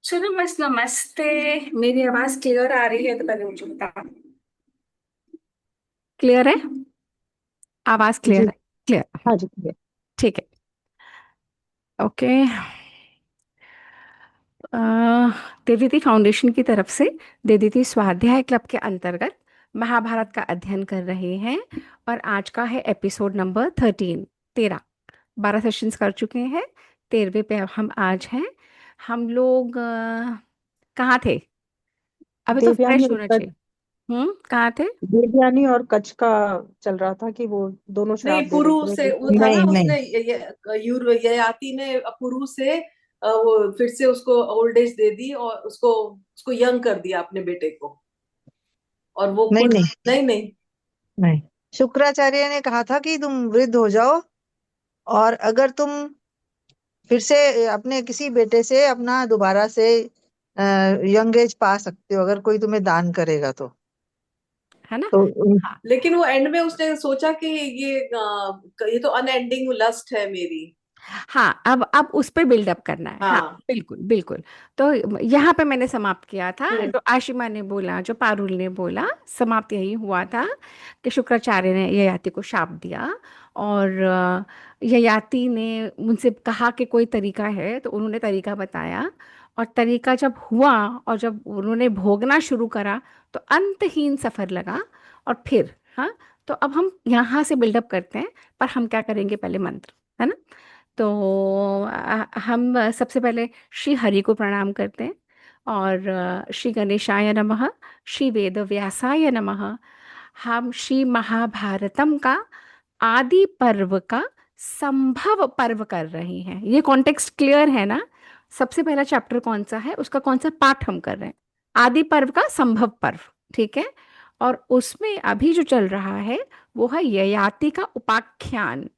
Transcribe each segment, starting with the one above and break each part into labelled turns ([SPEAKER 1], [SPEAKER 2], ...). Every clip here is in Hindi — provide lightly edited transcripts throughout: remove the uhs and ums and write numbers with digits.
[SPEAKER 1] चलो बस नमस्ते। मेरी आवाज क्लियर आ रही है तो पहले मुझे बता। क्लियर है? आवाज
[SPEAKER 2] जी।
[SPEAKER 1] क्लियर है? क्लियर।
[SPEAKER 2] हाँ जी, ठीक है।
[SPEAKER 1] ठीक है। ओके। देवदीति फाउंडेशन की तरफ से देवदीति स्वाध्याय क्लब के अंतर्गत महाभारत का अध्ययन कर रहे हैं। और आज का है एपिसोड नंबर 13। 13। 12 सेशंस कर चुके हैं। 13वें पे अब हम आज हैं। हम लोग कहाँ थे? अभी तो
[SPEAKER 2] देवयानी
[SPEAKER 1] फ्रेश
[SPEAKER 2] और
[SPEAKER 1] होना
[SPEAKER 2] कच
[SPEAKER 1] चाहिए। कहाँ थे?
[SPEAKER 2] देवयानी और कच का चल रहा था कि वो दोनों
[SPEAKER 3] नहीं,
[SPEAKER 2] श्राप दे रहे
[SPEAKER 3] पुरु
[SPEAKER 2] थे
[SPEAKER 3] से वो
[SPEAKER 2] लेकिन
[SPEAKER 3] था ना,
[SPEAKER 2] नहीं नहीं।
[SPEAKER 3] उसने ययाति ने पुरु से वो फिर से उसको ओल्ड एज दे दी और उसको उसको यंग कर दिया अपने बेटे को। और वो
[SPEAKER 2] नहीं
[SPEAKER 3] खुद
[SPEAKER 2] नहीं
[SPEAKER 3] नहीं नहीं।
[SPEAKER 2] नहीं, शुक्राचार्य ने कहा था कि तुम वृद्ध हो जाओ और अगर तुम फिर से अपने किसी बेटे से अपना दोबारा से यंग एज पा सकते हो अगर कोई तुम्हें दान करेगा
[SPEAKER 1] है ना?
[SPEAKER 2] तो
[SPEAKER 1] हाँ।
[SPEAKER 3] लेकिन वो एंड में उसने सोचा कि ये तो अनएंडिंग लस्ट है मेरी।
[SPEAKER 1] हाँ, अब उस पे बिल्डअप करना है। हाँ,
[SPEAKER 3] हाँ।
[SPEAKER 1] बिल्कुल बिल्कुल। तो यहाँ पे मैंने समाप्त किया था।
[SPEAKER 3] हम्म।
[SPEAKER 1] जो आशिमा ने बोला, जो पारुल ने बोला, समाप्त यही हुआ था कि शुक्राचार्य ने ययाति को शाप दिया। और ययाति ने मुझसे कहा कि कोई तरीका है, तो उन्होंने तरीका बताया। और तरीका जब हुआ और जब उन्होंने भोगना शुरू करा तो अंतहीन सफर लगा। और फिर हाँ, तो अब हम यहाँ से बिल्डअप करते हैं। पर हम क्या करेंगे, पहले मंत्र, है ना? तो हम सबसे पहले श्री हरि को प्रणाम करते हैं। और श्री गणेशाय नमः, श्री वेद व्यासाय नमः। हम श्री महाभारतम का आदि पर्व का संभव पर्व कर रहे हैं। ये कॉन्टेक्स्ट क्लियर है ना? सबसे पहला चैप्टर कौन सा है, उसका कौन सा पाठ हम कर रहे हैं? आदि पर्व का संभव पर्व। ठीक है। और उसमें अभी जो चल रहा है वो है ययाति का उपाख्यान।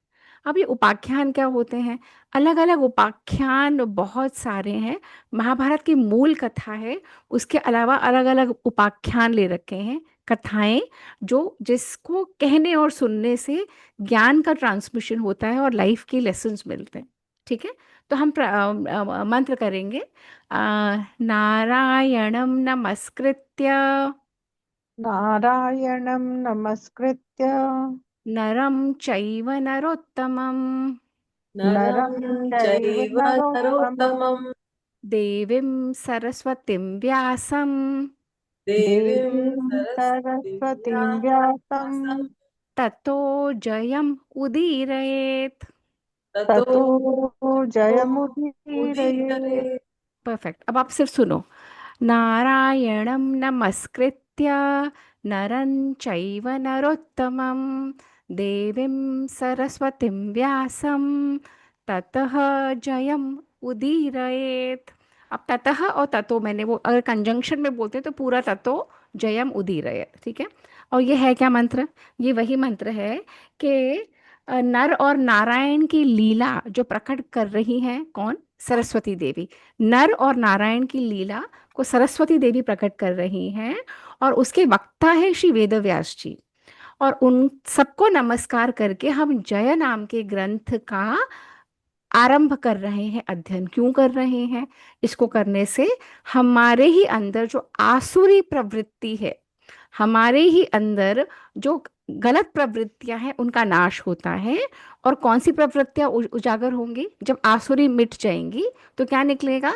[SPEAKER 1] अब ये उपाख्यान क्या होते हैं? अलग अलग उपाख्यान बहुत सारे हैं। महाभारत की मूल कथा है, उसके अलावा अलग अलग उपाख्यान ले रखे हैं, कथाएं, जो जिसको कहने और सुनने से ज्ञान का ट्रांसमिशन होता है और लाइफ के लेसन्स मिलते हैं। ठीक है। तो हम मंत्र करेंगे। नारायणं नमस्कृत्य
[SPEAKER 2] नारायणं नमस्कृत्य
[SPEAKER 1] नरं चैव नरोत्तमं
[SPEAKER 3] नरं
[SPEAKER 2] नरं चैव
[SPEAKER 3] चैव
[SPEAKER 2] नरोत्तमं
[SPEAKER 3] नरोत्तमं
[SPEAKER 1] देवीं सरस्वतीं व्यासं
[SPEAKER 3] देवीं
[SPEAKER 2] देवीं
[SPEAKER 3] सरस्वतीं
[SPEAKER 2] सरस्वतीं व्यासं
[SPEAKER 3] व्यासं
[SPEAKER 1] ततो जयम् उदीरयेत्।
[SPEAKER 3] ततो
[SPEAKER 2] ततो जयमुदीरये।
[SPEAKER 3] उदीरये।
[SPEAKER 1] परफेक्ट। अब आप सिर्फ सुनो। नारायणं नमस्कृत्य नरं चैव नरोत्तमं देवीं सरस्वतीं व्यासं ततः जयम् उदीरयेत्। अब ततः और ततो, मैंने वो अगर कंजंक्शन में बोलते हैं तो पूरा ततो जयम उदीरयेत्। ठीक है। और ये है क्या मंत्र? ये वही मंत्र है कि नर और नारायण की लीला जो प्रकट कर रही हैं, कौन? सरस्वती देवी। नर और नारायण की लीला को सरस्वती देवी प्रकट कर रही हैं। और उसके वक्ता है श्री वेदव्यास जी। और उन सबको नमस्कार करके हम जय नाम के ग्रंथ का आरंभ कर रहे हैं। अध्ययन क्यों कर रहे हैं? इसको करने से हमारे ही अंदर जो आसुरी प्रवृत्ति है, हमारे ही अंदर जो गलत प्रवृत्तियां हैं, उनका नाश होता है। और कौन सी प्रवृत्तियां उजागर होंगी? जब आसुरी मिट जाएंगी तो क्या निकलेगा?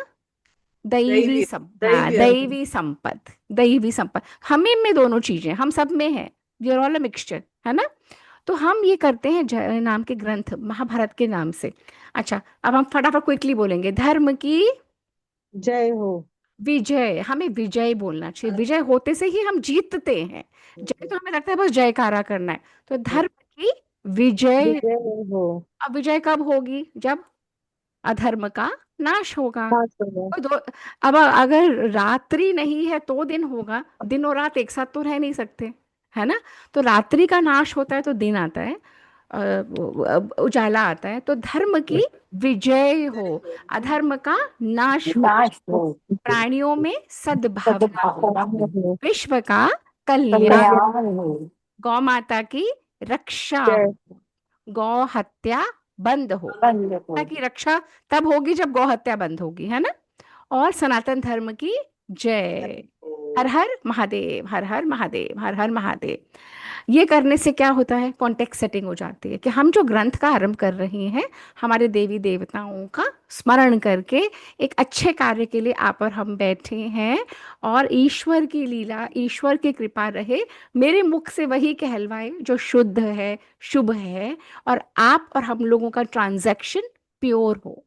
[SPEAKER 1] दैवी
[SPEAKER 3] दैवी
[SPEAKER 1] सम हाँ,
[SPEAKER 3] दैवी अर्थ।
[SPEAKER 1] दैवी संपत्ति। दैवी संपत्ति हमें में दोनों चीजें हम सब में है। We are all a mixture, है ना? तो हम ये करते हैं जय नाम के ग्रंथ, महाभारत के नाम से। अच्छा, अब हम फटाफट क्विकली बोलेंगे। धर्म की
[SPEAKER 2] जय हो।
[SPEAKER 1] विजय। हमें विजय बोलना चाहिए। विजय होते से ही हम जीतते हैं। जय तो हमें लगता है बस जयकारा करना है। तो धर्म की विजय।
[SPEAKER 2] विजय हो।
[SPEAKER 1] अब विजय कब होगी? जब अधर्म का नाश होगा।
[SPEAKER 2] हाँ सुनो।
[SPEAKER 1] और दो, अब अगर रात्रि नहीं है तो दिन होगा। दिन और रात एक साथ तो रह नहीं सकते, है ना? तो रात्रि का नाश होता है तो दिन आता है, उजाला आता है। तो धर्म की विजय हो, अधर्म का नाश हो,
[SPEAKER 2] नाश हो।
[SPEAKER 1] प्राणियों में सद्भावना हो,
[SPEAKER 2] सद्भावना हो।
[SPEAKER 1] विश्व का कल्याण,
[SPEAKER 2] कल्याण हो।
[SPEAKER 1] गौ माता की रक्षा
[SPEAKER 2] जय।
[SPEAKER 1] हो, गौ हत्या बंद हो।
[SPEAKER 2] बंद हो।
[SPEAKER 1] की रक्षा तब होगी जब गौ हत्या बंद होगी, है ना? और सनातन धर्म की जय। हर हर महादेव, हर हर महादेव, हर हर महादेव। ये करने से क्या होता है, कॉन्टेक्स्ट सेटिंग हो जाती है कि हम जो ग्रंथ का आरंभ कर रहे हैं, हमारे देवी देवताओं का स्मरण करके एक अच्छे कार्य के लिए आप और हम बैठे हैं। और ईश्वर की लीला, ईश्वर की कृपा रहे, मेरे मुख से वही कहलवाए जो शुद्ध है, शुभ है, और आप और हम लोगों का ट्रांजैक्शन प्योर हो।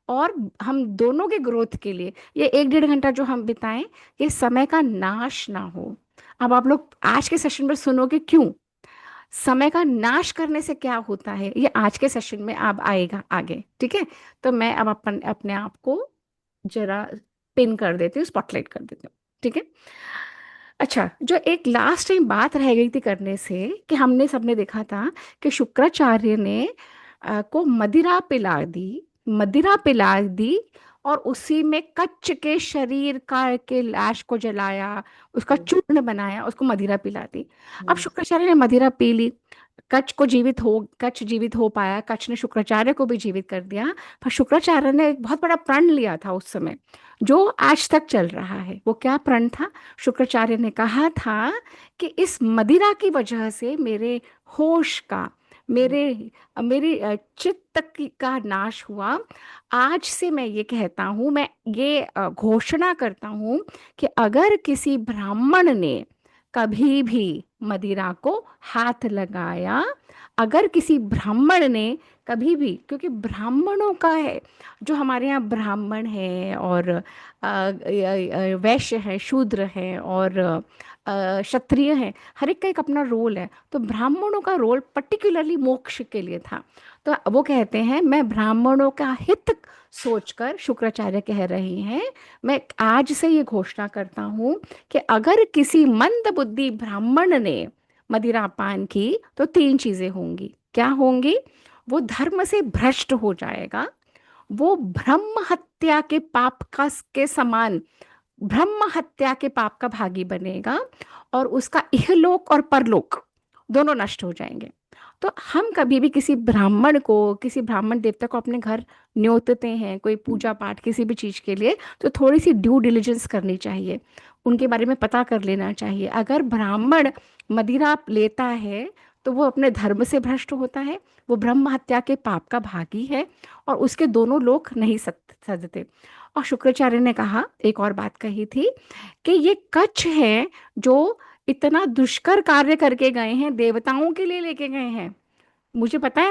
[SPEAKER 1] और हम दोनों के ग्रोथ के लिए ये 1-1.5 घंटा जो हम बिताएं, ये समय का नाश ना हो। अब आप लोग आज के सेशन में सुनोगे क्यों, समय का नाश करने से क्या होता है, ये आज के सेशन में अब आएगा आगे, ठीक है। तो मैं अब अपने आप को जरा पिन कर देती हूँ, स्पॉटलाइट कर देती हूँ, ठीक है। अच्छा, जो एक लास्ट टाइम बात रह गई थी करने से, कि हमने सबने देखा था कि शुक्राचार्य ने को मदिरा पिला दी, मदिरा पिला दी, और उसी में कच्छ के शरीर का के लाश को जलाया, उसका चूर्ण बनाया, उसको मदिरा पिला दी। अब शुक्राचार्य ने मदिरा पी ली, कच्छ जीवित हो पाया, कच्छ ने शुक्राचार्य को भी जीवित कर दिया। पर शुक्राचार्य ने एक बहुत बड़ा प्रण लिया था उस समय, जो आज तक चल रहा है। वो क्या प्रण था, शुक्राचार्य ने कहा था कि इस मदिरा की वजह से मेरे होश का, मेरे मेरी का नाश हुआ। आज से मैं ये कहता हूँ, मैं ये घोषणा करता हूँ कि अगर किसी ब्राह्मण ने कभी भी मदिरा को हाथ लगाया, अगर किसी ब्राह्मण ने कभी भी, क्योंकि ब्राह्मणों का है, जो हमारे यहाँ ब्राह्मण है और वैश्य है, शूद्र है और क्षत्रिय है, हर एक का एक अपना रोल है। तो ब्राह्मणों का रोल पर्टिकुलरली मोक्ष के लिए था। तो वो कहते हैं, मैं ब्राह्मणों का हित सोचकर, शुक्राचार्य कह रही हैं, मैं आज से ये घोषणा करता हूँ कि अगर किसी मंद बुद्धि ब्राह्मण ने मदिरापान की, तो 3 चीजें होंगी। क्या होंगी, वो धर्म से भ्रष्ट हो जाएगा, वो ब्रह्म हत्या के पाप का के समान, ब्रह्म हत्या के पाप का भागी बनेगा, और उसका इहलोक और परलोक दोनों नष्ट हो जाएंगे। तो हम कभी भी किसी ब्राह्मण को, किसी ब्राह्मण देवता को अपने घर न्योतते हैं, कोई पूजा पाठ किसी भी चीज के लिए, तो थोड़ी सी ड्यू डिलिजेंस करनी चाहिए, उनके बारे में पता कर लेना चाहिए। अगर ब्राह्मण मदिरा लेता है, तो वो अपने धर्म से भ्रष्ट होता है, वो ब्रह्म हत्या के पाप का भागी है, और उसके दोनों लोक नहीं सजते। और शुक्राचार्य ने कहा, एक और बात कही थी, कि ये कच्छ है जो इतना दुष्कर कार्य करके गए हैं, देवताओं के लिए लेके गए हैं, मुझे पता है,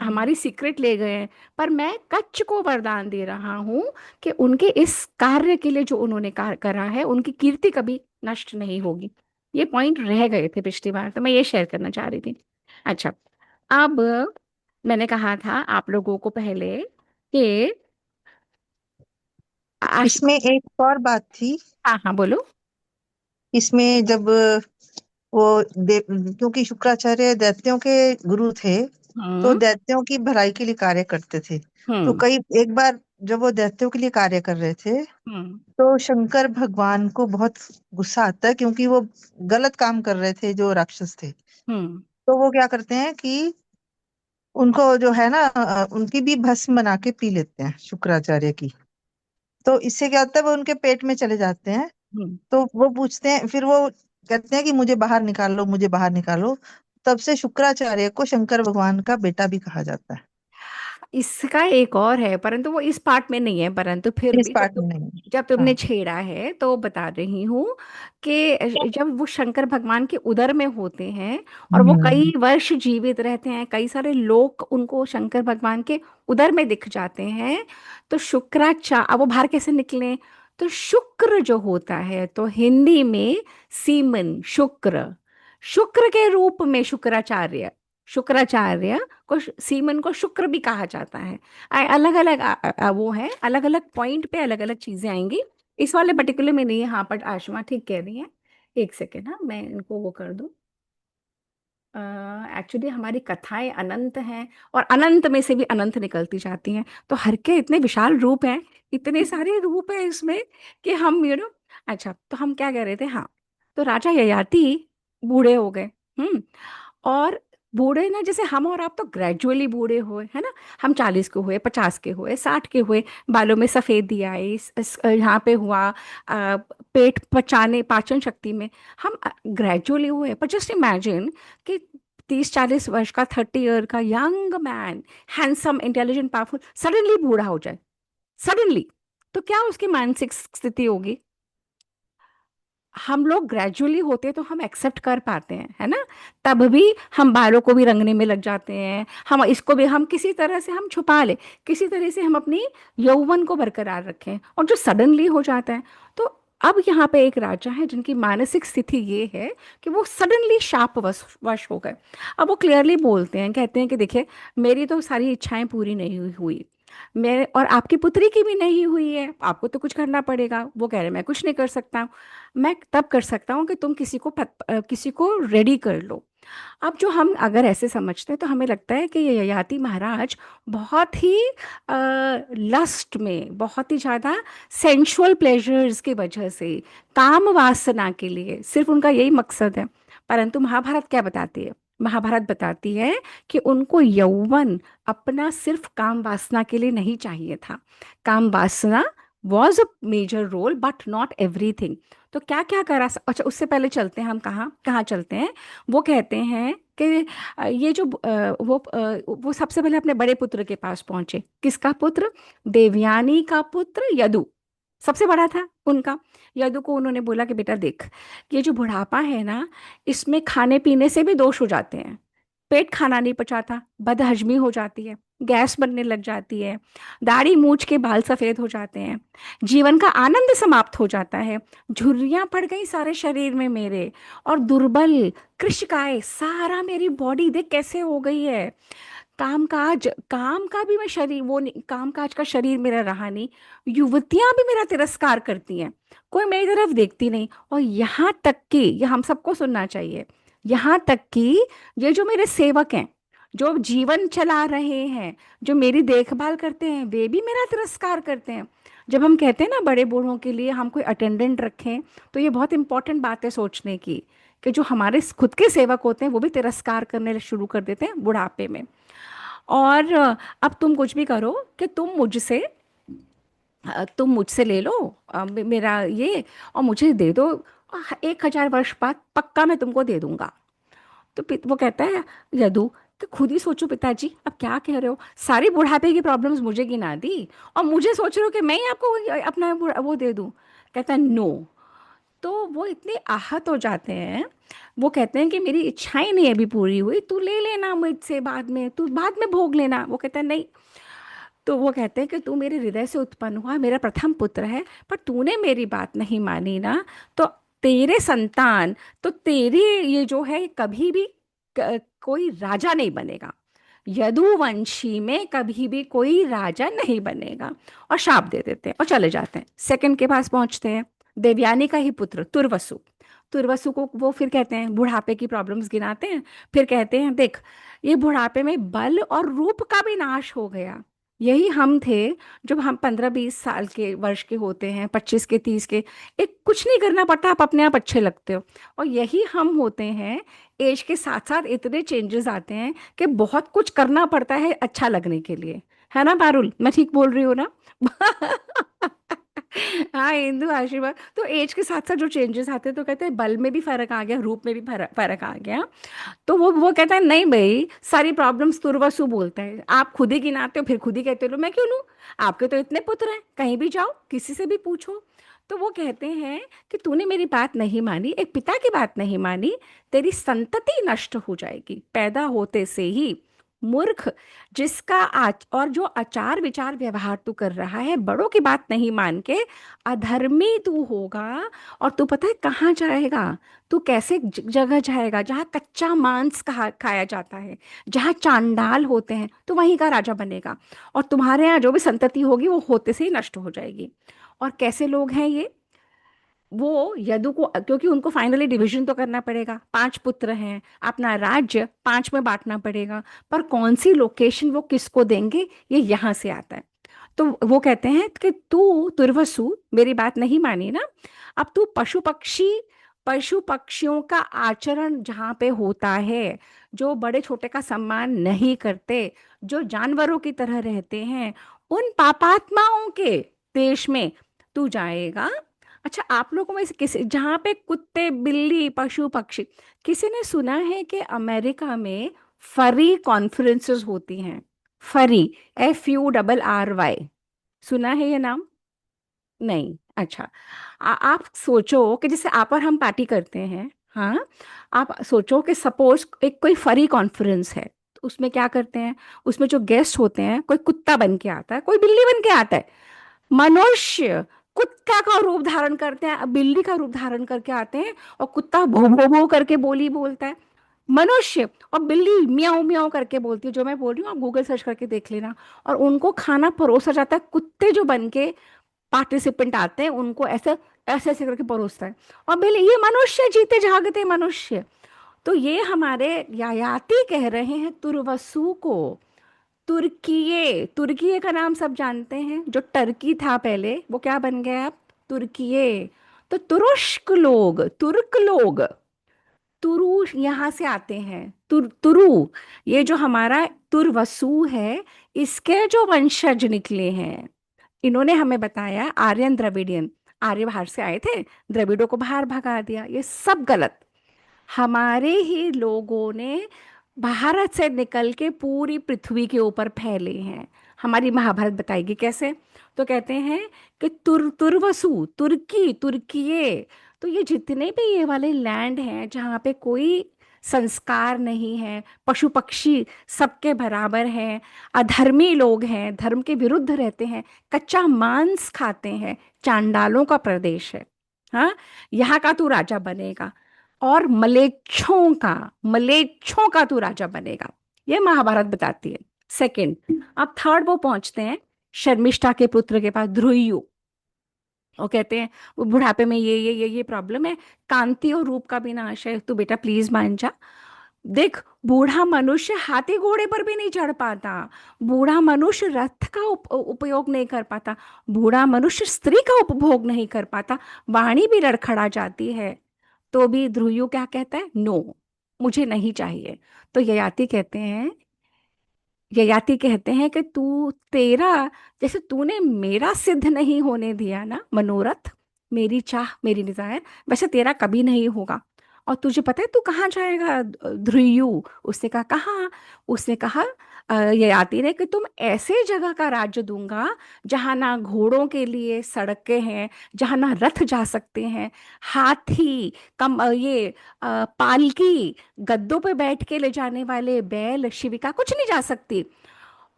[SPEAKER 1] हमारी सीक्रेट ले गए हैं, पर मैं कच्छ को वरदान दे रहा हूं कि उनके इस कार्य के लिए जो उन्होंने करा है, उनकी कीर्ति कभी नष्ट नहीं होगी। ये पॉइंट रह गए थे पिछली बार, तो मैं ये शेयर करना चाह रही थी। अच्छा, अब मैंने कहा था आप लोगों को पहले कि
[SPEAKER 2] इसमें एक और बात थी।
[SPEAKER 1] हाँ हाँ, बोलो।
[SPEAKER 2] इसमें जब वो क्योंकि शुक्राचार्य दैत्यों के गुरु थे, तो
[SPEAKER 1] हम्म।
[SPEAKER 2] दैत्यों की भलाई के लिए कार्य करते थे। तो
[SPEAKER 1] हम्म।
[SPEAKER 2] कई एक बार जब वो दैत्यों के लिए कार्य कर रहे थे,
[SPEAKER 1] हम्म।
[SPEAKER 2] तो शंकर भगवान को बहुत गुस्सा आता है, क्योंकि वो गलत काम कर रहे थे जो राक्षस थे।
[SPEAKER 1] हम्म।
[SPEAKER 2] तो वो क्या करते हैं कि उनको जो है ना, उनकी भी भस्म बना के पी लेते हैं शुक्राचार्य की। तो इससे क्या होता है, वो उनके पेट में चले जाते हैं।
[SPEAKER 1] हम्म।
[SPEAKER 2] तो वो पूछते हैं, फिर वो कहते हैं कि मुझे बाहर निकालो, मुझे बाहर निकालो। तब से शुक्राचार्य को शंकर भगवान का बेटा भी कहा जाता है।
[SPEAKER 1] इसका एक और है, परंतु वो इस पार्ट में नहीं है, परंतु फिर
[SPEAKER 2] इस
[SPEAKER 1] भी
[SPEAKER 2] पार्ट में नहीं है।
[SPEAKER 1] जब तुमने
[SPEAKER 2] हाँ।
[SPEAKER 1] छेड़ा है तो बता रही हूँ कि जब वो शंकर भगवान के उदर में होते हैं, और वो
[SPEAKER 2] हम्म।
[SPEAKER 1] कई वर्ष जीवित रहते हैं, कई सारे लोग उनको शंकर भगवान के उदर में दिख जाते हैं, तो अब वो बाहर कैसे निकले, तो शुक्र जो होता है, तो हिंदी में सीमन, शुक्र, शुक्र के रूप में शुक्राचार्य, शुक्राचार्य को, सीमन को शुक्र भी कहा जाता है। अलग अलग वो है, अलग अलग पॉइंट पे अलग अलग चीजें आएंगी, इस वाले पर्टिकुलर में नहीं है। हाँ, बट आशमा ठीक कह रही है। एक सेकेंड, हाँ, मैं इनको वो कर दूं। एक्चुअली हमारी कथाएं अनंत हैं, और अनंत में से भी अनंत निकलती जाती हैं, तो हर के इतने विशाल रूप हैं, इतने सारे रूप हैं इसमें, कि हम अच्छा, तो हम क्या कह रहे थे, हाँ, तो राजा ययाति बूढ़े हो गए। और बूढ़े ना, जैसे हम और आप तो ग्रेजुअली बूढ़े हुए है ना। हम 40 के हुए, 50 के हुए, 60 के हुए, बालों में सफेदी आई, यहाँ पे हुआ, पेट पचाने पाचन शक्ति में हम ग्रेजुअली हुए। पर जस्ट इमेजिन कि 30-40 वर्ष का, 30 ईयर का young man, handsome, intelligent, powerful, suddenly बूढ़ा हो जाए, सडनली। तो क्या उसकी मानसिक स्थिति होगी। हम लोग ग्रेजुअली होते हैं तो हम एक्सेप्ट कर पाते हैं, है ना। तब भी हम बालों को भी रंगने में लग जाते हैं, हम इसको भी हम किसी तरह से हम छुपा ले, किसी तरह से हम अपनी यौवन को बरकरार रखें, और जो सडनली हो जाता है। तो अब यहाँ पे एक राजा है जिनकी मानसिक स्थिति ये है कि वो सडनली शाप वश वश हो गए। अब वो क्लियरली बोलते हैं, कहते हैं कि देखिए, मेरी तो सारी इच्छाएं पूरी नहीं हुई, मैं और आपकी पुत्री की भी नहीं हुई है, आपको तो कुछ करना पड़ेगा। वो कह रहे मैं कुछ नहीं कर सकता, मैं तब कर सकता हूँ कि तुम किसी को रेडी कर लो। अब जो हम अगर ऐसे समझते हैं तो हमें लगता है कि ये ययाति महाराज बहुत ही लस्ट में, बहुत ही ज़्यादा सेंशुअल प्लेजर्स की वजह से, काम वासना के लिए सिर्फ उनका यही मकसद है। परंतु महाभारत क्या बताती है। महाभारत बताती है कि उनको यौवन अपना सिर्फ काम वासना के लिए नहीं चाहिए था। काम वासना was a major role but not everything. तो क्या क्या अच्छा, उससे पहले चलते हैं, हम कहाँ कहाँ चलते हैं। वो कहते हैं कि ये जो वो सबसे पहले अपने बड़े पुत्र के पास पहुंचे। किसका पुत्र। देवयानी का पुत्र यदु, सबसे बड़ा था उनका। यदु को उन्होंने बोला कि बेटा देख, ये जो बुढ़ापा है ना, इसमें खाने पीने से भी दोष हो जाते हैं। पेट खाना नहीं पचाता, बदहजमी हो जाती है, गैस बनने लग जाती है, दाढ़ी मूछ के बाल सफेद हो जाते हैं, जीवन का आनंद समाप्त हो जाता है, झुर्रियां पड़ गई सारे शरीर में मेरे, और दुर्बल कृशकाय सारा मेरी बॉडी देख कैसे हो गई है। काम का भी मैं शरीर, वो काम काज का शरीर मेरा रहा नहीं। युवतियां भी मेरा तिरस्कार करती हैं, कोई मेरी तरफ देखती नहीं। और यहाँ तक कि, ये हम सबको सुनना चाहिए, यहाँ तक कि ये जो मेरे सेवक हैं, जो जीवन चला रहे हैं, जो मेरी देखभाल करते हैं, वे भी मेरा तिरस्कार करते हैं। जब हम कहते हैं ना बड़े बूढ़ों के लिए हम कोई अटेंडेंट रखें, तो ये बहुत इंपॉर्टेंट बात है सोचने की, कि जो हमारे खुद के सेवक होते हैं वो भी तिरस्कार करने शुरू कर देते हैं बुढ़ापे में। और अब तुम कुछ भी करो कि तुम मुझसे ले लो मेरा ये, और मुझे दे दो, 1,000 वर्ष बाद पक्का मैं तुमको दे दूंगा। तो वो कहता है यदु कि खुद ही सोचो पिताजी, अब क्या कह रहे हो, सारी बुढ़ापे की प्रॉब्लम्स मुझे गिना दी, और मुझे सोच रहे हो कि मैं ही आपको अपना वो दे दूं। कहता है नो। तो वो इतने आहत हो जाते हैं, वो कहते हैं कि मेरी इच्छाएं नहीं अभी पूरी हुई, तू ले लेना मुझसे, बाद में तू बाद में भोग लेना। वो कहता है नहीं। तो वो कहते हैं कि तू मेरे हृदय से उत्पन्न हुआ, मेरा प्रथम पुत्र है, पर तूने मेरी बात नहीं मानी ना, तो तेरे संतान, तो तेरी ये जो है कभी भी कोई राजा नहीं बनेगा, यदुवंशी में कभी भी कोई राजा नहीं बनेगा। और शाप दे देते हैं और चले जाते हैं। सेकंड के पास पहुंचते हैं, देवयानी का ही पुत्र तुर्वसु। तुर्वसु को वो फिर कहते हैं, बुढ़ापे की प्रॉब्लम्स गिनाते हैं, फिर कहते हैं देख, ये बुढ़ापे में बल और रूप का भी नाश हो गया। यही हम थे जब हम 15-20 साल के वर्ष के होते हैं, 25 के, 30 के, एक कुछ नहीं करना पड़ता, आप अपने आप अच्छे लगते हो। और यही हम होते हैं, एज के साथ साथ इतने चेंजेस आते हैं कि बहुत कुछ करना पड़ता है अच्छा लगने के लिए, है ना पारुल, मैं ठीक बोल रही हूँ ना। हाँ इंदु, आशीर्वाद। तो एज के साथ साथ जो चेंजेस आते हैं, तो कहते हैं बल में भी फर्क आ गया, रूप में भी फर्क आ गया। तो वो कहता है नहीं भाई, सारी प्रॉब्लम्स तुर्वसु बोलता है, आप खुद ही गिनाते हो फिर खुद ही कहते हो, मैं क्यों लूं, आपके तो इतने पुत्र हैं, कहीं भी जाओ किसी से भी पूछो। तो वो कहते हैं कि तूने मेरी बात नहीं मानी, एक पिता की बात नहीं मानी, तेरी संतति नष्ट हो जाएगी पैदा होते से ही। मूर्ख, जिसका और जो आचार विचार व्यवहार तू कर रहा है, बड़ों की बात नहीं मान के अधर्मी तू होगा। और तू पता है कहाँ जाएगा, तू कैसे जगह जाएगा जहाँ कच्चा मांस खाया जाता है, जहाँ चांडाल होते हैं, तो वहीं का राजा बनेगा। और तुम्हारे यहाँ जो भी संतति होगी वो होते से ही नष्ट हो जाएगी। और कैसे लोग हैं ये, वो यदु को, क्योंकि उनको फाइनली डिवीजन तो करना पड़ेगा, 5 पुत्र हैं, अपना राज्य 5 में बांटना पड़ेगा, पर कौन सी लोकेशन वो किसको देंगे, ये यहाँ से आता है। तो वो कहते हैं कि तू तुर्वसु मेरी बात नहीं मानी ना, अब तू पशु पक्षी पशु पक्षियों का आचरण जहाँ पे होता है, जो बड़े छोटे का सम्मान नहीं करते, जो जानवरों की तरह रहते हैं, उन पापात्माओं के देश में तू जाएगा। अच्छा, आप लोगों में से किसी, जहाँ पे कुत्ते बिल्ली पशु पक्षी, किसी ने सुना है कि अमेरिका में फरी कॉन्फ्रेंसेस होती हैं? फरी, FURRY, सुना है ये नाम? नहीं। अच्छा, आप सोचो कि जैसे आप और हम पार्टी करते हैं, हाँ, आप सोचो कि सपोज एक कोई फरी कॉन्फ्रेंस है, तो उसमें क्या करते हैं? उसमें जो गेस्ट होते हैं, कोई कुत्ता बन के आता है, कोई बिल्ली बन के आता है, मनुष्य कुत्ता का रूप धारण करते हैं, बिल्ली का रूप धारण करके आते हैं, और कुत्ता भो भो भो करके बोली बोलता है, मनुष्य और बिल्ली म्याऊं म्याऊं करके बोलती है। जो मैं बोल रही हूँ आप गूगल सर्च करके देख लेना। और उनको खाना परोसा जाता है, कुत्ते जो बन के पार्टिसिपेंट आते हैं उनको ऐसे ऐसे ऐसे करके परोसता है। और बिल्ली, ये मनुष्य, जीते जागते मनुष्य। तो ये हमारे यायाति कह रहे हैं तुर्वसु को। तुर्कीये, तुर्कीये का नाम सब जानते हैं, जो टर्की था पहले वो क्या बन गया अब? तुर्कीये। तो तुरुष्क लोग, तुर्क लोग, तुरु यहाँ से आते हैं, तुरु, ये जो हमारा तुर्वसु है, इसके जो वंशज निकले हैं। इन्होंने हमें बताया आर्यन द्रविडियन, आर्य बाहर से आए थे, द्रविड़ों को बाहर भगा दिया, ये सब गलत। हमारे ही लोगों ने भारत से निकल के पूरी पृथ्वी के ऊपर फैले हैं। हमारी महाभारत बताएगी कैसे। तो कहते हैं कि तुर्वसु, तुर्की, तुर्कीये, तो ये जितने भी ये वाले लैंड हैं जहाँ पे कोई संस्कार नहीं है, पशु पक्षी सबके बराबर हैं, अधर्मी लोग हैं, धर्म के विरुद्ध रहते हैं, कच्चा मांस खाते हैं, चांडालों का प्रदेश है। हाँ, यहाँ का तू राजा बनेगा, और मलेच्छों का तू राजा बनेगा। ये महाभारत बताती है। सेकंड, अब थर्ड वो पहुंचते हैं शर्मिष्ठा के पुत्र के पास, ध्रुयु। वो कहते हैं वो बुढ़ापे में ये प्रॉब्लम है, कांति और रूप का भी नाश है, तू बेटा प्लीज मान जा। देख, बूढ़ा मनुष्य हाथी घोड़े पर भी नहीं चढ़ पाता, बूढ़ा मनुष्य रथ का उपयोग नहीं कर पाता, बूढ़ा मनुष्य स्त्री का उपभोग नहीं कर पाता, वाणी भी लड़खड़ा जाती है। तो भी ध्रुव क्या कहता है? नो, मुझे नहीं चाहिए। तो ययाति कहते हैं कि तू, तेरा, जैसे तूने मेरा सिद्ध नहीं होने दिया ना मनोरथ, मेरी चाह मेरी डिजायर, वैसे तेरा कभी नहीं होगा। और तुझे पता है तू कहाँ जाएगा ध्रुयु? उसने कहा कहाँ? उसने कहा ययाति ने कि तुम ऐसे जगह का राज्य दूंगा जहाँ ना घोड़ों के लिए सड़कें हैं, जहाँ ना रथ जा सकते हैं, हाथी, पालकी, गद्दों पे बैठ के ले जाने वाले बैल शिविका कुछ नहीं जा सकती।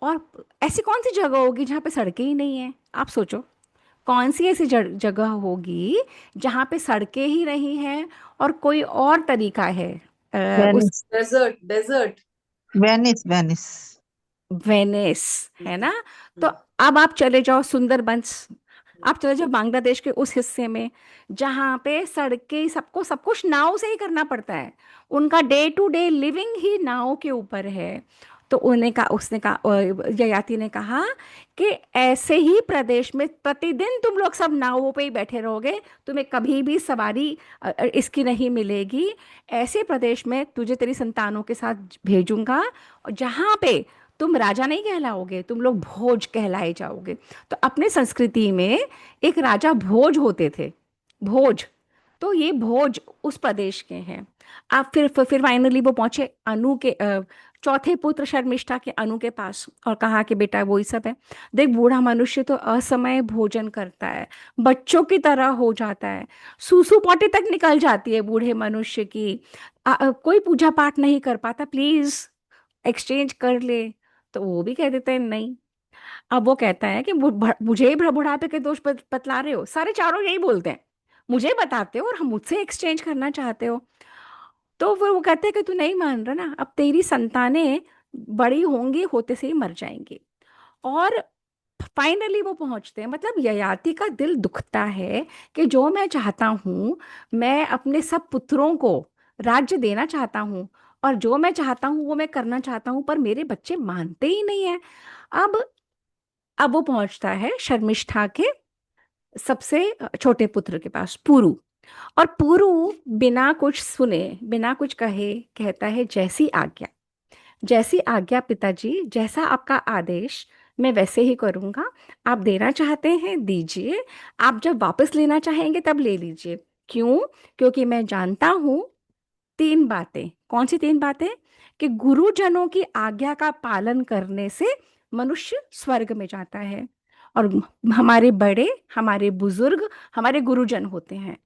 [SPEAKER 1] और ऐसी कौन सी जगह होगी जहाँ पे सड़कें ही नहीं है? आप सोचो, कौन सी ऐसी जगह होगी जहाँ पे सड़कें ही नहीं हैं और कोई और तरीका है उस।
[SPEAKER 2] Venice,
[SPEAKER 3] desert, desert.
[SPEAKER 2] Venice, Venice.
[SPEAKER 1] Venice, है ना? तो अब आप चले जाओ सुंदरबंस, आप चले जाओ बांग्लादेश के उस हिस्से में जहाँ पे सड़कें, सबको सब कुछ नाव से ही करना पड़ता है, उनका डे टू डे लिविंग ही नाव के ऊपर है। तो उन्हें कहा, उसने कहा, ययाति ने कहा कि ऐसे ही प्रदेश में प्रतिदिन तुम लोग सब नावों पे ही बैठे रहोगे, तुम्हें कभी भी सवारी इसकी नहीं मिलेगी। ऐसे प्रदेश में तुझे तेरी संतानों के साथ भेजूंगा, और जहाँ पे तुम राजा नहीं कहलाओगे, तुम लोग भोज कहलाए जाओगे। तो अपने संस्कृति में एक राजा भोज होते थे, भोज। तो ये भोज उस प्रदेश के हैं। आप फिर फाइनली वो पहुंचे अनु के चौथे पुत्र शर्मिष्ठा के, अनु के पास, और कहा कि बेटा वही सब है, देख बूढ़ा मनुष्य तो असमय भोजन करता है, बच्चों की तरह हो जाता है, सूसू पोटी तक निकल जाती है बूढ़े मनुष्य की, कोई पूजा पाठ नहीं कर पाता, प्लीज एक्सचेंज कर ले। तो वो भी कह देते हैं नहीं। अब वो कहता है कि मुझे ही बुढ़ापे के दोष बतला रहे हो, सारे चारों यही बोलते हैं, मुझे बताते हो और हम मुझसे एक्सचेंज करना चाहते हो। तो वो कहते हैं कि तू नहीं मान रहा ना, अब तेरी संतानें बड़ी होंगी, होते से ही मर जाएंगी। और फाइनली वो पहुंचते हैं, मतलब ययाति का दिल दुखता है कि जो मैं चाहता हूँ, मैं अपने सब पुत्रों को राज्य देना चाहता हूँ, और जो मैं चाहता हूँ वो मैं करना चाहता हूँ, पर मेरे बच्चे मानते ही नहीं है। अब अब वो पहुंचता है शर्मिष्ठा के सबसे छोटे पुत्र के पास, पुरु। और पुरु बिना कुछ सुने, बिना कुछ कहे कहता है, जैसी आज्ञा, जैसी आज्ञा पिताजी, जैसा आपका आदेश मैं वैसे ही करूँगा। आप देना चाहते हैं दीजिए, आप जब वापस लेना चाहेंगे तब ले लीजिए। क्यों? क्योंकि मैं जानता हूँ तीन बातें। कौन सी तीन बातें? कि गुरुजनों की आज्ञा का पालन करने से मनुष्य स्वर्ग में जाता है, और हमारे बड़े, हमारे बुजुर्ग हमारे गुरुजन होते हैं।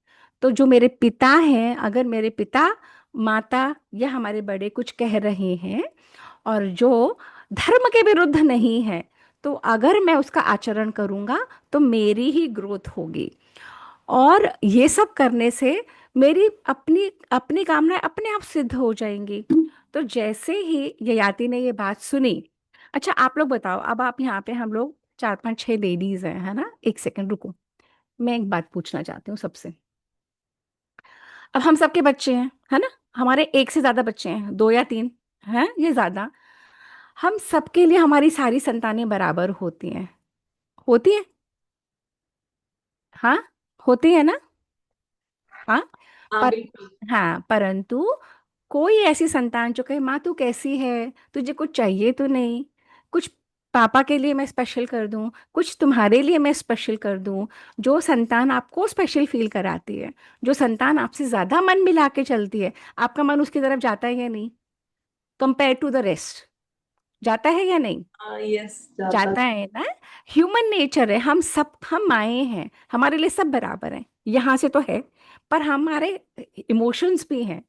[SPEAKER 1] तो जो मेरे पिता हैं, अगर मेरे पिता, माता या हमारे बड़े कुछ कह रहे हैं और जो धर्म के विरुद्ध नहीं है, तो अगर मैं उसका आचरण करूंगा तो मेरी ही ग्रोथ होगी। और ये सब करने से मेरी अपनी अपनी कामनाएं अपने आप सिद्ध हो जाएंगी। तो जैसे ही ययाति ने ये बात सुनी, अच्छा आप लोग बताओ, अब आप यहाँ पे हम लोग चार पांच छह लेडीज हैं, है ना? एक सेकंड रुको, मैं एक बात पूछना चाहती हूँ सबसे। अब हम सबके बच्चे हैं, है ना? हमारे एक से ज्यादा बच्चे हैं, दो या तीन हैं, ये ज्यादा। हम सबके लिए हमारी सारी संतानें बराबर होती हैं, होती है? हाँ, होती है ना? हाँ।
[SPEAKER 3] हाँ
[SPEAKER 1] पर
[SPEAKER 3] बिल्कुल।
[SPEAKER 1] हाँ, परंतु कोई ऐसी संतान जो कहे माँ तू कैसी है, तुझे कुछ चाहिए तो नहीं, कुछ पापा के लिए मैं स्पेशल कर दूं, कुछ तुम्हारे लिए मैं स्पेशल कर दूं। जो संतान आपको स्पेशल फील कराती है, जो संतान आपसे ज्यादा मन मिला के चलती है, आपका मन उसकी तरफ जाता है या नहीं? कंपेयर टू द रेस्ट, जाता है या नहीं?
[SPEAKER 3] हाँ यस, जाता
[SPEAKER 1] जाता है ना? ह्यूमन नेचर है, हम सब, हम आए हैं, हमारे लिए सब बराबर हैं, यहाँ से तो है। पर हमारे इमोशंस भी हैं,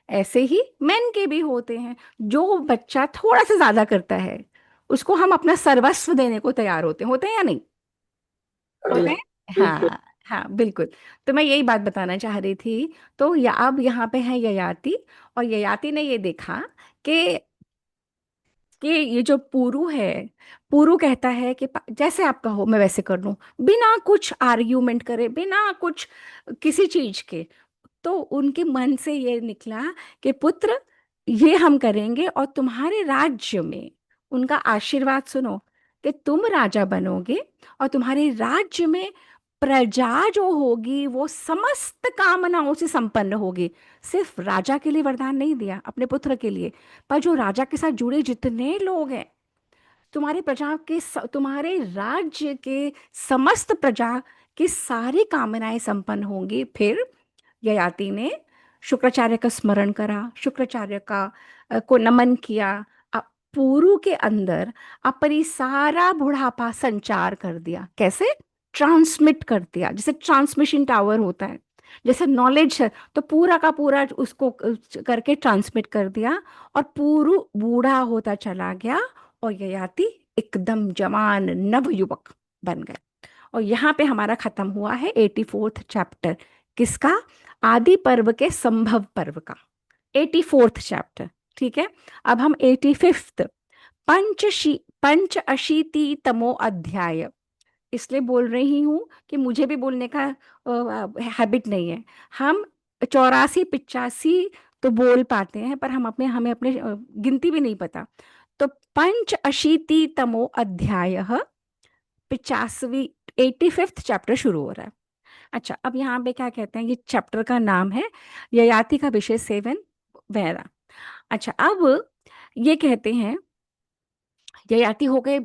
[SPEAKER 1] ऐसे ही मेन के भी होते हैं। जो बच्चा थोड़ा सा ज्यादा करता है, उसको हम अपना सर्वस्व देने को तैयार होते हैं या नहीं?
[SPEAKER 3] है।
[SPEAKER 1] होते हैं।
[SPEAKER 3] बिल्कुल।
[SPEAKER 1] हाँ हाँ, बिल्कुल। तो मैं यही बात बताना चाह रही थी। तो या अब यहाँ पे है ययाति, और ययाति ने ये देखा कि ये जो पुरु है, पुरु कहता है कि जैसे आप कहो मैं वैसे कर लूं, बिना कुछ आर्ग्यूमेंट करे, बिना कुछ किसी चीज के। तो उनके मन से ये निकला कि पुत्र, ये हम करेंगे, और तुम्हारे राज्य में उनका आशीर्वाद सुनो कि तुम राजा बनोगे, और तुम्हारे राज्य में प्रजा जो होगी वो समस्त कामनाओं से संपन्न होगी। सिर्फ राजा के लिए वरदान नहीं दिया, अपने पुत्र के लिए, पर जो राजा के साथ जुड़े जितने लोग हैं, तुम्हारे प्रजा के तुम्हारे राज्य के समस्त प्रजा की सारी कामनाएं संपन्न होंगी। फिर ययाति ने शुक्राचार्य का स्मरण करा, शुक्राचार्य का को नमन किया, अ- पुरु के अंदर अपनी सारा बुढ़ापा संचार कर दिया। कैसे? ट्रांसमिट कर दिया, जैसे ट्रांसमिशन टावर होता है, जैसे नॉलेज है, तो पूरा का पूरा उसको करके ट्रांसमिट कर दिया। और पुरु बूढ़ा होता चला गया, और ययाति एकदम जवान नव युवक बन गए। और यहाँ पे हमारा खत्म हुआ है 84th चैप्टर। किसका? आदि पर्व के संभव पर्व का 84th चैप्टर। ठीक है, अब हम 85th, पंच अशीति तमो अध्याय। इसलिए बोल रही हूँ कि मुझे भी बोलने का हैबिट नहीं है। हम 84 85 तो बोल पाते हैं, पर हमें अपने गिनती भी नहीं पता। तो पंच अशीति तमो अध्याय, 85वीं 85th चैप्टर शुरू हो रहा है। अच्छा, अब यहाँ पे क्या कहते हैं, ये चैप्टर का नाम है ययाति का विषय सेवन, वैरा। अच्छा, अब ये कहते हैं, ययाति हो गए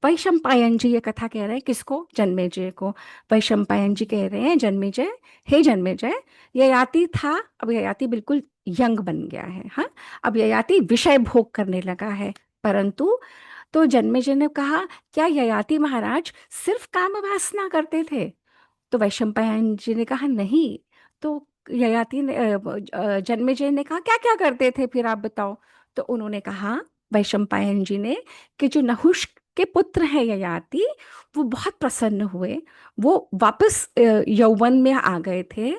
[SPEAKER 1] वैशंपायन जी ये कथा कह रहे हैं किसको? जन्मेजय को। वैशंपायन जी कह रहे हैं जन्मेजय, हे जन्मेजय, ययाति था, अब ययाति बिल्कुल यंग बन गया है। हाँ, अब ययाति विषय भोग करने लगा है। परंतु तो जन्मेजय ने कहा, क्या ययाति महाराज सिर्फ काम वासना करते थे? तो वैशंपायन जी ने कहा नहीं। तो ययाति ने जन्मेजय ने कहा क्या क्या करते थे फिर आप बताओ। तो उन्होंने कहा, वैशंपायन जी ने, कि जो नहुष के पुत्र हैं ययाति, वो बहुत प्रसन्न हुए, वो वापस यौवन में आ गए थे,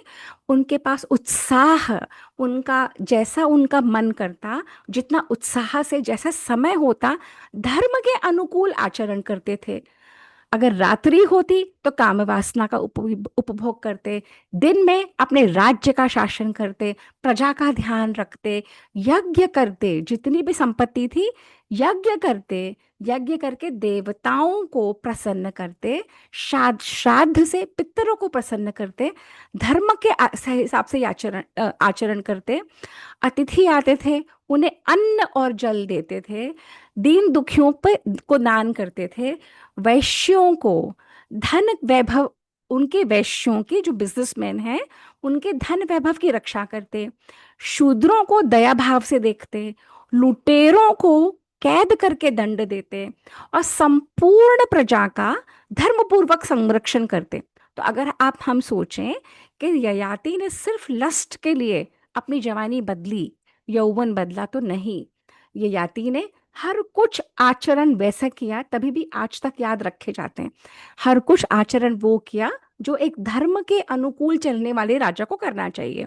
[SPEAKER 1] उनके पास उत्साह, उनका जैसा उनका मन करता, जितना उत्साह से जैसा समय होता, धर्म के अनुकूल आचरण करते थे। अगर रात्रि होती तो काम वासना का उपभोग करते, दिन में अपने राज्य का शासन करते, प्रजा का ध्यान रखते, यज्ञ करते, जितनी भी संपत्ति थी यज्ञ करते, यज्ञ करके देवताओं को प्रसन्न करते, श्राद्ध से पितरों को प्रसन्न करते, धर्म के हिसाब से आचरण करते, अतिथि आते थे उन्हें अन्न और जल देते थे, दीन दुखियों पे को दान करते थे, वैश्यों को धन वैभव, उनके वैश्यों के जो बिजनेसमैन हैं उनके धन वैभव की रक्षा करते, शूद्रों को दया भाव से देखते, लुटेरों को कैद करके दंड देते और संपूर्ण प्रजा का धर्मपूर्वक संरक्षण करते। तो अगर आप हम सोचें कि ययाति ने सिर्फ लस्ट के लिए अपनी जवानी बदली, यौवन बदला, तो नहीं, ययाति ने हर कुछ आचरण वैसा किया, तभी भी आज तक याद रखे जाते हैं। हर कुछ आचरण वो किया जो एक धर्म के अनुकूल चलने वाले राजा को करना चाहिए,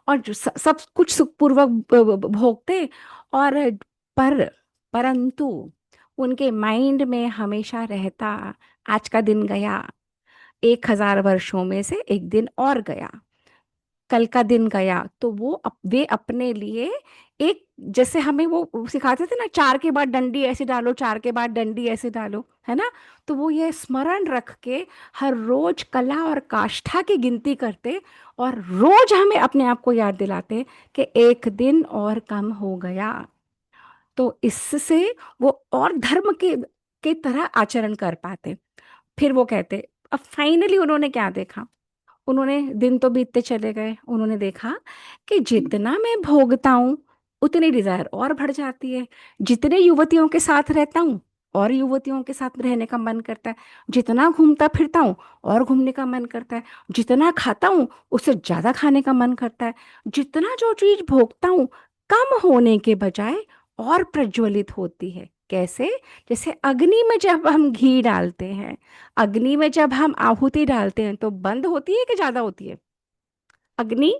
[SPEAKER 1] और सब कुछ सुखपूर्वक भोगते। और पर परंतु उनके माइंड में हमेशा रहता, आज का दिन गया, 1000 वर्षों में से एक दिन और गया, कल का दिन गया, तो वे अपने लिए एक, जैसे हमें वो सिखाते थे ना, चार के बाद डंडी ऐसे डालो, चार के बाद डंडी ऐसे डालो, है ना, तो वो ये स्मरण रख के हर रोज कला और काष्ठा की गिनती करते और रोज हमें अपने आप को याद दिलाते कि एक दिन और कम हो गया। तो इससे वो और धर्म के तरह आचरण कर पाते। फिर वो कहते, अब फाइनली उन्होंने क्या देखा, उन्होंने, दिन तो बीतते चले गए, उन्होंने देखा कि जितना मैं भोगता हूँ उतनी डिजायर और बढ़ जाती है, जितने युवतियों के साथ रहता हूँ और युवतियों के साथ रहने का मन करता है, जितना घूमता फिरता हूँ और घूमने का मन करता है, जितना खाता हूँ उससे ज्यादा खाने का मन करता है, जितना जो चीज भोगता हूँ कम होने के बजाय और प्रज्वलित होती है। कैसे? जैसे अग्नि में जब हम घी डालते हैं, अग्नि में जब हम आहुति डालते हैं तो बंद होती है कि ज्यादा होती है अग्नि?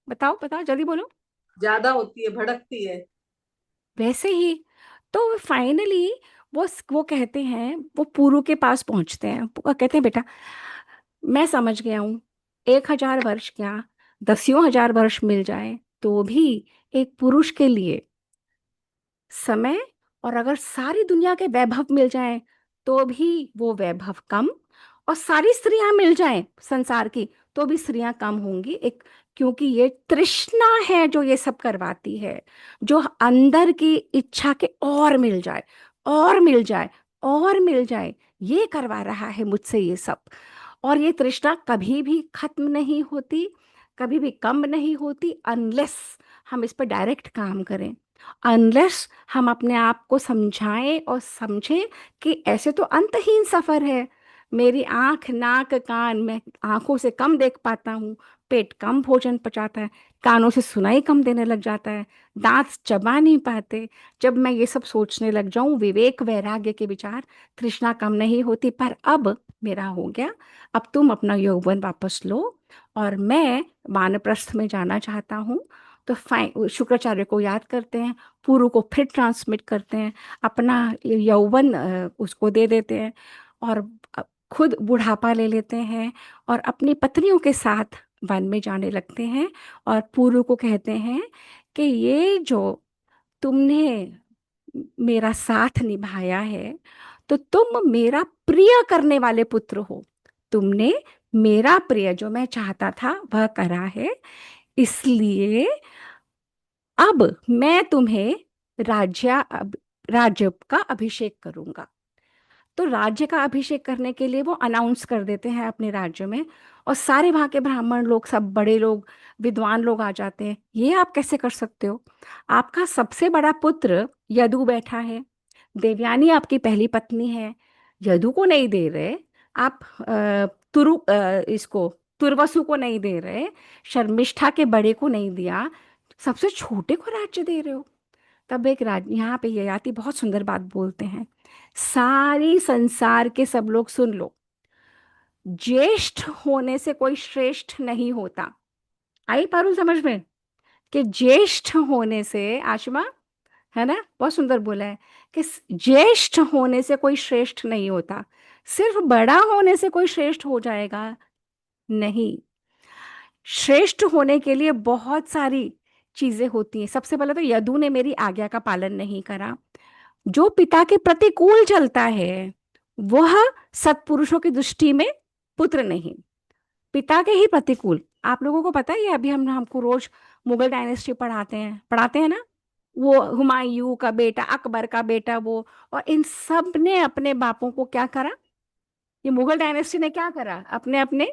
[SPEAKER 1] बताओ बताओ, जल्दी बोलो।
[SPEAKER 3] ज्यादा होती है, भड़कती है।
[SPEAKER 1] वैसे ही तो फाइनली वो कहते हैं, वो पुरु के पास पहुंचते हैं, वो कहते हैं बेटा मैं समझ गया हूँ, 1000 वर्ष क्या, 10,000 वर्ष मिल जाए तो भी एक पुरुष के लिए समय, और अगर सारी दुनिया के वैभव मिल जाए तो भी वो वैभव कम, और सारी स्त्रियां मिल जाएं संसार की तो भी स्त्रियां कम होंगी। एक, क्योंकि ये तृष्णा है जो ये सब करवाती है, जो अंदर की इच्छा के और मिल जाए और मिल जाए और मिल जाए, ये करवा रहा है मुझसे ये सब। और ये तृष्णा कभी भी खत्म नहीं होती, कभी भी कम नहीं होती, अनलेस हम इस पर डायरेक्ट काम करें, अनलेस हम अपने आप को समझाएं और समझें कि ऐसे तो अंतहीन सफर है। मेरी आंख नाक कान, मैं आंखों से कम देख पाता हूँ, पेट कम भोजन पचाता है, कानों से सुनाई कम देने लग जाता है, दांत चबा नहीं पाते। जब मैं ये सब सोचने लग जाऊं, विवेक वैराग्य के विचार, तृष्णा कम नहीं होती। पर अब मेरा हो गया, अब तुम अपना यौवन वापस लो और मैं वानप्रस्थ में जाना चाहता हूँ। तो फाइन, शुक्राचार्य को याद करते हैं, पुरु को फिर ट्रांसमिट करते हैं, अपना यौवन उसको दे देते हैं, और खुद बुढ़ापा ले लेते हैं और अपनी पत्नियों के साथ वन में जाने लगते हैं। और पुरु को कहते हैं कि ये जो तुमने मेरा साथ निभाया है, तो तुम मेरा प्रिय करने वाले पुत्र हो, तुमने मेरा प्रिय जो मैं चाहता था वह करा है, इसलिए अब मैं तुम्हें राज्य का अभिषेक करूंगा। तो राज्य का अभिषेक करने के लिए वो अनाउंस कर देते हैं अपने राज्य में, और सारे वहाँ के ब्राह्मण लोग, सब बड़े लोग, विद्वान लोग आ जाते हैं। ये आप कैसे कर सकते हो? आपका सबसे बड़ा पुत्र यदु बैठा है, देवयानी आपकी पहली पत्नी है, यदु को नहीं दे रहे आप, इसको तुर्वसु को नहीं दे रहे, शर्मिष्ठा के बड़े को नहीं दिया, सबसे छोटे को राज्य दे रहे हो। तब एक राज, यहाँ पे ययाति बहुत सुंदर बात बोलते हैं, सारी संसार के सब लोग सुन लो, ज्येष्ठ होने से कोई श्रेष्ठ नहीं होता। आई पारुल समझ में? कि ज्येष्ठ होने से, आशमा, है ना, बहुत सुंदर बोला है कि ज्येष्ठ होने से कोई श्रेष्ठ नहीं होता। सिर्फ बड़ा होने से कोई श्रेष्ठ हो जाएगा? नहीं। श्रेष्ठ होने के लिए बहुत सारी चीजें होती हैं। सबसे पहले तो यदु ने मेरी आज्ञा का पालन नहीं करा। जो पिता के प्रतिकूल चलता है वह सत्पुरुषों की दृष्टि में पुत्र नहीं। पिता के ही प्रतिकूल। आप लोगों को पता है, ये अभी हम हमको रोज मुगल डायनेस्टी पढ़ाते हैं ना। वो हुमायूं का बेटा, अकबर का बेटा, वो और इन सब ने अपने बापों को क्या करा? ये मुगल डायनेस्टी ने क्या करा? अपने अपने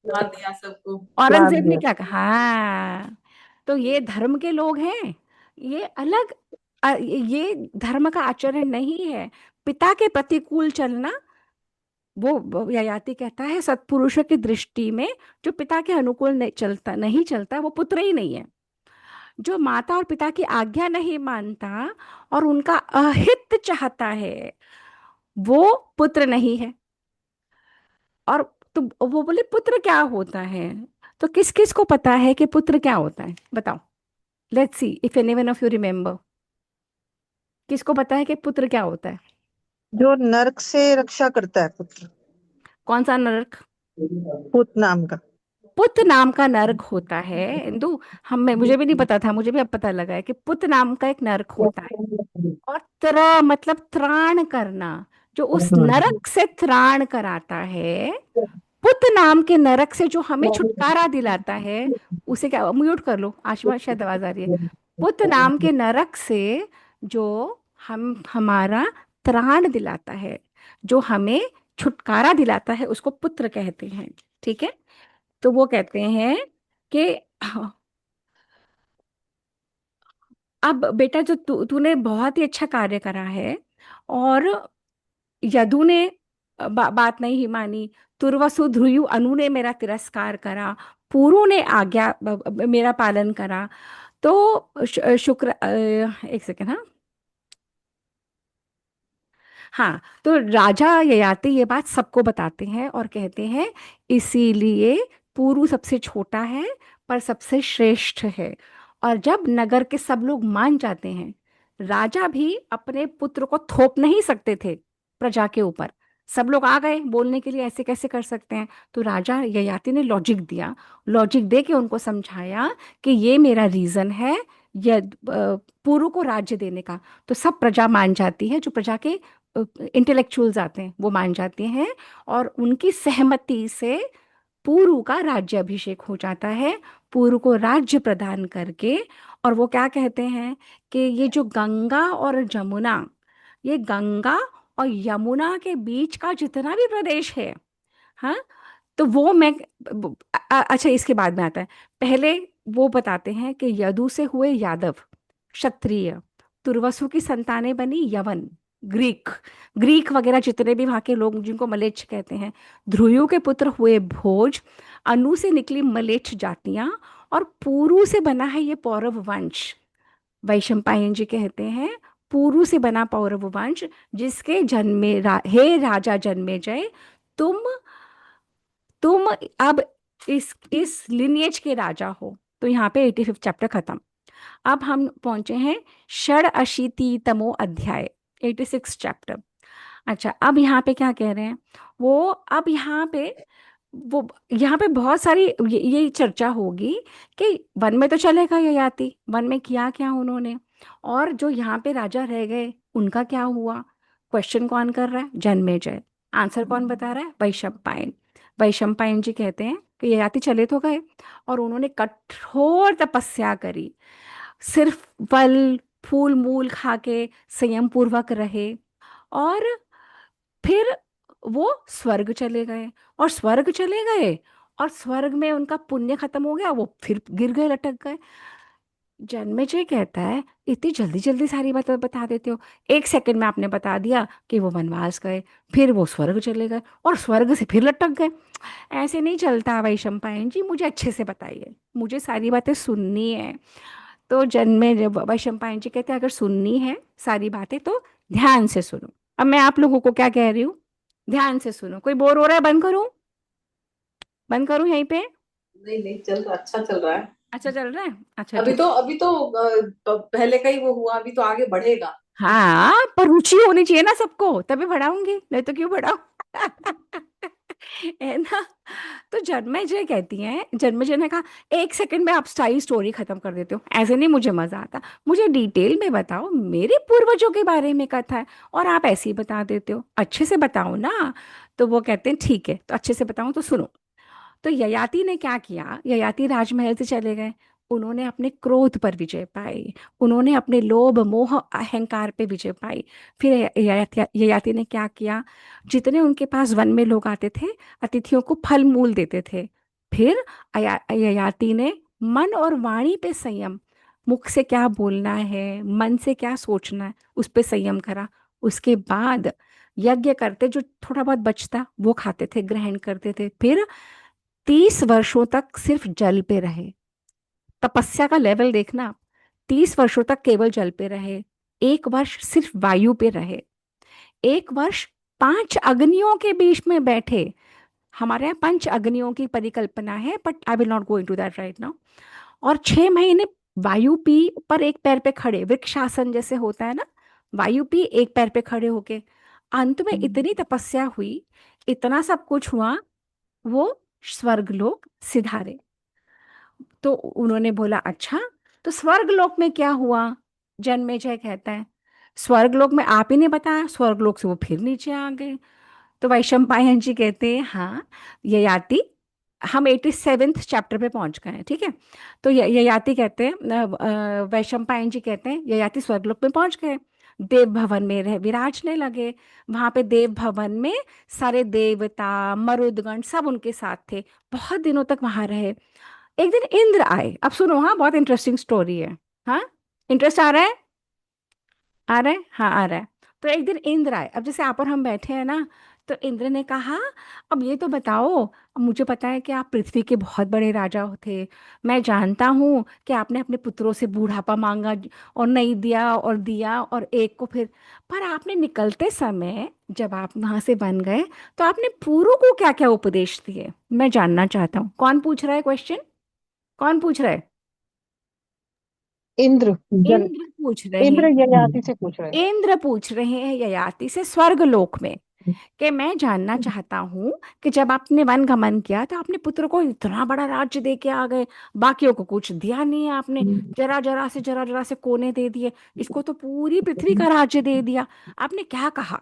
[SPEAKER 3] ला दिया सबको।
[SPEAKER 2] लाद
[SPEAKER 1] औरंगजेब ने
[SPEAKER 2] दिया।
[SPEAKER 1] क्या कहा? हाँ। तो ये धर्म के लोग हैं। ये अलग ये धर्म का आचरण नहीं है। पिता के प्रतिकूल चलना, वो ययाति कहता है सत्पुरुषों की दृष्टि में जो पिता के अनुकूल नहीं चलता वो पुत्र ही नहीं है। जो माता और पिता की आज्ञा नहीं मानता और उनका अहित चाहता है वो पुत्र नहीं है। और तो वो बोले पुत्र क्या होता है? तो किस किस को पता है कि पुत्र क्या होता है? बताओ। Let's see if anyone of you remember. किसको पता है कि पुत्र क्या होता है?
[SPEAKER 2] जो नरक से रक्षा करता है, पुत्र।
[SPEAKER 1] कौन सा नरक?
[SPEAKER 2] पुत नाम का।
[SPEAKER 1] पुत नाम का नरक होता है इंदु। मुझे भी नहीं पता था, मुझे भी अब पता लगा है कि पुत नाम का एक नरक होता है। और मतलब त्राण करना। जो उस नरक से त्राण कराता है, पुत नाम के नरक से जो हमें छुटकारा दिलाता है, उसे क्या, म्यूट कर लो आशमा, शायद आवाज आ रही है। पुत नाम के नरक से जो हमारा त्राण दिलाता है, जो हमें छुटकारा दिलाता है, उसको पुत्र कहते हैं। ठीक है। तो वो कहते हैं कि अब बेटा जो तूने बहुत ही अच्छा कार्य करा है। और यदु ने बात नहीं ही मानी। तुर्वसु ध्रुयु अनु ने मेरा तिरस्कार करा। पुरु ने आज्ञा मेरा पालन करा। तो शुक्र एक सेकेंड, हाँ। हाँ, तो राजा ययाति ये बात सबको बताते हैं और कहते हैं इसीलिए पुरु सबसे छोटा है पर सबसे श्रेष्ठ है। और जब नगर के सब लोग मान जाते हैं, राजा भी अपने पुत्र को थोप नहीं सकते थे प्रजा के ऊपर। सब लोग आ गए बोलने के लिए, ऐसे कैसे कर सकते हैं? तो राजा ययाति ने लॉजिक दिया। लॉजिक दे के उनको समझाया कि ये मेरा रीजन है, ये पुरु को राज्य देने का। तो सब प्रजा मान जाती है, जो प्रजा के इंटेलेक्चुअल्स आते हैं वो मान जाते हैं। और उनकी सहमति से पुरु का राज्य अभिषेक हो जाता है। पुरु को राज्य प्रदान करके। और वो क्या कहते हैं कि ये जो गंगा और जमुना, ये गंगा और यमुना के बीच का जितना भी प्रदेश है, हाँ, तो वो मैं अच्छा इसके बाद में आता है। पहले वो बताते हैं कि यदु से हुए यादव क्षत्रिय, तुर्वसु की संतानें बनी यवन ग्रीक, ग्रीक वगैरह जितने भी वहाँ के लोग जिनको मलेच्छ कहते हैं। ध्रुयु के पुत्र हुए भोज, अनु से निकली मलेच्छ जातियां। और पुरु से बना है ये पौरव वंश। वैशंपायन जी कहते हैं पुरु से बना पौरव वंश, जिसके जन्मे हे राजा जन्मे जय, तुम तुम अब इस लिनिएज के राजा हो। तो यहाँ पे 85 चैप्टर खत्म। अब हम पहुंचे हैं षड अध्याय, 86 चैप्टर। अच्छा, अब यहाँ पे क्या कह रहे हैं वो? अब यहाँ पे बहुत सारी ये चर्चा होगी कि वन में तो चलेगा ये याति, वन में किया क्या उन्होंने, और जो यहाँ पे राजा रह गए उनका क्या हुआ? क्वेश्चन कौन कर रहा है? जन्मेजय। आंसर कौन बता रहा है? वैशंपायन। वैशंपायन जी कहते हैं कि ययाति चले तो गए और उन्होंने कठोर तपस्या करी। सिर्फ फल फूल मूल खा के संयम पूर्वक रहे। और फिर वो स्वर्ग चले गए। और स्वर्ग चले गए और स्वर्ग में उनका पुण्य खत्म हो गया, वो फिर गिर गए, लटक गए। जन्मेजय कहता है इतनी जल्दी जल्दी सारी बातें बता देते हो। 1 सेकंड में आपने बता दिया कि वो वनवास गए, फिर वो स्वर्ग चले गए और स्वर्ग से फिर लटक गए। ऐसे नहीं चलता वैशंपायन जी, मुझे अच्छे से बताइए, मुझे सारी बातें सुननी है। तो जन्मे वैशंपायन जी कहते हैं अगर सुननी है सारी बातें तो ध्यान से सुनो। अब मैं आप लोगों को क्या कह रही हूँ, ध्यान से सुनो। कोई बोर हो रहा है? बंद करूं? बंद करूं यहीं पे?
[SPEAKER 3] नहीं नहीं, चल रहा, अच्छा चल रहा है।
[SPEAKER 1] अच्छा चल रहा है, अच्छा
[SPEAKER 3] अभी
[SPEAKER 1] ठीक।
[SPEAKER 3] तो अभी तो पहले का ही वो हुआ, अभी तो आगे बढ़ेगा।
[SPEAKER 1] हाँ, पर रुचि होनी चाहिए ना सबको, तभी बढ़ाऊंगी, नहीं तो क्यों बढ़ाऊं? है ना। तो जन्मेजय कहती हैं, जन्मेजय ने कहा, एक सेकंड में आप सारी स्टोरी खत्म कर देते हो, ऐसे नहीं मुझे मजा आता, मुझे डिटेल में बताओ, मेरे पूर्वजों के बारे में कथा है और आप ऐसे ही बता देते हो, अच्छे से बताओ ना। तो वो कहते हैं ठीक है, तो अच्छे से बताऊं तो सुनो। तो ययाति ने क्या किया, ययाति राजमहल से चले गए। उन्होंने अपने क्रोध पर विजय पाई, उन्होंने अपने लोभ मोह अहंकार पे विजय पाई। फिर ययाति ने क्या किया, जितने उनके पास वन में लोग आते थे, अतिथियों को फल मूल देते थे। फिर ययाति ने मन और वाणी पे संयम, मुख से क्या बोलना है, मन से क्या सोचना है, उस पे संयम करा। उसके बाद यज्ञ करते, जो थोड़ा बहुत बचता वो खाते थे, ग्रहण करते थे। फिर 30 वर्षों तक सिर्फ जल पे रहे। तपस्या का लेवल देखना आप। 30 वर्षों तक केवल जल पे रहे, 1 वर्ष सिर्फ वायु पे रहे, 1 वर्ष 5 अग्नियों के बीच में बैठे। हमारे यहाँ 5 अग्नियों की परिकल्पना है, but I will not go into that right now. और 6 महीने वायु पी पर एक पैर पे खड़े, वृक्षासन जैसे होता है ना, वायु पी एक पैर पे खड़े होके। अंत में इतनी तपस्या हुई, इतना सब कुछ हुआ, वो स्वर्गलोक सिधारे। तो उन्होंने बोला अच्छा, तो स्वर्गलोक में क्या हुआ। जन्मेजय कहता है, स्वर्गलोक में आप ही ने बताया, स्वर्गलोक से वो फिर नीचे आ गए। तो वैशंपायन जी कहते हैं हाँ, ययाति, हम 87th चैप्टर पे पहुंच गए हैं, ठीक है। तो ययाति कहते हैं, वैशंपायन जी कहते हैं ययाति स्वर्गलोक में पहुंच गए, देव भवन में रह विराजने लगे। वहां पे देव भवन में सारे देवता मरुदगण सब उनके साथ थे, बहुत दिनों तक वहां रहे। एक दिन इंद्र आए, अब सुनो, हाँ बहुत इंटरेस्टिंग स्टोरी है। हाँ, इंटरेस्ट आ रहा है, आ रहा है, हाँ आ रहा है। तो एक दिन इंद्र आए, अब जैसे आप और हम बैठे हैं ना, तो इंद्र ने कहा, अब ये तो बताओ, अब मुझे पता है कि आप पृथ्वी के बहुत बड़े राजा थे, मैं जानता हूँ कि आपने अपने पुत्रों से बूढ़ापा मांगा और नहीं दिया, और दिया और एक को फिर, पर आपने निकलते समय जब आप वहां से बन गए, तो आपने पूरों को क्या क्या उपदेश दिए, मैं जानना चाहता हूँ। कौन पूछ रहा है क्वेश्चन, कौन पूछ रहा है।
[SPEAKER 2] इंद्र जन
[SPEAKER 1] इंद्र पूछ रहे
[SPEAKER 2] इंद्र
[SPEAKER 1] हैं,
[SPEAKER 2] ययाति से पूछ रहे
[SPEAKER 1] इंद्र पूछ रहे हैं ययाति से स्वर्गलोक में,
[SPEAKER 2] हैं।
[SPEAKER 1] कि मैं जानना चाहता हूँ कि जब आपने वन गमन किया तो अपने पुत्र को इतना बड़ा राज्य दे के आ गए, बाकियों को कुछ दिया नहीं है आपने, जरा जरा से कोने दे दिए, इसको तो पूरी पृथ्वी का राज्य दे दिया, आपने क्या कहा।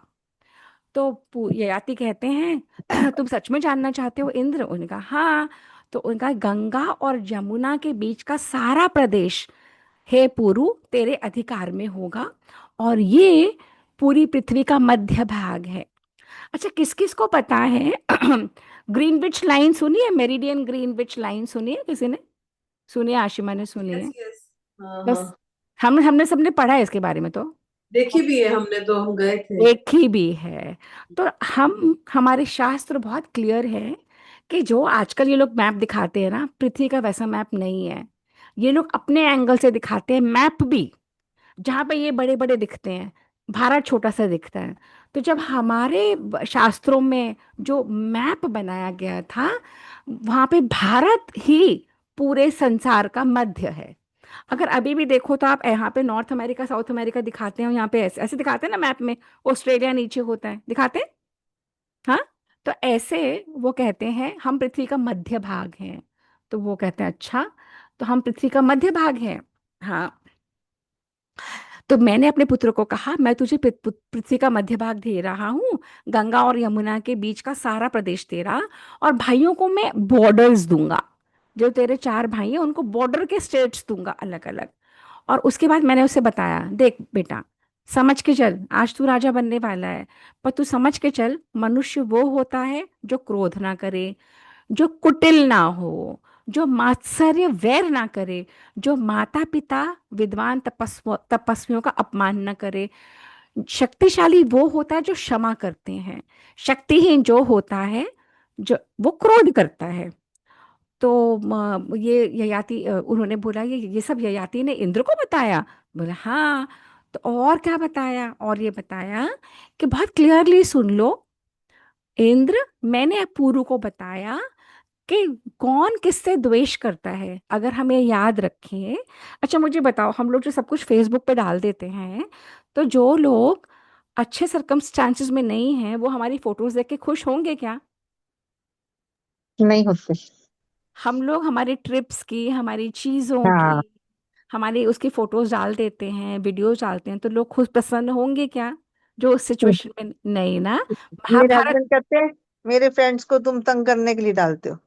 [SPEAKER 1] तो ययाति कहते हैं तुम सच में जानना चाहते हो इंद्र, उनका हाँ। तो उनका गंगा और यमुना के बीच का सारा प्रदेश, हे पुरु, तेरे अधिकार में होगा, और ये पूरी पृथ्वी का मध्य भाग है। अच्छा, किस किस को पता है ग्रीनविच लाइन सुनी है, मेरिडियन ग्रीनविच लाइन सुनी है किसी ने, सुनी है, आशिमा ने सुनी
[SPEAKER 3] यस
[SPEAKER 1] है।
[SPEAKER 3] यस, हाँ हाँ,
[SPEAKER 1] बस हमने सबने पढ़ा है इसके बारे में तो,
[SPEAKER 3] देखी भी है हमने, तो हम गए थे।
[SPEAKER 1] देखी भी है। तो हम हमारे शास्त्र बहुत क्लियर है कि जो आजकल ये लोग मैप दिखाते हैं ना, पृथ्वी का वैसा मैप नहीं है। ये लोग अपने एंगल से दिखाते हैं मैप भी, जहाँ पे ये बड़े बड़े दिखते हैं, भारत छोटा सा दिखता है। तो जब हमारे शास्त्रों में जो मैप बनाया गया था, वहाँ पे भारत ही पूरे संसार का मध्य है। अगर अभी भी देखो तो आप यहाँ पे नॉर्थ अमेरिका साउथ अमेरिका दिखाते हैं, यहाँ पे ऐसे ऐसे दिखाते हैं ना मैप में, ऑस्ट्रेलिया नीचे होता है, दिखाते हैं। हाँ, तो ऐसे वो कहते हैं हम पृथ्वी का मध्य भाग हैं। तो वो कहते हैं अच्छा, तो हम पृथ्वी का मध्य भाग हैं। हाँ, तो मैंने अपने पुत्र को कहा, मैं तुझे पृथ्वी का मध्य भाग दे रहा हूँ, गंगा और यमुना के बीच का सारा प्रदेश तेरा, और भाइयों को मैं बॉर्डर्स दूंगा, जो तेरे 4 भाई हैं उनको बॉर्डर के स्टेट्स दूंगा अलग अलग। और उसके बाद मैंने उसे बताया, देख बेटा, समझ के चल, आज तू राजा बनने वाला है, पर तू समझ के चल, मनुष्य वो होता है जो क्रोध ना करे, जो कुटिल ना हो, जो मात्सर्य वैर ना करे, जो माता पिता विद्वान तपस्वियों का अपमान न करे। शक्तिशाली वो होता है जो क्षमा करते हैं, शक्तिहीन जो होता है, जो वो क्रोध करता है। तो ये ययाति, उन्होंने बोला ये सब ययाति ने इंद्र को बताया। बोला हाँ। तो और क्या बताया, और ये बताया कि बहुत क्लियरली सुन लो इंद्र, मैंने पुरु को बताया कि कौन किससे द्वेष करता है, अगर हम ये याद रखें। अच्छा मुझे बताओ, हम लोग जो सब कुछ फेसबुक पे डाल देते हैं, तो जो लोग अच्छे सर्कमस्टांसेस में नहीं है, वो हमारी फोटोज देख के खुश होंगे क्या?
[SPEAKER 2] नहीं होते।
[SPEAKER 1] हम लोग हमारी ट्रिप्स की, हमारी चीजों की,
[SPEAKER 2] हाँ।
[SPEAKER 1] हमारी उसकी फोटोज डाल देते हैं, वीडियोज डालते हैं, तो लोग खुश प्रसन्न होंगे क्या? जो उस सिचुएशन में नहीं ना।
[SPEAKER 2] मेरे
[SPEAKER 1] महाभारत।
[SPEAKER 2] हस्बैंड कहते हैं मेरे फ्रेंड्स को तुम तंग करने के लिए डालते हो।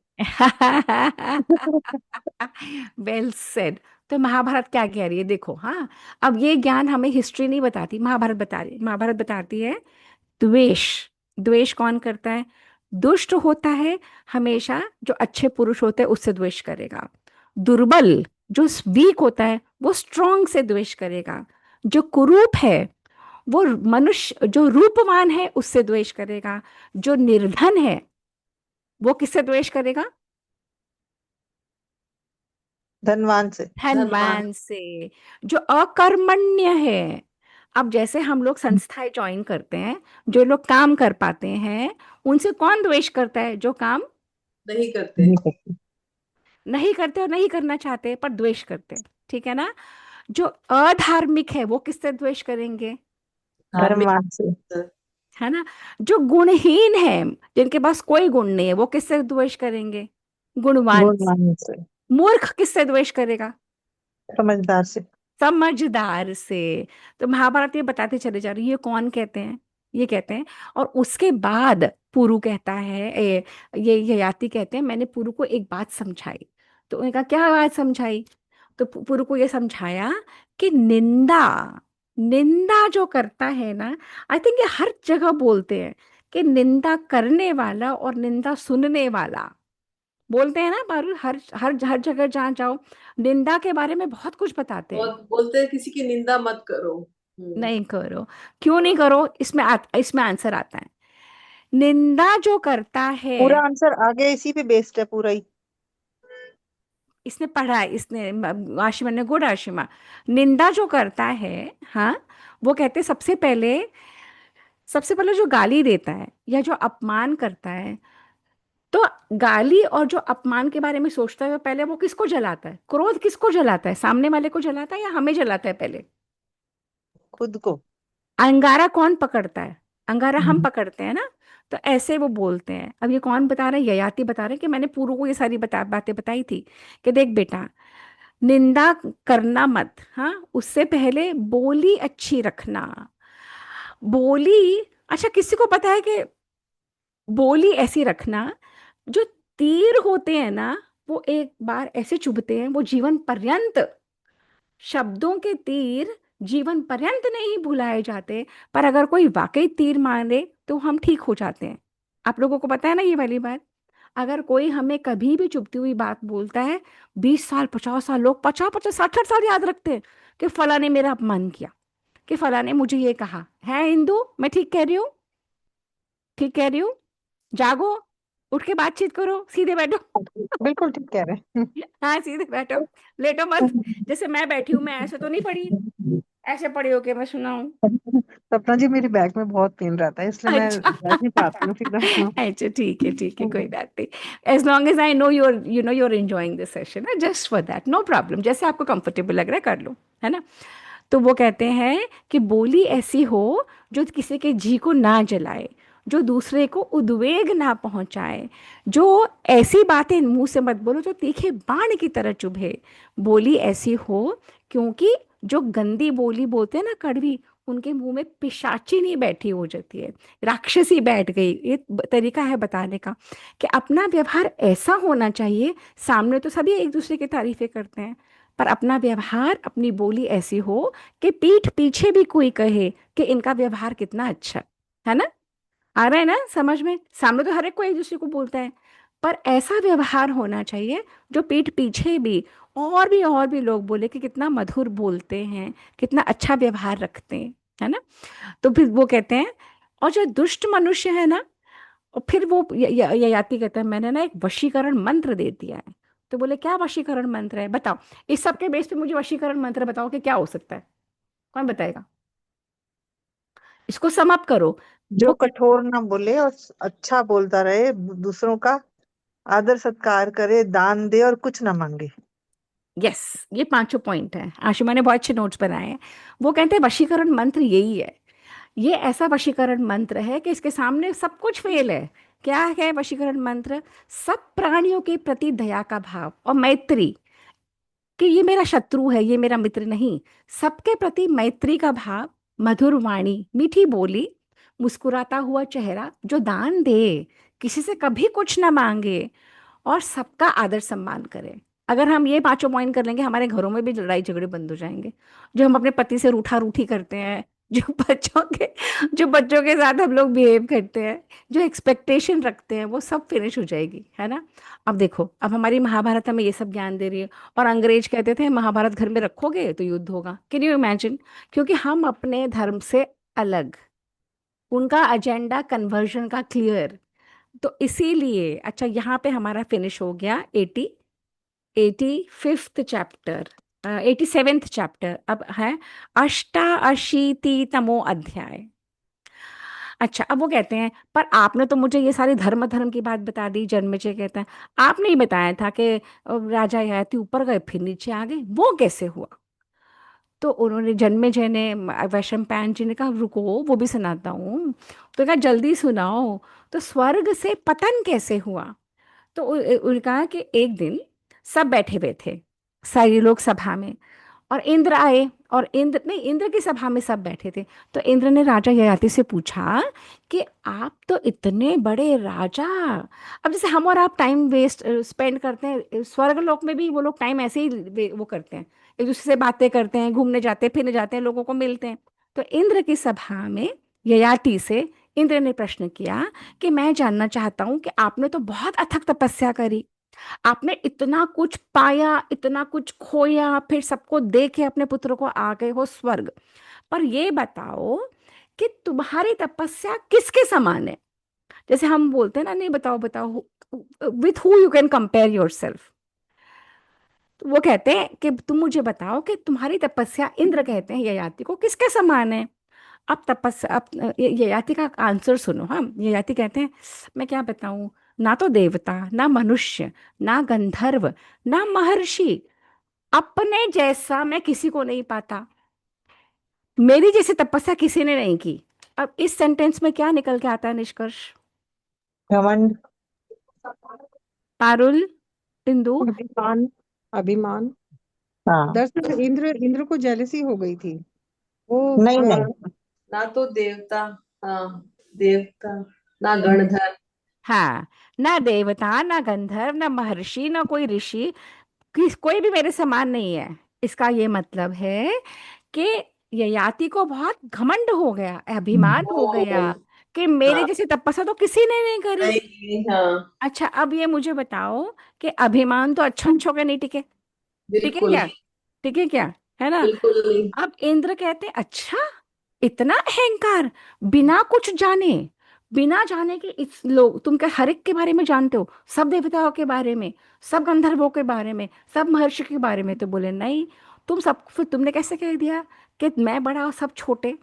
[SPEAKER 1] Well said. तो महाभारत क्या कह रही है देखो, हाँ। अब ये ज्ञान हमें हिस्ट्री नहीं बताती, महाभारत बता रही, महाभारत बताती है द्वेष। द्वेष कौन करता है? दुष्ट होता है हमेशा, जो अच्छे पुरुष होते हैं उससे द्वेष करेगा। दुर्बल, जो वीक होता है, वो स्ट्रांग से द्वेष करेगा। जो कुरूप है, वो मनुष्य जो रूपवान है उससे द्वेष करेगा। जो निर्धन है, वो किससे द्वेष करेगा?
[SPEAKER 2] धनवान से।
[SPEAKER 3] धनवान।
[SPEAKER 1] धनवान से। जो अकर्मण्य है, अब जैसे हम लोग संस्थाएं ज्वाइन करते हैं, जो लोग काम कर पाते हैं, उनसे कौन द्वेष करता है? जो काम
[SPEAKER 3] नहीं करते।
[SPEAKER 2] नहीं करते।
[SPEAKER 1] नहीं करते और नहीं करना चाहते पर द्वेष करते हैं, ठीक है ना। जो अधार्मिक है वो किससे द्वेष करेंगे?
[SPEAKER 3] धार्मिक।
[SPEAKER 2] धर्मवान से।
[SPEAKER 1] है ना। जो गुणहीन है, जिनके पास कोई गुण नहीं है, वो किससे द्वेष करेंगे? गुणवान से।
[SPEAKER 2] गुणवान से।
[SPEAKER 1] मूर्ख किससे द्वेष करेगा?
[SPEAKER 2] समझदार से।
[SPEAKER 1] समझदार से। तो महाभारत ये बताते चले जा रही है, ये कौन कहते हैं? ये कहते हैं। और उसके बाद पुरु कहता है, ये ययाति कहते हैं, मैंने पुरु को एक बात समझाई। तो उन्होंने कहा क्या बात समझाई? तो पुरु को ये समझाया कि निंदा, निंदा जो करता है ना, आई थिंक ये हर जगह बोलते हैं कि निंदा करने वाला और निंदा सुनने वाला, बोलते हैं ना पारुल, हर हर हर जगह जहाँ जाओ निंदा के बारे में बहुत कुछ बताते हैं।
[SPEAKER 3] बहुत बोलते हैं किसी की निंदा मत करो।
[SPEAKER 1] नहीं करो। क्यों नहीं करो? इसमें आंसर आता है। निंदा जो करता है,
[SPEAKER 2] पूरा आंसर आगे इसी पे बेस्ड है पूरा ही।
[SPEAKER 1] इसने पढ़ा है, इसने आशिमा ने, गुड आशिमा। निंदा जो करता है, हाँ, वो कहते हैं सबसे पहले जो गाली देता है या जो अपमान करता है, तो गाली और जो अपमान के बारे में सोचता है, पहले वो किसको जलाता है? क्रोध किसको जलाता है? सामने वाले को जलाता है या हमें जलाता है पहले?
[SPEAKER 2] खुद को।
[SPEAKER 1] अंगारा कौन पकड़ता है? अंगारा हम
[SPEAKER 2] हम्म।
[SPEAKER 1] पकड़ते हैं ना। तो ऐसे वो बोलते हैं। अब ये कौन बता रहा है? ययाति बता रहे हैं कि मैंने पूरू को ये सारी बातें बताई थी कि देख बेटा, निंदा करना मत, हाँ, उससे पहले बोली अच्छी रखना। बोली, अच्छा, किसी को पता है कि बोली ऐसी रखना, जो तीर होते हैं ना, वो एक बार ऐसे चुभते हैं, वो जीवन पर्यंत, शब्दों के तीर जीवन पर्यंत नहीं भुलाए जाते। पर अगर कोई वाकई तीर मारे तो हम ठीक हो जाते हैं। आप लोगों को पता है ना ये वाली बात। अगर कोई हमें कभी भी चुभती हुई बात बोलता है, 20 साल 50 साल, लोग 50 50 60 60 साल याद रखते हैं कि फला ने मेरा अपमान किया, कि फला ने मुझे ये कहा है। इंदु, मैं ठीक कह रही हूँ? ठीक कह रही हूँ? जागो, उठ के बातचीत करो, सीधे बैठो।
[SPEAKER 2] बिल्कुल ठीक कह रहे
[SPEAKER 1] हाँ, सीधे बैठो, लेटो मत। जैसे मैं बैठी हूँ, मैं ऐसे तो नहीं पड़ी,
[SPEAKER 2] हैं।
[SPEAKER 1] ऐसे पड़ी हो के मैं सुनाऊं?
[SPEAKER 2] सपना जी मेरी बैक में बहुत पेन रहता है इसलिए मैं
[SPEAKER 1] अच्छा।
[SPEAKER 2] बैठ नहीं पाती हूँ सीधा।
[SPEAKER 1] अच्छा, ठीक है, कोई बात नहीं। As long as I know you're enjoying this session, just for that, no problem, जैसे आपको कंफर्टेबल लग रहा है कर लो, है ना। तो वो कहते हैं कि बोली ऐसी हो जो किसी के जी को ना जलाए, जो दूसरे को उद्वेग ना पहुंचाए, जो ऐसी बातें मुंह से मत बोलो जो तीखे बाण की तरह चुभे। बोली ऐसी हो, क्योंकि जो गंदी बोली बोलते हैं ना, कड़वी, उनके मुंह में पिशाची नहीं बैठी हो जाती है, राक्षसी बैठ गई। ये तरीका है बताने का कि अपना व्यवहार ऐसा होना चाहिए। सामने तो सभी एक दूसरे की तारीफें करते हैं, पर अपना व्यवहार, अपनी बोली ऐसी हो कि पीठ पीछे भी कोई कहे कि इनका व्यवहार कितना अच्छा है ना। आ रहा है ना समझ में? सामने तो हर एक को एक दूसरे को बोलता है, पर ऐसा व्यवहार होना चाहिए जो पीठ पीछे भी और भी लोग बोले कि कितना मधुर बोलते हैं, कितना अच्छा व्यवहार रखते हैं, है ना। तो फिर वो कहते हैं, और जो दुष्ट मनुष्य है ना, और फिर वो ययाति कहता है मैंने ना एक वशीकरण मंत्र दे दिया है। तो बोले क्या वशीकरण मंत्र है, बताओ। इस सब के बेस पे मुझे वशीकरण मंत्र बताओ कि क्या हो सकता है। कौन बताएगा? इसको समाप्त करो।
[SPEAKER 2] जो
[SPEAKER 1] वो,
[SPEAKER 2] कठोर ना बोले और अच्छा बोलता रहे, दूसरों का आदर सत्कार करे, दान दे और कुछ ना मांगे।
[SPEAKER 1] यस, ये पांचों पॉइंट है, आशुमा ने बहुत अच्छे नोट्स बनाए हैं। वो कहते हैं वशीकरण मंत्र यही है ये ऐसा वशीकरण मंत्र है कि इसके सामने सब कुछ फेल है। क्या है वशीकरण मंत्र? सब प्राणियों के प्रति दया का भाव और मैत्री, कि ये मेरा शत्रु है, ये मेरा मित्र नहीं। सबके प्रति मैत्री का भाव, मधुर वाणी, मीठी बोली, मुस्कुराता हुआ चेहरा, जो दान दे, किसी से कभी कुछ ना मांगे और सबका आदर सम्मान करे। अगर हम ये पांचों पॉइंट कर लेंगे, हमारे घरों में भी लड़ाई झगड़े बंद हो जाएंगे। जो हम अपने पति से रूठा रूठी करते हैं, जो बच्चों के जो बच्चों के साथ हम लोग बिहेव करते हैं, जो एक्सपेक्टेशन रखते हैं, वो सब फिनिश हो जाएगी, है ना। अब देखो, अब हमारी महाभारत हमें ये सब ज्ञान दे रही है। और अंग्रेज कहते थे महाभारत घर में रखोगे तो युद्ध होगा। Can you imagine? क्योंकि हम अपने धर्म से अलग, उनका एजेंडा कन्वर्जन का क्लियर। तो इसीलिए अच्छा, यहाँ पे हमारा फिनिश हो गया 85th चैप्टर, 87th चैप्टर। अब है अष्टाशीतितमो अध्याय। अच्छा, अब वो कहते हैं पर आपने तो मुझे ये सारी धर्म धर्म की बात बता दी। जन्मेजय कहता है आपने ही बताया था कि राजा ययाति ऊपर गए फिर नीचे आ गए, वो कैसे हुआ? तो उन्होंने, जन्मेजय ने, वैशंपायन जी ने कहा रुको वो भी सुनाता हूँ। तो कहा जल्दी सुनाओ। तो स्वर्ग से पतन कैसे हुआ? तो उन्होंने कहा कि एक दिन सब बैठे हुए थे, सारे लोग सभा में, और इंद्र आए। और इंद्र नहीं, इंद्र की सभा में सब बैठे थे। तो इंद्र ने राजा ययाति से पूछा कि आप तो इतने बड़े राजा, अब जैसे हम और आप टाइम वेस्ट स्पेंड करते हैं, स्वर्ग लोक में भी वो लोग टाइम ऐसे ही वो करते हैं, एक दूसरे से बातें करते हैं, घूमने जाते हैं, फिरने जाते हैं, लोगों को मिलते हैं। तो इंद्र की सभा में ययाति से इंद्र ने प्रश्न किया कि मैं जानना चाहता हूं कि आपने तो बहुत अथक तपस्या करी, आपने इतना कुछ पाया, इतना कुछ खोया, फिर सबको देखे अपने पुत्र को आ गए हो स्वर्ग, पर ये बताओ कि तुम्हारी तपस्या किसके समान है? जैसे हम बोलते हैं ना, नहीं बताओ बताओ, with who you can compare your self. तो वो कहते हैं कि तुम मुझे बताओ कि तुम्हारी तपस्या, इंद्र कहते हैं ययाति को, किसके समान है? अब तपस्या, अब ययाति का आंसर सुनो। हम ययाति कहते हैं मैं क्या बताऊं, ना तो देवता, ना मनुष्य, ना गंधर्व, ना महर्षि, अपने जैसा मैं किसी को नहीं पाता, मेरी जैसी तपस्या किसी ने नहीं की। अब इस सेंटेंस में क्या निकल के आता है निष्कर्ष?
[SPEAKER 2] घमंड।
[SPEAKER 1] पारुल, इंदु।
[SPEAKER 4] अभिमान। अभिमान।
[SPEAKER 2] हाँ।
[SPEAKER 4] दरअसल इंद्र इंद्र को जेलसी हो गई थी। वो
[SPEAKER 2] नहीं नहीं,
[SPEAKER 3] ना तो देवता, हाँ, देवता, ना गणधर।
[SPEAKER 1] हाँ, ना देवता, ना गंधर्व, ना महर्षि, ना कोई ऋषि, कोई भी मेरे समान नहीं है। इसका ये मतलब है कि ययाति को बहुत घमंड हो गया, अभिमान हो
[SPEAKER 3] ओ,
[SPEAKER 1] गया कि मेरे
[SPEAKER 3] हाँ,
[SPEAKER 1] जैसी तपस्या तो किसी ने नहीं करी।
[SPEAKER 3] नहीं, हाँ,
[SPEAKER 1] अच्छा, अब ये मुझे बताओ कि अभिमान तो अच्छा अच्छा के नहीं टिके, टिके
[SPEAKER 3] बिल्कुल,
[SPEAKER 1] क्या? टिके क्या? है ना।
[SPEAKER 3] बिल्कुल नहीं।
[SPEAKER 1] अब इंद्र कहते हैं अच्छा, इतना अहंकार, बिना कुछ जाने, बिना जाने कि इस लोग, तुम क्या हर एक के बारे में जानते हो, सब देवताओं के बारे में, सब गंधर्वों के बारे में, सब महर्षि के बारे में? तो बोले नहीं, तुम सब, फिर तुमने कैसे कह दिया कि मैं बड़ा और सब छोटे?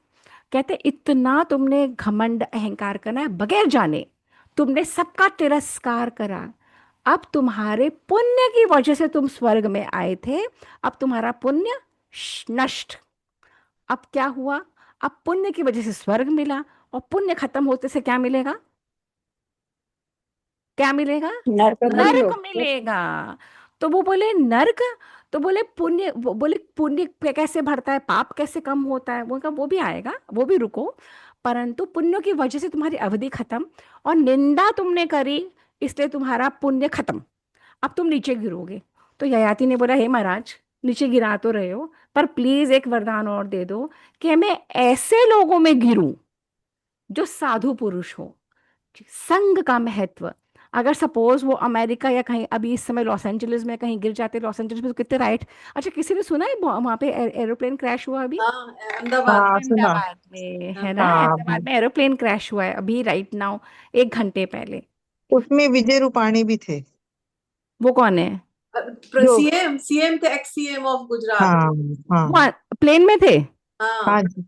[SPEAKER 1] कहते इतना तुमने घमंड अहंकार करना है बगैर जाने, तुमने सबका तिरस्कार करा। अब तुम्हारे पुण्य की वजह से तुम स्वर्ग में आए थे, अब तुम्हारा पुण्य नष्ट। अब क्या हुआ? अब पुण्य की वजह से स्वर्ग मिला, और पुण्य खत्म होते से क्या मिलेगा? क्या मिलेगा?
[SPEAKER 2] नरक
[SPEAKER 1] नरक
[SPEAKER 4] लोग।
[SPEAKER 1] मिलेगा। तो वो बोले नरक, तो बोले पुण्य, बोले पुण्य कैसे बढ़ता है, पाप कैसे कम होता है? वो कहा वो भी आएगा, वो भी रुको, परंतु पुण्य की वजह से तुम्हारी अवधि खत्म, और निंदा तुमने करी इसलिए तुम्हारा पुण्य खत्म, अब तुम नीचे गिरोगे। तो ययाति ने बोला हे महाराज, नीचे गिरा तो रहे हो, पर प्लीज एक वरदान और दे दो कि मैं ऐसे लोगों में गिरूं जो साधु पुरुष हो। संघ का महत्व, अगर सपोज वो अमेरिका या कहीं, अभी इस समय लॉस एंजलिस में कहीं गिर जाते, लॉस एंजलिस में तो कितने राइट। अच्छा, किसी ने सुना है वहां पे एरोप्लेन क्रैश हुआ अभी?
[SPEAKER 3] हाँ, अहमदाबाद।
[SPEAKER 2] हाँ सुना।
[SPEAKER 1] अहमदाबाद में, है ना,
[SPEAKER 2] हाँ,
[SPEAKER 1] अहमदाबाद में एरोप्लेन क्रैश हुआ है अभी राइट नाउ, 1 घंटे पहले।
[SPEAKER 2] उसमें विजय रूपाणी भी थे।
[SPEAKER 1] वो कौन है?
[SPEAKER 2] जो,
[SPEAKER 3] सीएम सीएम थे, एक्स सीएम ऑफ गुजरात।
[SPEAKER 2] हाँ हाँ
[SPEAKER 1] वो प्लेन में थे?
[SPEAKER 3] हाँ,
[SPEAKER 2] हाँ जी,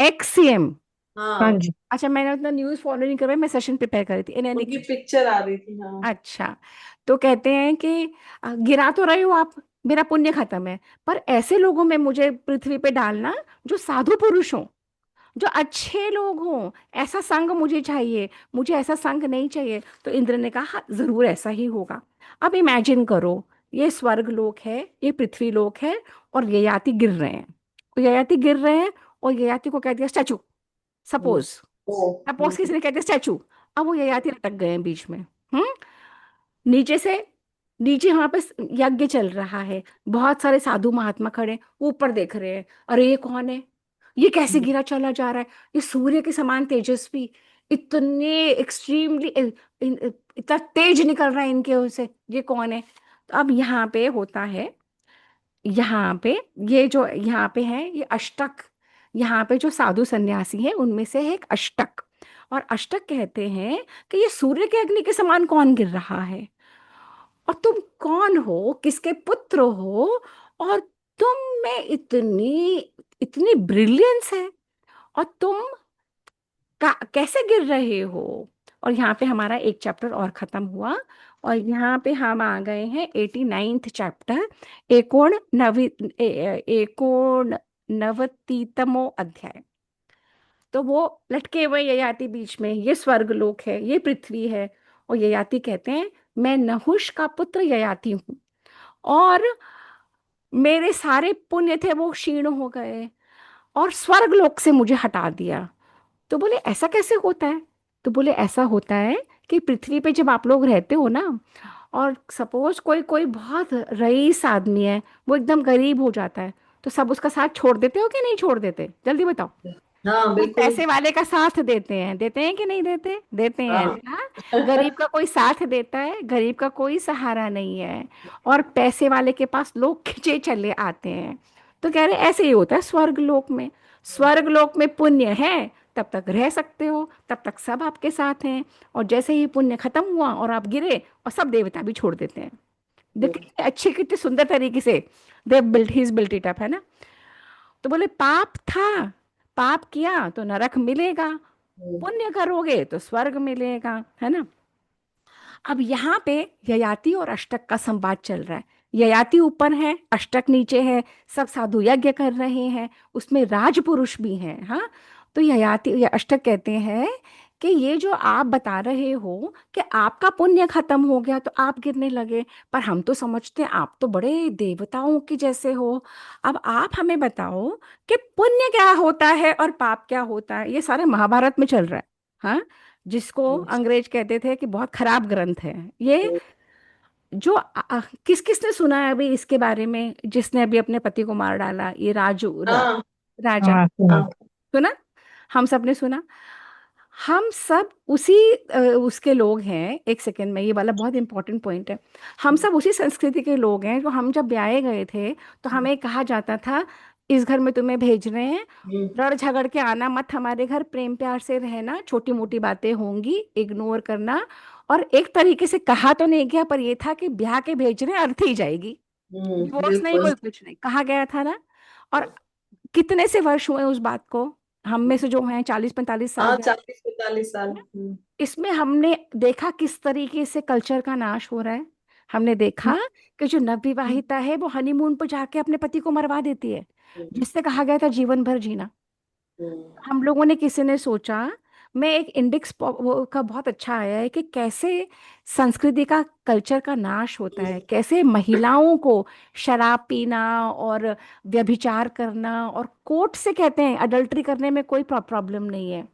[SPEAKER 1] एक्स सीएम?
[SPEAKER 2] हाँ
[SPEAKER 3] हाँ,
[SPEAKER 2] जी।
[SPEAKER 1] अच्छा, मैंने उतना न्यूज़ फॉलो नहीं कर पाई, मैं सेशन प्रिपेयर कर रही थी। इन एनी
[SPEAKER 3] उनकी पिक्चर आ रही थी, हाँ।
[SPEAKER 1] अच्छा, तो कहते हैं कि गिरा तो रहे हो आप, मेरा पुण्य खत्म है, पर ऐसे लोगों में मुझे पृथ्वी पे डालना जो साधु पुरुष हो, जो अच्छे लोग हों, ऐसा संग मुझे चाहिए, मुझे ऐसा संग नहीं चाहिए। तो इंद्र ने कहा "हाँ, जरूर ऐसा ही होगा"। अब इमेजिन करो, ये स्वर्ग लोक है, ये पृथ्वी लोक है, और ययाति गिर रहे हैं, ययाति गिर रहे हैं, और ययाति को कह दिया स्टैचू।
[SPEAKER 3] हम्म,
[SPEAKER 1] सपोज,
[SPEAKER 3] ओ,
[SPEAKER 1] सपोज किसी ने कह दिया स्टैचू। अब वो ययाति लटक गए हैं बीच में। हम्म। नीचे से, नीचे वहां पे यज्ञ चल रहा है, बहुत सारे साधु महात्मा खड़े, वो ऊपर देख रहे हैं, अरे ये कौन है, ये कैसे
[SPEAKER 3] हम्म,
[SPEAKER 1] गिरा चला जा रहा है, ये सूर्य के समान तेजस्वी, इतने एक्सट्रीमली, इतना तेज निकल रहा है इनके उसे, ये कौन है। तो अब यहाँ पे होता है, यहाँ पे ये जो यहाँ पे है ये अष्टक, यहाँ पे जो साधु सन्यासी है उनमें से है एक अष्टक। और अष्टक कहते हैं कि ये सूर्य के अग्नि के समान कौन गिर रहा है, और तुम कौन हो, किसके पुत्र हो, और तुम में इतनी इतनी ब्रिलियंस है, और तुम कैसे गिर रहे हो। और यहाँ पे हमारा एक चैप्टर और खत्म हुआ, और यहाँ पे हम आ गए हैं 89th चैप्टर, एकोण नवि एकोण नवतितमो अध्याय। तो वो लटके हुए ययाति बीच में, ये स्वर्ग लोक है, ये पृथ्वी है, और ययाति कहते हैं मैं नहुष का पुत्र ययाति हूँ, और मेरे सारे पुण्य थे वो क्षीण हो गए, और स्वर्ग लोक से मुझे हटा दिया। तो बोले ऐसा कैसे होता है। तो बोले ऐसा होता है कि पृथ्वी पे जब आप लोग रहते हो ना, और सपोज कोई कोई बहुत रईस आदमी है, वो एकदम गरीब हो जाता है, तो सब उसका साथ छोड़ देते हो कि नहीं छोड़ देते, जल्दी बताओ।
[SPEAKER 3] हाँ
[SPEAKER 1] कोई
[SPEAKER 3] बिल्कुल।
[SPEAKER 1] पैसे वाले का साथ देते हैं, देते हैं कि नहीं देते, देते हैं
[SPEAKER 3] हाँ
[SPEAKER 1] ना। गरीब का कोई साथ देता है, गरीब का कोई सहारा नहीं है, और पैसे वाले के पास लोग खिंचे चले आते हैं। तो कह रहे ऐसे ही होता है स्वर्ग लोक में। स्वर्ग लोक में पुण्य है तब तक रह सकते हो, तब तक सब आपके साथ हैं, और जैसे ही पुण्य खत्म हुआ और आप गिरे, और सब देवता भी छोड़ देते हैं। देखिए कितने अच्छे, कितने सुंदर तरीके से they built his built it up, है ना। तो बोले पाप था, पाप किया तो नरक मिलेगा,
[SPEAKER 3] हम्म,
[SPEAKER 1] पुण्य करोगे तो स्वर्ग मिलेगा, है ना। अब यहाँ पे ययाति और अष्टक का संवाद चल रहा है। ययाति ऊपर है, अष्टक नीचे है, सब साधु यज्ञ कर रहे हैं, उसमें राजपुरुष भी हैं। हाँ, तो ययाति या अष्टक कहते हैं कि ये जो आप बता रहे हो कि आपका पुण्य खत्म हो गया तो आप गिरने लगे, पर हम तो समझते हैं आप तो बड़े देवताओं के जैसे हो। अब आप हमें बताओ कि पुण्य क्या होता है और पाप क्या होता है। ये सारे महाभारत में चल रहा है। हाँ, जिसको अंग्रेज कहते थे कि बहुत खराब ग्रंथ है ये। जो किस किसने सुना है अभी इसके बारे में, जिसने अभी अपने पति को मार डाला, ये
[SPEAKER 3] हाँ
[SPEAKER 1] राजा,
[SPEAKER 4] हाँ सुना।
[SPEAKER 3] हाँ
[SPEAKER 1] सुना। हम सब ने सुना। हम सब उसी उसके लोग हैं। एक सेकंड में, ये वाला बहुत इंपॉर्टेंट पॉइंट है। हम सब उसी संस्कृति के लोग हैं। जो हम जब ब्याए गए थे तो हमें कहा जाता था इस घर में तुम्हें भेज रहे हैं,
[SPEAKER 3] हम्म,
[SPEAKER 1] लड़ झगड़ के आना मत हमारे घर, प्रेम प्यार से रहना, छोटी मोटी बातें होंगी इग्नोर करना। और एक तरीके से कहा तो नहीं गया, पर ये था कि ब्याह के भेज रहे हैं, अर्थ ही जाएगी, डिवोर्स नहीं,
[SPEAKER 3] बिल्कुल।
[SPEAKER 1] कोई कुछ नहीं कहा गया था ना। और कितने से वर्ष हुए उस बात को, हम में से जो हैं 40-45 साल
[SPEAKER 3] हाँ
[SPEAKER 1] ज्यादा।
[SPEAKER 3] 40-45 साल।
[SPEAKER 1] इसमें हमने देखा किस तरीके से कल्चर का नाश हो रहा है। हमने देखा कि जो नवविवाहिता है वो हनीमून पर जाके अपने पति को मरवा देती है,
[SPEAKER 3] हम्म,
[SPEAKER 1] जिससे कहा गया था जीवन भर जीना।
[SPEAKER 3] हम्म,
[SPEAKER 1] हम लोगों ने, किसी ने सोचा, मैं एक इंडेक्स वो का बहुत अच्छा आया है कि कैसे संस्कृति का, कल्चर का नाश होता है, कैसे महिलाओं को शराब पीना और व्यभिचार करना, और कोर्ट से कहते हैं अडल्ट्री करने में कोई प्रॉब्लम नहीं है।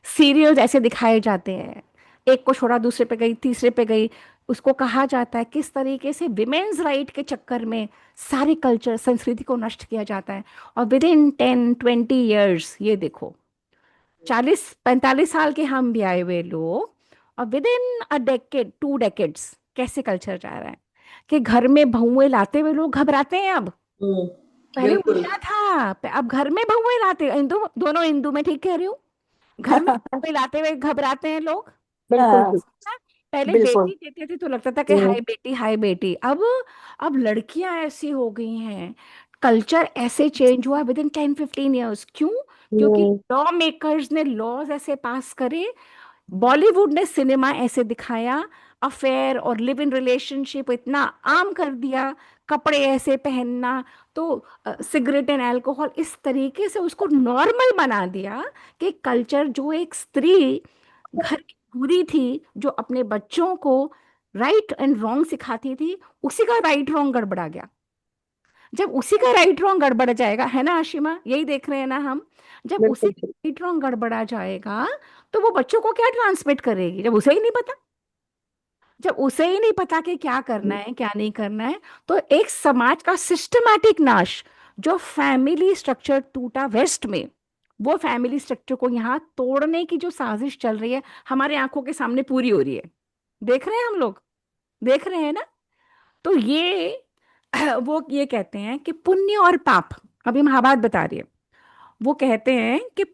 [SPEAKER 1] सीरियल्स ऐसे दिखाए जाते हैं, एक को छोड़ा दूसरे पे गई, तीसरे पे गई। उसको कहा जाता है किस तरीके से विमेन्स राइट के चक्कर में सारी कल्चर, संस्कृति को नष्ट किया जाता है। और विद इन 10-20 years, ये देखो, 40-45 साल के हम भी आए हुए लोग, और with in a decade, 2 decades, कैसे कल्चर जा रहा है कि घर में बहुएं लाते हुए लोग घबराते हैं अब। पहले
[SPEAKER 3] बिल्कुल।
[SPEAKER 1] उल्टा था, अब घर में बहुएं लाते, हिंदू दोनों, हिंदू में ठीक कह रही हूँ, घर में बहुएं लाते हुए घबराते हैं लोग।
[SPEAKER 4] बिल्कुल
[SPEAKER 5] हाँ,
[SPEAKER 4] ठीक।
[SPEAKER 1] ना? पहले
[SPEAKER 5] बिल्कुल।
[SPEAKER 1] बेटी देते थे तो लगता था कि
[SPEAKER 5] हम्म,
[SPEAKER 1] हाय बेटी, हाय बेटी। अब लड़कियां ऐसी हो गई हैं, कल्चर ऐसे चेंज हुआ विद इन 10-15 years। क्यों? क्योंकि
[SPEAKER 5] हम्म,
[SPEAKER 1] लॉ मेकर्स ने लॉज ऐसे पास करे बॉलीवुड ने सिनेमा ऐसे दिखाया, अफेयर और लिव इन रिलेशनशिप इतना आम कर दिया, कपड़े ऐसे पहनना, तो सिगरेट एंड अल्कोहल इस तरीके से उसको नॉर्मल बना दिया कि कल्चर जो एक स्त्री घर की बुरी थी, जो अपने बच्चों को राइट एंड रॉन्ग सिखाती थी, उसी का राइट रॉन्ग गड़बड़ा गया। जब उसी का राइट रॉन्ग गड़बड़ जाएगा, है ना आशिमा, यही देख रहे हैं ना हम, जब उसी
[SPEAKER 4] बिल्कुल
[SPEAKER 1] का राइट रॉन्ग गड़बड़ा जाएगा तो वो बच्चों को क्या ट्रांसमिट करेगी, जब उसे ही नहीं पता, जब उसे ही नहीं पता कि क्या करना है क्या नहीं करना है। तो एक समाज का सिस्टमैटिक नाश, जो फैमिली स्ट्रक्चर टूटा वेस्ट में, वो फैमिली स्ट्रक्चर को यहाँ तोड़ने की जो साजिश चल रही है, हमारे आंखों के सामने पूरी हो रही है। देख रहे हैं हम लोग, देख रहे हैं ना। तो ये वो ये कहते हैं कि पुण्य और पाप, अभी महाभारत बता रही है, वो कहते हैं कि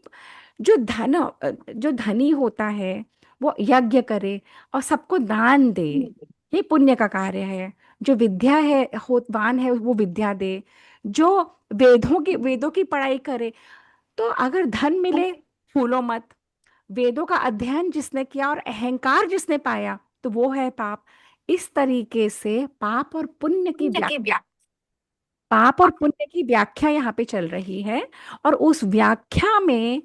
[SPEAKER 1] जो धन जो धनी होता है वो यज्ञ करे और सबको दान दे, ये पुण्य का कार्य है। जो विद्या है, होतवान है, वो विद्या दे। जो वेदों की पढ़ाई करे, तो अगर धन मिले फूलो मत। वेदों का अध्ययन जिसने किया और अहंकार जिसने पाया, तो वो है पाप। इस तरीके से पाप और पुण्य की व्याख्या यहाँ पे चल रही है। और उस व्याख्या में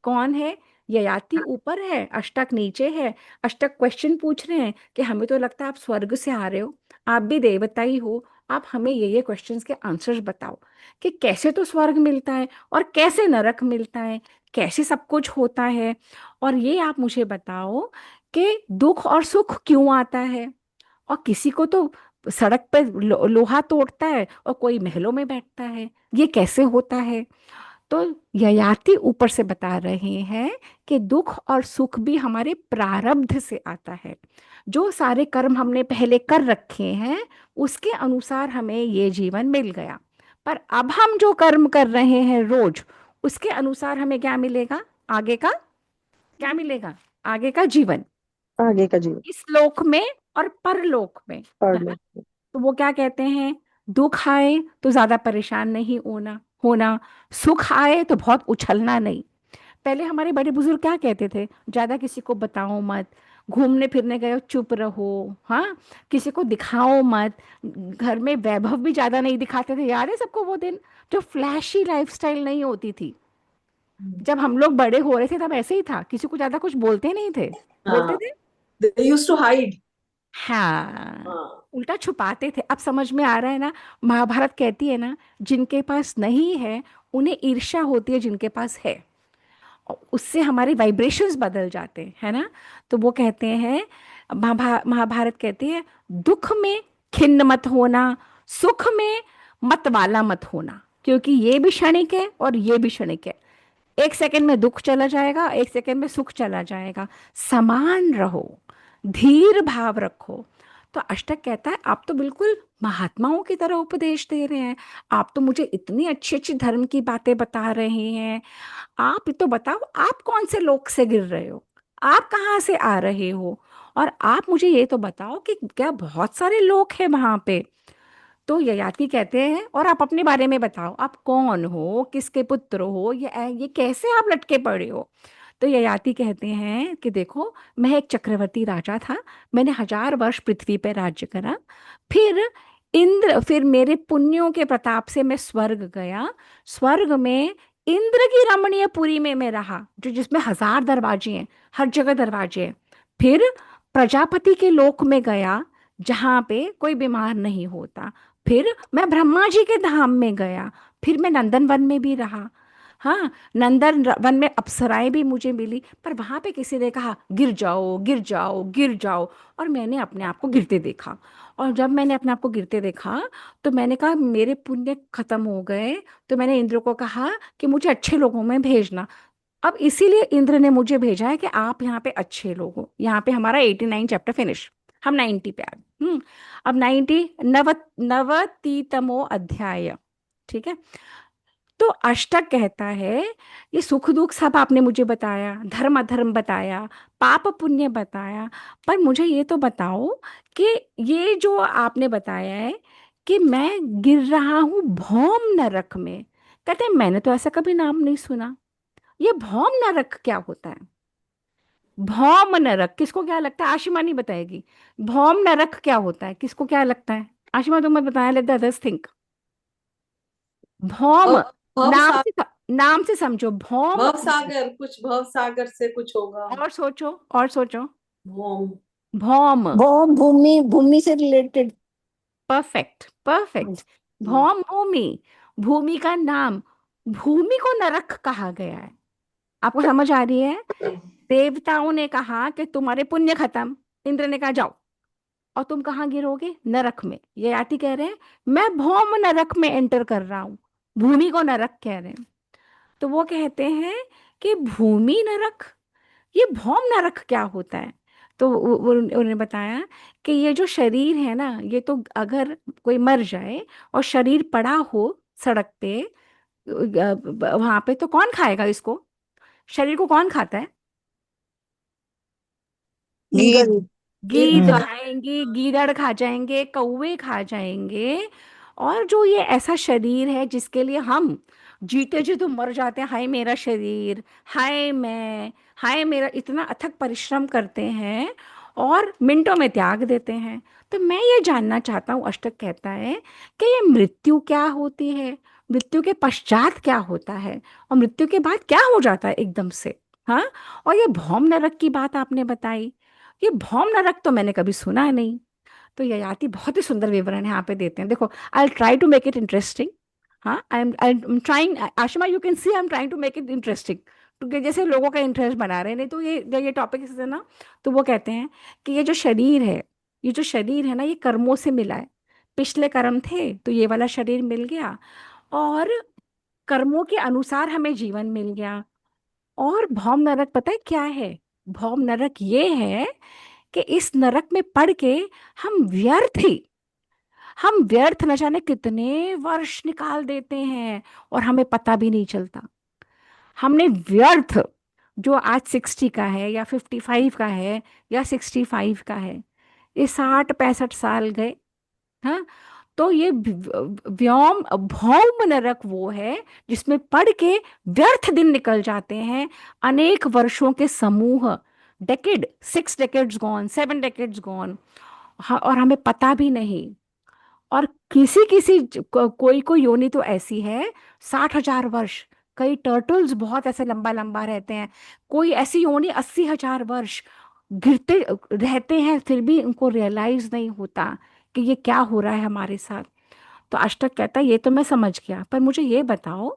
[SPEAKER 1] कौन है? ययाति ऊपर है, अष्टक नीचे है। अष्टक क्वेश्चन पूछ रहे हैं कि हमें तो लगता है आप स्वर्ग से आ रहे हो, आप भी देवता ही हो, आप हमें ये क्वेश्चंस के आंसर्स बताओ कि कैसे तो स्वर्ग मिलता है और कैसे नरक मिलता है, कैसे सब कुछ होता है। और ये आप मुझे बताओ कि दुख और सुख क्यों आता है, और किसी को तो सड़क पे लोहा तोड़ता है और कोई महलों में बैठता है, ये कैसे होता है। तो ययाति ऊपर से बता रहे हैं कि दुख और सुख भी हमारे प्रारब्ध से आता है। जो सारे कर्म हमने पहले कर रखे हैं उसके अनुसार हमें ये जीवन मिल गया, पर अब हम जो कर्म कर रहे हैं रोज, उसके अनुसार हमें क्या मिलेगा, आगे का क्या मिलेगा, आगे का जीवन,
[SPEAKER 4] आगे का जीवन
[SPEAKER 1] इस लोक में और परलोक में,
[SPEAKER 4] पढ़
[SPEAKER 1] है
[SPEAKER 4] लो।
[SPEAKER 1] ना। तो वो क्या कहते हैं, दुख आए तो ज्यादा परेशान नहीं होना, सुख आए तो बहुत उछलना नहीं। पहले हमारे बड़े बुजुर्ग क्या कहते थे, ज्यादा किसी को बताओ मत, घूमने फिरने गए हो चुप रहो, हाँ, किसी को दिखाओ मत, घर में वैभव भी ज्यादा नहीं दिखाते थे। याद है सबको वो दिन, जो फ्लैशी लाइफस्टाइल नहीं होती थी। जब हम लोग बड़े हो रहे थे तब ऐसे ही था, किसी को ज्यादा कुछ बोलते नहीं थे, बोलते
[SPEAKER 3] हाँ,
[SPEAKER 1] थे,
[SPEAKER 3] दे यूज्ड टू हाइड।
[SPEAKER 1] हाँ,
[SPEAKER 3] हाँ,
[SPEAKER 1] उल्टा छुपाते थे। अब समझ में आ रहा है ना, महाभारत कहती है ना, जिनके पास नहीं है उन्हें ईर्ष्या होती है जिनके पास है, और उससे हमारे वाइब्रेशंस बदल जाते हैं, है ना। तो वो कहते हैं, महाभारत कहती है, दुख में खिन्न मत होना, सुख में मतवाला मत होना, क्योंकि ये भी क्षणिक है और ये भी क्षणिक है। एक सेकंड में दुख चला जाएगा, एक सेकंड में सुख चला जाएगा। समान रहो, धीर भाव रखो। तो अष्टक कहता है, आप तो बिल्कुल महात्माओं की तरह उपदेश दे रहे हैं, आप तो मुझे इतनी अच्छी अच्छी धर्म की बातें बता रहे हैं। आप तो बताओ, आप कौन से लोक से गिर रहे हो, आप कहाँ से आ रहे हो, और आप मुझे ये तो बताओ कि क्या बहुत सारे लोग हैं वहां पे। तो ययाति कहते हैं, और आप अपने बारे में बताओ, आप कौन हो, किसके पुत्र हो, ये कैसे आप लटके पड़े हो। तो ययाति कहते हैं कि देखो, मैं एक चक्रवर्ती राजा था, मैंने 1000 वर्ष पृथ्वी पर राज्य करा, फिर फिर मेरे पुण्यों के प्रताप से मैं स्वर्ग गया। स्वर्ग में इंद्र की रमणीय पुरी में मैं रहा, जो जिसमें 1000 दरवाजे हैं, हर जगह दरवाजे हैं। फिर प्रजापति के लोक में गया, जहाँ पे कोई बीमार नहीं होता। फिर मैं ब्रह्मा जी के धाम में गया, फिर मैं नंदन वन में भी रहा। हाँ, नंदन वन में अप्सराएं भी मुझे मिली, पर वहां पे किसी ने कहा गिर जाओ गिर जाओ गिर जाओ, और मैंने अपने आप को गिरते देखा। और जब मैंने अपने आप को गिरते देखा, तो मैंने कहा मेरे पुण्य खत्म हो गए। तो मैंने इंद्र को कहा कि मुझे अच्छे लोगों में भेजना। अब इसीलिए इंद्र ने मुझे भेजा है कि आप यहाँ पे अच्छे लोग हो। यहाँ पे हमारा 89 चैप्टर फिनिश, हम 90 पे आ गए। अब 99तमो अध्याय, ठीक है। तो अष्टक कहता है, ये सुख दुख सब आपने मुझे बताया, धर्म अधर्म बताया, पाप पुण्य बताया, पर मुझे ये तो बताओ कि ये जो आपने बताया है कि मैं गिर रहा हूं भौम नरक में, कहते हैं मैंने तो ऐसा कभी नाम नहीं सुना। ये भौम नरक क्या होता है? भौम नरक किसको क्या लगता है? आशिमा नहीं बताएगी। भौम नरक क्या होता है, किसको क्या लगता है? आशिमा तुम मत बताया, लेट द अदर्स थिंक। भौम,
[SPEAKER 3] भव भव
[SPEAKER 1] नाम
[SPEAKER 3] सा
[SPEAKER 1] से, नाम से समझो भौम।
[SPEAKER 3] भव सागर, कुछ भव सागर से कुछ होगा।
[SPEAKER 1] और सोचो, और सोचो।
[SPEAKER 3] भौम।
[SPEAKER 1] भौम।
[SPEAKER 5] वो भूमि, भूमि से रिलेटेड।
[SPEAKER 1] Perfect, perfect. भौम भूमि, भूमि का नाम। भूमि को नरक कहा गया है। आपको समझ आ रही है? देवताओं ने कहा कि तुम्हारे पुण्य खत्म। इंद्र ने कहा जाओ, और तुम कहाँ गिरोगे? नरक में। ये आती कह रहे हैं मैं भौम नरक में एंटर कर रहा हूं। भूमि को नरक कह रहे हैं। तो वो कहते हैं कि भूमि नरक, ये भौम नरक क्या होता है? तो उन्होंने बताया कि ये जो शरीर है ना, ये तो अगर कोई मर जाए और शरीर पड़ा हो सड़क पे, वहां पे, तो कौन खाएगा इसको? शरीर को कौन खाता है?
[SPEAKER 2] गीत।
[SPEAKER 5] गीत।
[SPEAKER 3] गीत
[SPEAKER 1] गीद
[SPEAKER 3] का।
[SPEAKER 1] खाएंगे, गीदड़ खा जाएंगे, कौवे खा जाएंगे। और जो ये ऐसा शरीर है जिसके लिए हम जीते जी तो मर जाते हैं, हाय मेरा शरीर, हाय मैं, हाय मेरा, इतना अथक परिश्रम करते हैं और मिनटों में त्याग देते हैं। तो मैं ये जानना चाहता हूँ, अष्टक कहता है कि ये मृत्यु क्या होती है, मृत्यु के पश्चात क्या होता है, और मृत्यु के बाद क्या हो जाता है एकदम से। हाँ, और ये भौम नरक की बात आपने बताई, ये भौम नरक तो मैंने कभी सुना नहीं। तो ययाति बहुत ही सुंदर विवरण यहाँ पे देते हैं। देखो, I try to make it interesting. हाँ, I am trying, Ashima you can see I am trying to make it interesting, क्योंकि जैसे लोगों का इंटरेस्ट बना रहे हैं। नहीं तो ये टॉपिक है ना। तो वो कहते हैं कि ये जो शरीर है, ये जो शरीर है ना, ये कर्मों से मिला है। पिछले कर्म थे तो ये वाला शरीर मिल गया, और कर्मों के अनुसार हमें जीवन मिल गया। और भौम नरक पता है क्या है? भौम नरक ये है कि इस नरक में पड़ के हम व्यर्थ ही, हम व्यर्थ न जाने कितने वर्ष निकाल देते हैं और हमें पता भी नहीं चलता। हमने व्यर्थ, जो आज 60 का है या 55 का है या 65 का है, ये 60 65 साल गए। हाँ, तो ये व्योम भौम नरक वो है जिसमें पढ़ के व्यर्थ दिन निकल जाते हैं, अनेक वर्षों के समूह। Decade, 6 decades gone, 7 decades gone, और हमें पता भी नहीं। और किसी किसी कोई कोई योनि तो ऐसी है 60,000 वर्ष। कई टर्टल्स बहुत ऐसे लंबा लंबा रहते हैं। कोई ऐसी योनि 80,000 वर्ष गिरते रहते हैं, फिर भी उनको रियलाइज नहीं होता कि ये क्या हो रहा है हमारे साथ। तो अष्टक कहता है ये तो मैं समझ गया, पर मुझे ये बताओ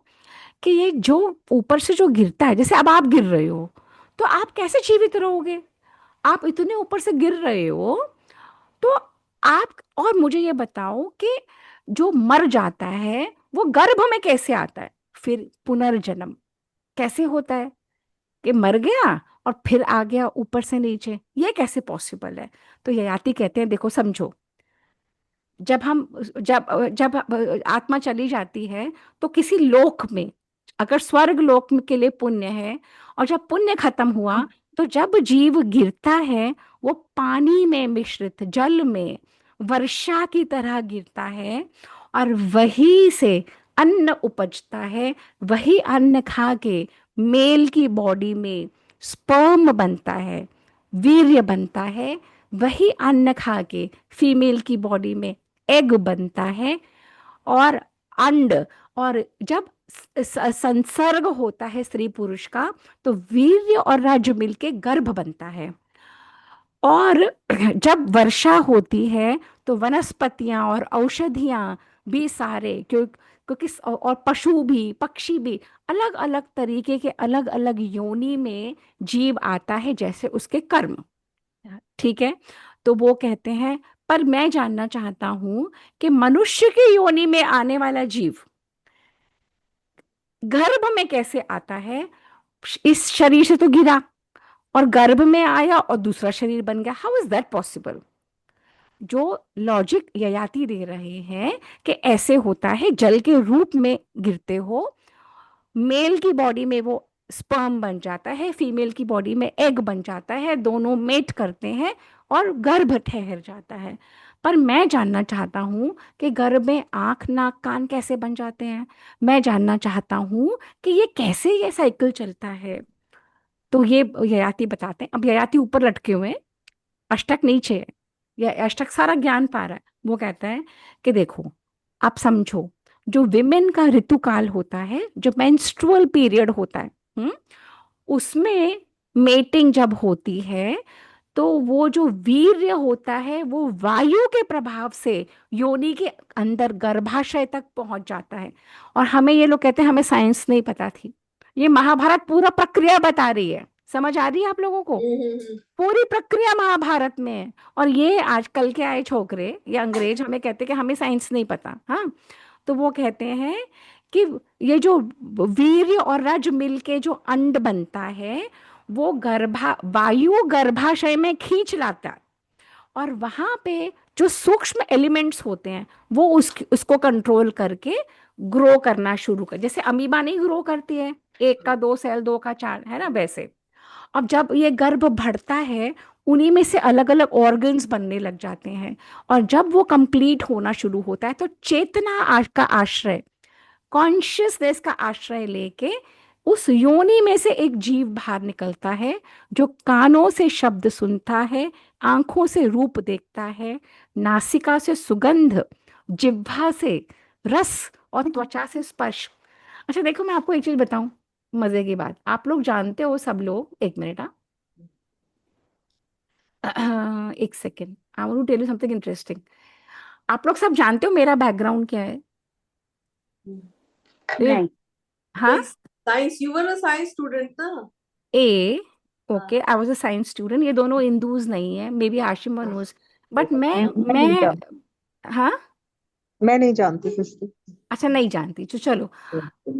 [SPEAKER 1] कि ये जो ऊपर से जो गिरता है, जैसे अब आप गिर रहे हो, तो आप कैसे जीवित रहोगे? आप इतने ऊपर से गिर रहे हो, तो आप, और मुझे ये बताओ कि जो मर जाता है वो गर्भ में कैसे आता है? फिर पुनर्जन्म कैसे होता है कि मर गया और फिर आ गया ऊपर से नीचे? ये कैसे पॉसिबल है? तो ययाति कहते हैं देखो समझो, जब हम, जब जब आत्मा चली जाती है तो किसी लोक में, अगर स्वर्ग लोक में के लिए पुण्य है, और जब पुण्य खत्म हुआ तो जब जीव गिरता है वो पानी में मिश्रित जल में वर्षा की तरह गिरता है, और वही से अन्न उपजता है। वही अन्न खा के मेल की बॉडी में स्पर्म बनता है, वीर्य बनता है। वही अन्न खा के फीमेल की बॉडी में एग बनता है, और अंड, और जब संसर्ग होता है स्त्री पुरुष का, तो वीर्य और रज मिलके गर्भ बनता है। और जब वर्षा होती है तो वनस्पतियां और औषधियां भी सारे, क्योंकि और पशु भी, पक्षी भी, अलग अलग तरीके के अलग अलग योनि में जीव आता है जैसे उसके कर्म। ठीक है, तो वो कहते हैं, पर मैं जानना चाहता हूं कि मनुष्य की योनि में आने वाला जीव गर्भ में कैसे आता है? इस शरीर से तो गिरा और गर्भ में आया और दूसरा शरीर बन गया। How is that possible? जो लॉजिक ययाति दे रहे हैं कि ऐसे होता है, जल के रूप में गिरते हो, मेल की बॉडी में वो स्पर्म बन जाता है, फीमेल की बॉडी में एग बन जाता है, दोनों मेट करते हैं और गर्भ ठहर जाता है। पर मैं जानना चाहता हूँ कि गर्भ में आंख नाक कान कैसे बन जाते हैं? मैं जानना चाहता हूँ कि ये कैसे ये साइकिल चलता है। तो ये ययाति बताते हैं। अब ययाति ऊपर लटके हुए हैं, अष्टक नीचे है, या अष्टक सारा ज्ञान पा रहा है। वो कहता है कि देखो, आप समझो, जो विमेन का ऋतुकाल होता है, जो मेंस्ट्रुअल पीरियड होता है, उसमें मेटिंग जब होती है, तो वो जो वीर्य होता है वो वायु के प्रभाव से योनि के अंदर गर्भाशय तक पहुंच जाता है। और हमें, ये लोग कहते हैं हमें साइंस नहीं पता थी, ये महाभारत पूरा प्रक्रिया बता रही है। समझ आ रही है आप लोगों को? पूरी प्रक्रिया महाभारत में है। और ये आजकल के आए छोकरे या अंग्रेज हमें कहते हैं कि हमें साइंस नहीं पता। हाँ, तो वो कहते हैं कि ये जो वीर्य और रज मिलके जो अंड बनता है, वो वायु गर्भाशय में खींच लाता है। और वहां पे जो सूक्ष्म एलिमेंट्स होते हैं, वो उसको कंट्रोल करके ग्रो करना शुरू कर, जैसे अमीबा नहीं ग्रो करती है, एक का दो सेल, दो का चार, है ना, वैसे। अब जब ये गर्भ बढ़ता है, उन्हीं में से अलग अलग ऑर्गन्स बनने लग जाते हैं। और जब वो कंप्लीट होना शुरू होता है, तो चेतना का आश्रय, कॉन्शियसनेस का आश्रय लेके उस योनि में से एक जीव बाहर निकलता है, जो कानों से शब्द सुनता है, आंखों से रूप देखता है, नासिका से सुगंध, जिह्वा से रस, और त्वचा से स्पर्श। अच्छा देखो, मैं आपको एक चीज बताऊं, मजे की बात, आप लोग जानते हो सब लोग, एक मिनट, एक second, I want to tell you something interesting. आप लोग सब जानते हो मेरा बैकग्राउंड क्या है?
[SPEAKER 5] नहीं।
[SPEAKER 1] हाँ,
[SPEAKER 3] science, you were a science student ना?
[SPEAKER 1] Ah, okay, I was a science student. ये दोनों हिंदूज नहीं है, maybe Ashim Manoj, but
[SPEAKER 4] मैं नहीं
[SPEAKER 1] मैं
[SPEAKER 4] जानती।
[SPEAKER 1] हाँ,
[SPEAKER 4] मैं नहीं जानती कुछ भी।
[SPEAKER 1] अच्छा नहीं जानती, तो चलो।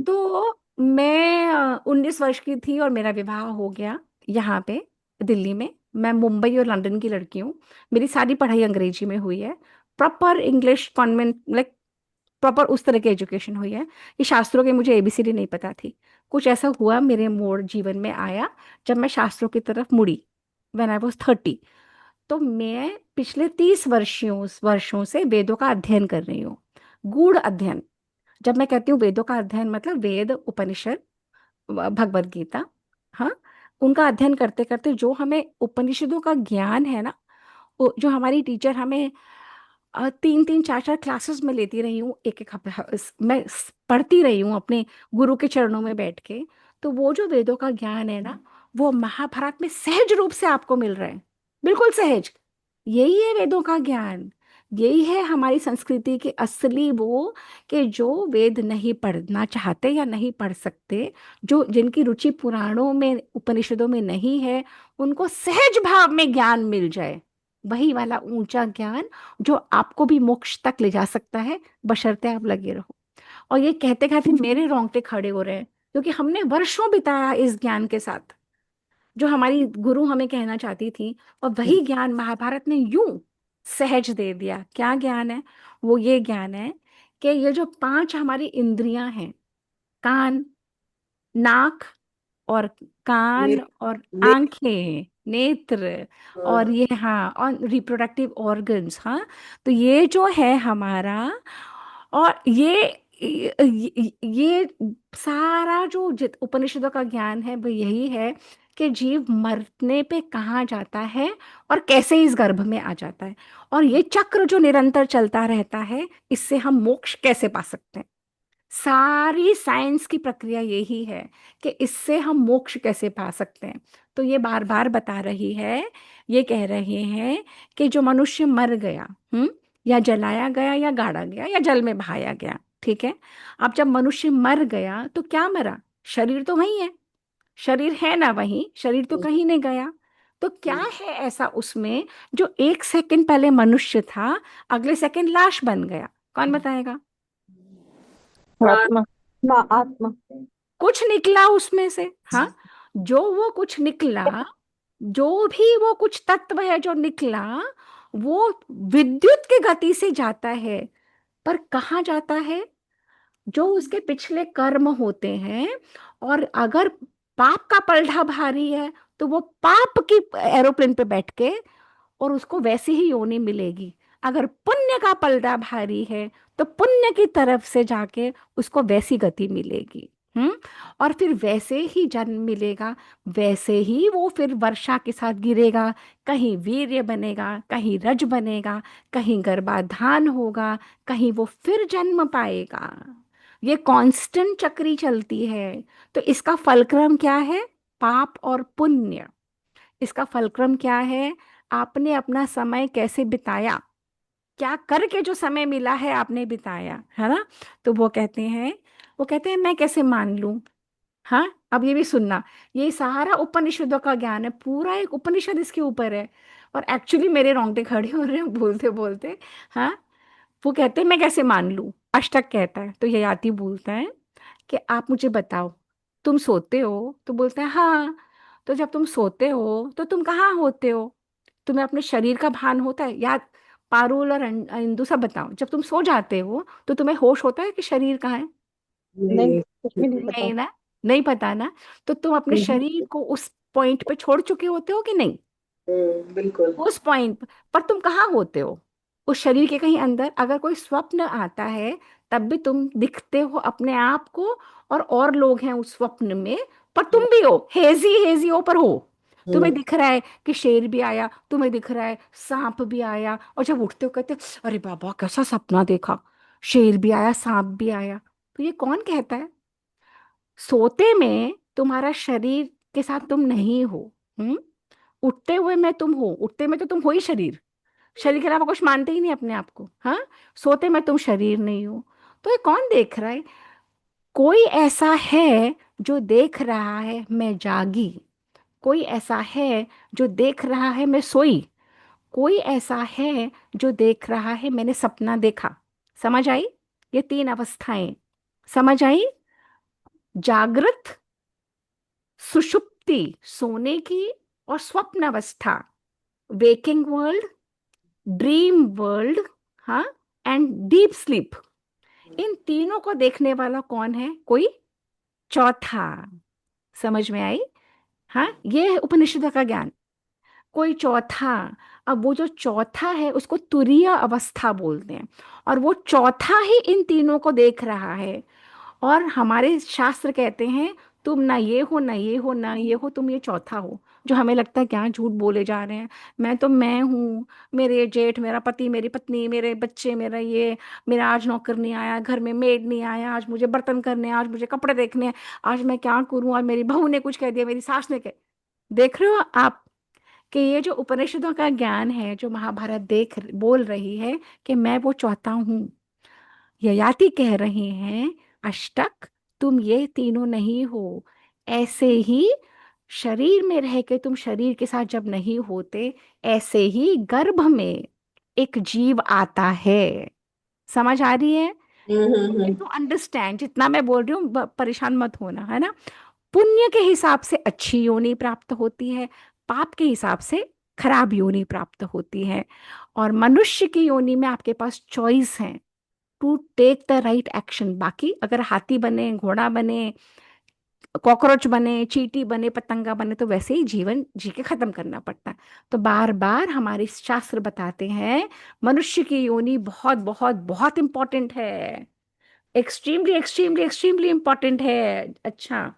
[SPEAKER 1] तो मैं 19 वर्ष की थी और मेरा विवाह हो गया यहाँ पे दिल्ली में। मैं मुंबई और लंदन की लड़की हूँ। मेरी सारी पढ़ाई अंग्रेजी में हुई है, proper English convent, like proper उस तरह की एजुकेशन हुई है। ये शास्त्रों की मुझे एबीसीडी नहीं पता थी। कुछ ऐसा हुआ, मेरे मोड़ जीवन में आया जब मैं शास्त्रों की तरफ मुड़ी, व्हेन आई वाज 30। तो मैं पिछले 30 वर्षों से वेदों का अध्ययन कर रही हूँ, गूढ़ अध्ययन। जब मैं कहती हूँ वेदों का अध्ययन, मतलब वेद, उपनिषद, भगवत गीता, हाँ, उनका अध्ययन करते करते जो हमें उपनिषदों का ज्ञान है ना, जो हमारी टीचर हमें 3-3 4-4 क्लासेस में लेती रही हूँ, एक एक मैं पढ़ती रही हूँ अपने गुरु के चरणों में बैठ के। तो वो जो वेदों का ज्ञान है ना, वो महाभारत में सहज रूप से आपको मिल रहा है, बिल्कुल सहज। यही है वेदों का ज्ञान, यही है हमारी संस्कृति के असली वो, कि जो वेद नहीं पढ़ना चाहते या नहीं पढ़ सकते, जो जिनकी रुचि पुराणों में, उपनिषदों में नहीं है, उनको सहज भाव में ज्ञान मिल जाए, वही वाला ऊंचा ज्ञान जो आपको भी मोक्ष तक ले जा सकता है, बशर्ते आप लगे रहो। और ये कहते कहते मेरे रोंगटे खड़े हो रहे हैं, क्योंकि हमने वर्षों बिताया इस ज्ञान के साथ, जो हमारी गुरु हमें कहना चाहती थी। और वही ज्ञान महाभारत ने यूं सहज दे दिया। क्या ज्ञान है? वो ये ज्ञान है कि ये जो 5 हमारी इंद्रियां हैं, कान, नाक, और कान, और
[SPEAKER 3] ने,
[SPEAKER 1] आंखें, नेत्र, और ये, हाँ, और रिप्रोडक्टिव ऑर्गन्स, हाँ, तो ये जो है हमारा, और ये सारा जो उपनिषदों का ज्ञान है, वो यही है कि जीव मरने पे कहाँ जाता है और कैसे इस गर्भ में आ जाता है, और ये चक्र जो निरंतर चलता रहता है, इससे हम मोक्ष कैसे पा सकते हैं। सारी साइंस की प्रक्रिया यही है कि इससे हम मोक्ष कैसे पा सकते हैं। तो ये बार बार बता रही है, ये कह रहे हैं कि जो मनुष्य मर गया, या जलाया गया, या गाड़ा गया, या जल में बहाया गया, ठीक है। अब जब मनुष्य मर गया तो क्या मरा? शरीर तो वही है, शरीर है ना वही, शरीर तो कहीं नहीं गया। तो क्या है ऐसा उसमें जो 1 सेकंड पहले मनुष्य था, अगले सेकंड लाश बन गया? कौन बताएगा?
[SPEAKER 4] आत्मा। आत्मा।
[SPEAKER 1] कुछ निकला उसमें से, हाँ, जो वो कुछ निकला, जो भी वो कुछ तत्व है जो निकला, वो विद्युत की गति से जाता है। पर कहाँ जाता है? जो उसके पिछले कर्म होते हैं। और अगर पाप का पलड़ा भारी है, तो वो पाप की एरोप्लेन पे बैठ के, और उसको वैसी ही योनि मिलेगी। अगर पुण्य का पलड़ा भारी है, तो पुण्य की तरफ से जाके उसको वैसी गति मिलेगी। हम्म। और फिर वैसे ही जन्म मिलेगा, वैसे ही वो फिर वर्षा के साथ गिरेगा, कहीं वीर्य बनेगा, कहीं रज बनेगा, कहीं गर्भाधान होगा, कहीं वो फिर जन्म पाएगा। ये कांस्टेंट चक्री चलती है। तो इसका फलक्रम क्या है? पाप और पुण्य। इसका फलक्रम क्या है? आपने अपना समय कैसे बिताया, क्या करके जो समय मिला है आपने बिताया, है ना? तो वो कहते हैं मैं कैसे मान लूं? हाँ, अब ये भी सुनना। ये सारा उपनिषदों का ज्ञान है, पूरा एक उपनिषद इसके ऊपर है। और एक्चुअली मेरे रोंगटे खड़े हो रहे हैं बोलते बोलते। हाँ, वो कहते हैं मैं कैसे मान लूं? अष्टक कहता है, तो ययाति बोलता है कि आप मुझे बताओ, तुम सोते हो? तो बोलते हैं हाँ। तो जब तुम सोते हो तो तुम कहाँ होते हो? तुम्हें अपने शरीर का भान होता है? या पारुल और इंदु सब बताओ, जब तुम सो जाते हो तो तुम्हें होश होता है कि शरीर कहाँ है?
[SPEAKER 4] नहीं,
[SPEAKER 3] नहीं।
[SPEAKER 4] कुछ भी नहीं पता।
[SPEAKER 1] नहीं ना, नहीं पता ना। तो तुम अपने शरीर को उस पॉइंट पे छोड़ चुके होते हो कि नहीं?
[SPEAKER 3] बिल्कुल।
[SPEAKER 1] उस पॉइंट पर तुम कहाँ होते हो? उस शरीर के कहीं अंदर। अगर कोई स्वप्न आता है तब भी तुम दिखते हो अपने आप को, और लोग हैं उस स्वप्न में, पर तुम भी हो, हेजी हेजी हो पर हो। तुम्हें दिख रहा है कि शेर भी आया, तुम्हें दिख रहा है सांप भी आया, और जब उठते हो कहते हो, अरे बाबा कैसा सपना देखा, शेर भी आया सांप भी आया। तो ये कौन कहता है? सोते में तुम्हारा शरीर के साथ तुम नहीं हो। हम्म। उठते हुए में तुम हो, उठते में तो तुम हो ही शरीर, शरीर के अलावा कुछ मानते ही नहीं अपने आप को। हाँ, सोते में तुम शरीर नहीं हो। तो ये कौन देख रहा है? कोई ऐसा है जो देख रहा है मैं जागी, कोई ऐसा है जो देख रहा है मैं सोई, कोई ऐसा है जो देख रहा है मैंने सपना देखा। समझ आई? ये तीन अवस्थाएं समझ आई? जागृत, सुषुप्ति सोने की, और स्वप्न अवस्था वेकिंग वर्ल्ड, ड्रीम वर्ल्ड, हाँ, एंड डीप स्लीप। इन तीनों को देखने वाला कौन है? कोई चौथा। समझ में आई? हाँ, ये है उपनिषद का ज्ञान। कोई चौथा। अब वो जो चौथा है उसको तुरीय अवस्था बोलते हैं, और वो चौथा ही इन तीनों को देख रहा है। और हमारे शास्त्र कहते हैं तुम ना ये हो ना ये हो ना ये हो, तुम ये चौथा हो। जो हमें लगता है क्या झूठ बोले जा रहे हैं, मैं तो मैं हूँ, मेरे जेठ, मेरा पति, मेरी पत्नी, मेरे बच्चे, मेरा ये, मेरा आज नौकर नहीं आया, घर में मेड नहीं आया, आज मुझे बर्तन करने हैं, आज मुझे कपड़े देखने हैं, आज मैं क्या करूँ, आज मेरी बहू ने कुछ कह दिया, मेरी सास ने कह। देख रहे हो आप कि ये जो उपनिषदों का ज्ञान है, जो महाभारत देख बोल रही है कि मैं वो चौथा हूँ। ययाति कह रहे हैं अष्टक, तुम ये तीनों नहीं हो। ऐसे ही शरीर में रह के तुम शरीर के साथ जब नहीं होते, ऐसे ही गर्भ में एक जीव आता है। समझ आ रही है?
[SPEAKER 3] हम्म।
[SPEAKER 1] टू अंडरस्टैंड, जितना मैं बोल रही हूँ परेशान मत होना, है ना? पुण्य के हिसाब से अच्छी योनि प्राप्त होती है, पाप के हिसाब से खराब योनि प्राप्त होती है। और मनुष्य की योनि में आपके पास चॉइस है to take the right action. बाकी अगर हाथी बने, घोड़ा बने, कॉकरोच बने, चींटी बने, पतंगा बने, तो वैसे ही जीवन जी के खत्म करना पड़ता है। तो बार बार हमारे शास्त्र बताते हैं मनुष्य की योनि बहुत बहुत बहुत इंपॉर्टेंट है, एक्सट्रीमली एक्सट्रीमली एक्सट्रीमली इंपॉर्टेंट है। अच्छा,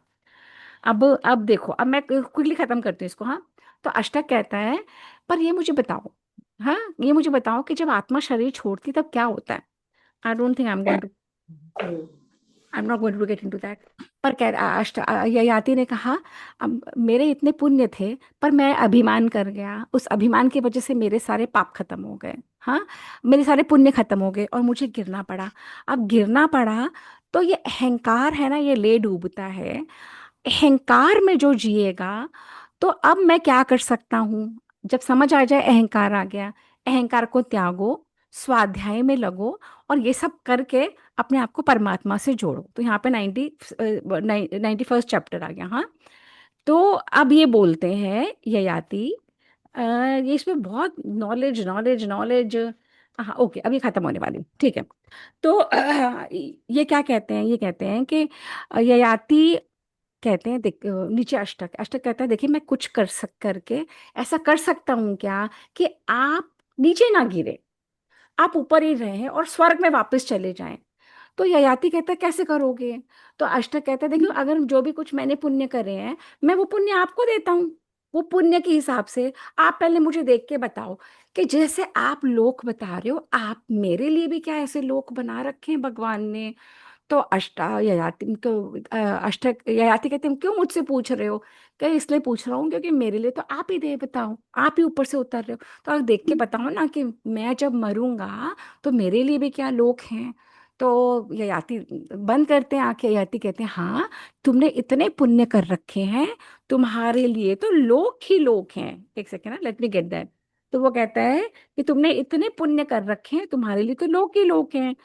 [SPEAKER 1] अब देखो, अब मैं क्विकली खत्म करती हूँ इसको। हाँ, तो अष्टक कहता है, पर ये मुझे बताओ, हाँ, ये मुझे बताओ कि जब आत्मा शरीर छोड़ती तब क्या होता है? I don't think I am not going to get into that. पर कह ययाति ने कहा, अब मेरे इतने पुण्य थे, पर मैं अभिमान कर गया, उस अभिमान की वजह से मेरे सारे पाप खत्म हो गए। हाँ, मेरे सारे पुण्य खत्म हो गए और मुझे गिरना पड़ा। अब गिरना पड़ा तो ये अहंकार है ना, ये ले डूबता है। अहंकार में जो जिएगा, तो अब मैं क्या कर सकता हूँ? जब समझ आ जाए अहंकार आ गया, अहंकार को त्यागो, स्वाध्याय में लगो, और ये सब करके अपने आप को परमात्मा से जोड़ो। तो यहाँ पे 91st चैप्टर आ गया। हाँ, तो अब ये बोलते हैं ययाति, ये इसमें बहुत नॉलेज नॉलेज नॉलेज। हाँ, ओके, अब ये खत्म होने वाली, ठीक है। तो ये क्या कहते हैं? ये कहते हैं कि ययाति कहते हैं, देख नीचे अष्टक, अष्टक कहता है देखिए मैं कुछ कर सक करके ऐसा कर सकता हूँ क्या कि आप नीचे ना गिरे, आप ऊपर ही रहें और स्वर्ग में वापस चले जाएं। तो ययाति कहता है कैसे करोगे? तो अष्टक कहता है देखो, अगर जो भी कुछ मैंने पुण्य करे हैं, मैं वो पुण्य आपको देता हूँ। वो पुण्य के हिसाब से आप पहले मुझे देख के बताओ कि जैसे आप लोक बता रहे हो, आप मेरे लिए भी क्या ऐसे लोक बना रखे हैं भगवान ने? तो अष्टक ययाति कहते हैं क्यों मुझसे पूछ रहे हो? क्या इसलिए पूछ रहा हूँ क्योंकि मेरे लिए तो आप ही दे बताओ, आप ही ऊपर से उतर रहे हो, तो आप देख के बताओ ना कि मैं जब मरूंगा तो मेरे लिए भी क्या लोक हैं? तो ययाति बंद करते हैं आंखें, ययाति कहते हैं हाँ, तुमने इतने पुण्य कर रखे हैं, तुम्हारे लिए तो लोक ही लोक हैं। एक सेकेंड ना, लेट मी गेट दैट। तो वो कहता है कि तुमने इतने पुण्य कर रखे हैं, तुम्हारे लिए तो लोक ही लोक हैं।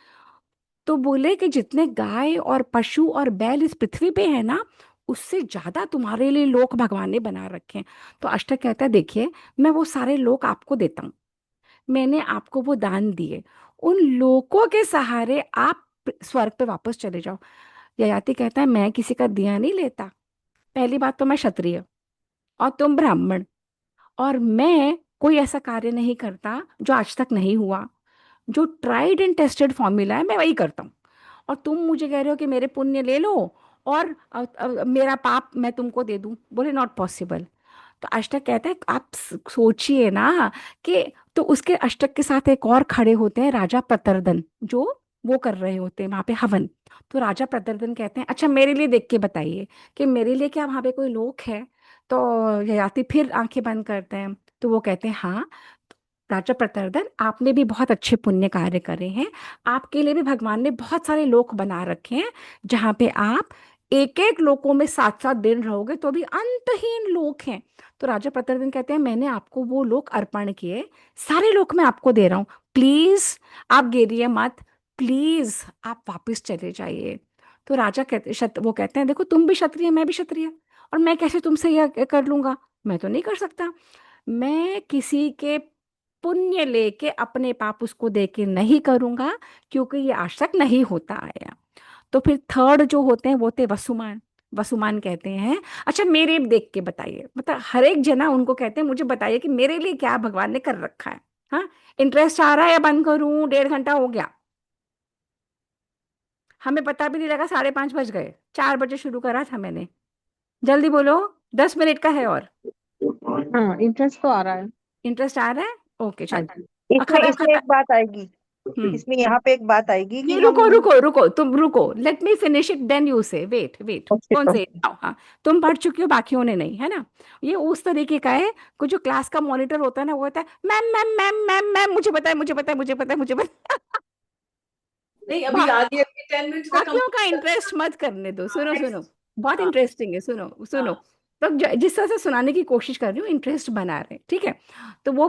[SPEAKER 1] तो बोले कि जितने गाय और पशु और बैल इस पृथ्वी पे है ना, उससे ज्यादा तुम्हारे लिए लोक भगवान ने बना रखे हैं। तो अष्टक कहता है देखिए, मैं वो सारे लोक आपको देता हूँ, मैंने आपको वो दान दिए, उन लोकों के सहारे आप स्वर्ग पे वापस चले जाओ। ययाति कहता है मैं किसी का दिया नहीं लेता। पहली बात तो मैं क्षत्रिय और तुम ब्राह्मण, और मैं कोई ऐसा कार्य नहीं करता जो आज तक नहीं हुआ। जो ट्राइड एंड टेस्टेड फॉर्मूला है मैं वही करता हूँ। और तुम मुझे कह रहे हो कि मेरे पुण्य ले लो और मेरा पाप मैं तुमको दे दूं, बोले नॉट पॉसिबल। तो अष्टक कहता है आप सोचिए ना कि, तो उसके अष्टक के साथ एक और खड़े होते हैं राजा प्रतरदन, जो वो कर रहे होते हैं वहां पे हवन। तो राजा प्रतरदन कहते हैं अच्छा मेरे लिए देख के बताइए कि मेरे लिए क्या वहां पे कोई लोक है? तो ययाति फिर आंखें बंद करते हैं। तो वो कहते हैं हाँ राजा प्रतरदन, आपने भी बहुत अच्छे पुण्य कार्य करे हैं, आपके लिए भी भगवान ने बहुत सारे लोक बना रखे हैं, जहाँ पे आप एक एक लोकों में 7-7 दिन रहोगे तो भी अंतहीन लोक हैं। तो राजा प्रतरदन कहते हैं मैंने आपको वो लोक अर्पण किए, सारे लोक मैं आपको दे रहा हूँ, प्लीज आप गिरिए मत, प्लीज आप वापस चले जाइए। तो राजा वो कहते हैं देखो तुम भी क्षत्रिय मैं भी क्षत्रिय, और मैं कैसे तुमसे यह कर लूंगा? मैं तो नहीं कर सकता। मैं किसी के पुण्य लेके अपने पाप उसको दे के नहीं करूंगा, क्योंकि ये आज तक नहीं होता आया। तो फिर थर्ड जो होते हैं वो थे वसुमान। वसुमान कहते हैं अच्छा मेरे देख के बताइए, मतलब हर एक जना उनको कहते हैं मुझे बताइए कि मेरे लिए क्या भगवान ने कर रखा है। हाँ, इंटरेस्ट आ रहा है या बंद करूं? 1.5 घंटा हो गया, हमें पता भी नहीं लगा 5:30 बज गए, 4 बजे शुरू करा था मैंने। जल्दी बोलो, 10 मिनट का है और।
[SPEAKER 4] हाँ, इंटरेस्ट तो आ रहा है।
[SPEAKER 1] इंटरेस्ट आ रहा है? ओके
[SPEAKER 4] हाँ
[SPEAKER 1] चलो।
[SPEAKER 4] जी।
[SPEAKER 2] इसमें
[SPEAKER 1] खत्म
[SPEAKER 2] इसमें
[SPEAKER 1] खत्म।
[SPEAKER 2] एक बात आएगी,
[SPEAKER 1] हम्म।
[SPEAKER 2] इसमें यहाँ पे एक बात आएगी
[SPEAKER 1] नहीं
[SPEAKER 2] कि हम
[SPEAKER 1] रुको रुको रुको, तुम रुको, let me finish it then you say, wait wait,
[SPEAKER 2] okay
[SPEAKER 1] कौन
[SPEAKER 2] तो
[SPEAKER 1] से जाओ, हाँ। तुम पढ़ चुकी हो, बाकियों ने नहीं, है ना? ये उस तरीके का है, कुछ जो क्लास का मॉनिटर होता है ना, वो होता है ma'am ma'am ma'am ma'am ma'am, मुझे पता है मुझे पता है मुझे पता है मुझे पता है।
[SPEAKER 3] नहीं, अभी
[SPEAKER 1] बा,
[SPEAKER 3] आगे अभी 10 मिनट्स का
[SPEAKER 1] बाकियों का
[SPEAKER 3] कंप्लीट
[SPEAKER 1] इंटरेस्ट मत करने दो, सुनो
[SPEAKER 3] करना है।
[SPEAKER 1] सुनो, बहुत
[SPEAKER 3] हाँ
[SPEAKER 1] इंटरेस्टिंग है, सुनो सुनो।
[SPEAKER 3] हाँ।
[SPEAKER 1] तो जिस तरह से सुनाने की कोशिश कर रही हूँ, इंटरेस्ट बना रहे हैं, ठीक है? तो वो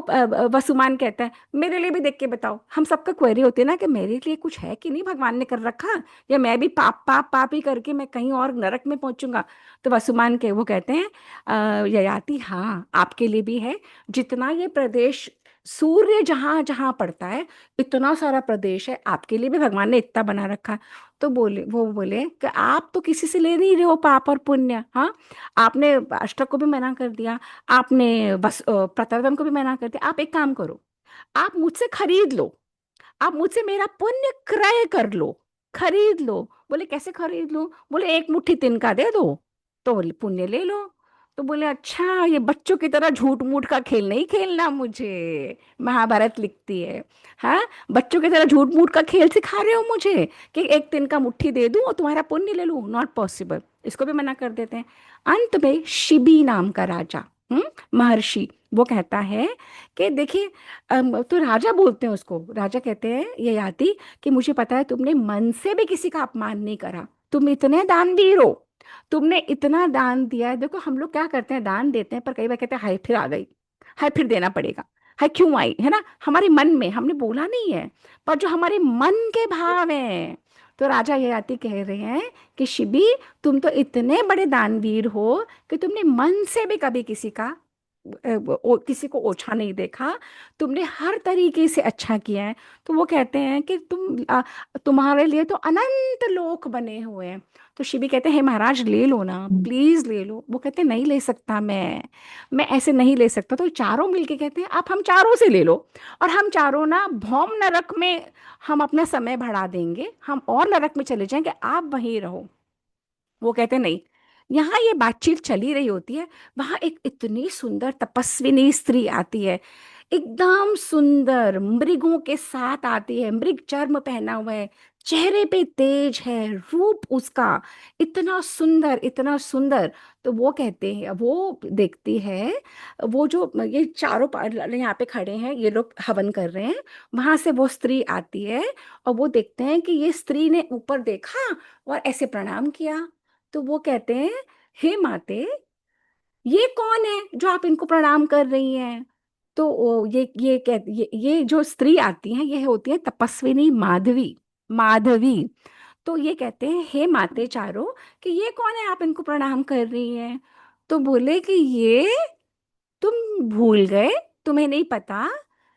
[SPEAKER 1] वसुमान कहता है मेरे लिए भी देख के बताओ। हम सबका क्वेरी होती है ना कि मेरे लिए कुछ है कि नहीं भगवान ने कर रखा, या मैं भी पाप पाप पाप ही करके मैं कहीं और नरक में पहुंचूंगा? तो वसुमान के वो कहते हैं ययाति हाँ आपके लिए भी है, जितना ये प्रदेश सूर्य जहां जहां पड़ता है इतना सारा प्रदेश है, आपके लिए भी भगवान ने इतना बना रखा है। तो वो बोले कि आप तो किसी से ले नहीं रहे हो पाप और पुण्य, हाँ। आपने अष्टक को भी मना कर दिया, आपने बस प्रतापन को भी मना कर दिया, आप एक काम करो, आप मुझसे खरीद लो, आप मुझसे मेरा पुण्य क्रय कर लो, खरीद लो। बोले कैसे खरीद लो? बोले 1 मुट्ठी तिनका दे दो तो बोले पुण्य ले लो। तो बोले अच्छा ये बच्चों की तरह झूठ मूठ का खेल नहीं खेलना मुझे, महाभारत लिखती है। हाँ, बच्चों की तरह झूठ मूठ का खेल सिखा रहे हो मुझे कि 1 तिनका मुट्ठी दे दूं और तुम्हारा पुण्य ले लूं? नॉट पॉसिबल, इसको भी मना कर देते हैं। अंत में शिबी नाम का राजा, महर्षि, वो कहता है कि देखिए तो राजा बोलते हैं उसको, राजा कहते हैं ये याति कि मुझे पता है तुमने मन से भी किसी का अपमान नहीं करा, तुम इतने दानवीर हो, तुमने इतना दान दिया है। देखो हम लोग क्या करते हैं, दान देते हैं पर कई बार कहते हैं हाय फिर आ गई, हाय फिर देना पड़ेगा, हाय क्यों आई, है ना? हमारे मन में हमने बोला नहीं है, पर जो हमारे मन के भाव हैं। तो राजा ययाति कह रहे हैं कि शिबी तुम तो इतने बड़े दानवीर हो कि तुमने मन से भी कभी किसी का किसी को ओछा नहीं देखा, तुमने हर तरीके से अच्छा किया है। तो वो कहते हैं कि तुम्हारे लिए तो अनंत लोक बने हुए हैं। तो शिवी कहते हैं, हे महाराज ले लो ना, प्लीज ले लो। वो कहते हैं, नहीं ले सकता मैं ऐसे नहीं ले सकता। तो चारों मिलके कहते हैं, आप हम चारों से ले लो, और हम चारों ना भौम नरक में हम अपना समय बढ़ा देंगे, हम और नरक में चले जाएंगे, आप वहीं रहो। वो कहते नहीं। यहाँ ये बातचीत चली रही होती है, वहां एक इतनी सुंदर तपस्विनी स्त्री आती है, एकदम सुंदर मृगों के साथ आती है, मृग चर्म पहना हुआ है, चेहरे पे तेज है, रूप उसका इतना सुंदर इतना सुंदर। तो वो कहते हैं, वो देखती है, वो जो ये चारों यहाँ पे खड़े हैं, ये लोग हवन कर रहे हैं, वहां से वो स्त्री आती है, और वो देखते हैं कि ये स्त्री ने ऊपर देखा और ऐसे प्रणाम किया। तो वो कहते हैं, हे माते, ये कौन है जो आप इनको प्रणाम कर रही हैं? तो ये जो स्त्री आती हैं, ये होती है तपस्विनी माधवी। माधवी। तो ये कहते हैं, हे माते चारों, कि ये कौन है आप इनको प्रणाम कर रही हैं? तो बोले कि ये तुम भूल गए, तुम्हें नहीं पता,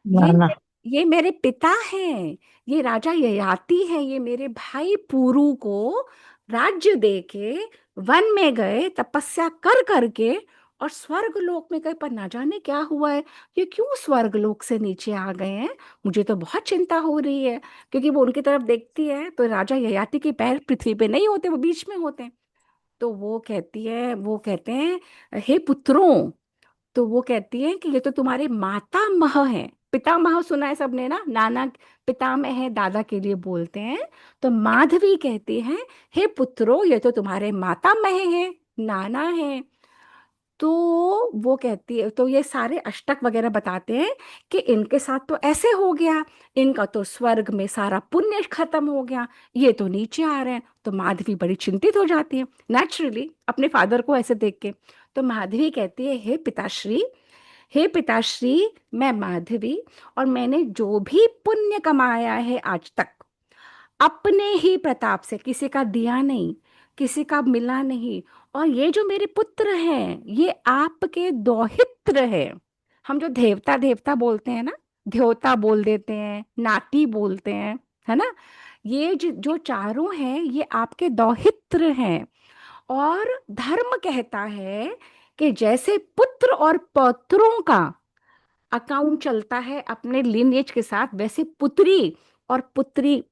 [SPEAKER 1] ये
[SPEAKER 2] ना।
[SPEAKER 1] ये मेरे पिता हैं, ये राजा ययाति है, ये मेरे भाई पुरु को राज्य देके वन में गए तपस्या कर करके, और स्वर्ग लोक में गए, पर ना जाने क्या हुआ है, ये क्यों स्वर्ग लोक से नीचे आ गए हैं। मुझे तो बहुत चिंता हो रही है, क्योंकि वो उनकी तरफ देखती है तो राजा ययाति के पैर पृथ्वी पे नहीं होते, वो बीच में होते हैं। तो वो कहती है, वो कहते हैं, हे पुत्रों। तो वो कहती है कि ये तो तुम्हारे मातामह हैं। पितामह सुना है सबने ना, नाना पितामह है, दादा के लिए बोलते हैं। तो माधवी कहती है, हे पुत्रो, ये तो तुम्हारे मातामह हैं, नाना है। तो वो कहती है, तो ये सारे अष्टक वगैरह बताते हैं कि इनके साथ तो ऐसे हो गया, इनका तो स्वर्ग में सारा पुण्य खत्म हो गया, ये तो नीचे आ रहे हैं। तो माधवी बड़ी चिंतित हो जाती है नेचुरली अपने फादर को ऐसे देख के। तो माधवी कहती है, हे पिताश्री, हे पिताश्री, मैं माधवी, और मैंने जो भी पुण्य कमाया है आज तक, अपने ही प्रताप से, किसी का दिया नहीं, किसी का मिला नहीं। और ये जो मेरे पुत्र हैं, ये आपके दौहित्र है। हम जो देवता देवता बोलते हैं ना, देवता बोल देते हैं, नाती बोलते हैं, है ना, ये जो चारों हैं, ये आपके दौहित्र हैं। और धर्म कहता है कि जैसे पुत्र और पौत्रों का अकाउंट चलता है अपने लिनिएज के साथ, वैसे पुत्री और पुत्री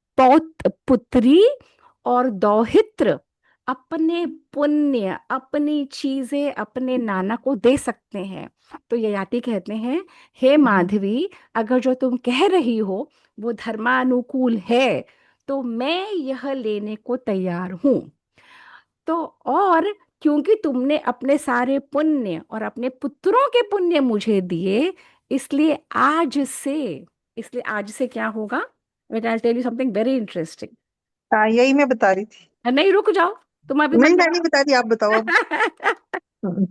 [SPEAKER 1] और दौहित्र अपने पुण्य, अपनी चीजें अपने नाना को दे सकते हैं। तो ययाति कहते हैं, हे माधवी, अगर जो तुम कह रही हो वो धर्मानुकूल है, तो मैं यह लेने को तैयार हूं। तो और क्योंकि तुमने अपने सारे पुण्य और अपने पुत्रों के पुण्य मुझे दिए, इसलिए आज से, इसलिए आज से क्या होगा, but I tell you something very interesting.
[SPEAKER 2] हाँ, यही मैं बता रही थी।
[SPEAKER 1] नहीं, रुक जाओ, तुम अभी मत
[SPEAKER 2] नहीं, मैं नहीं बता रही, आप बताओ अब।
[SPEAKER 1] बताओ।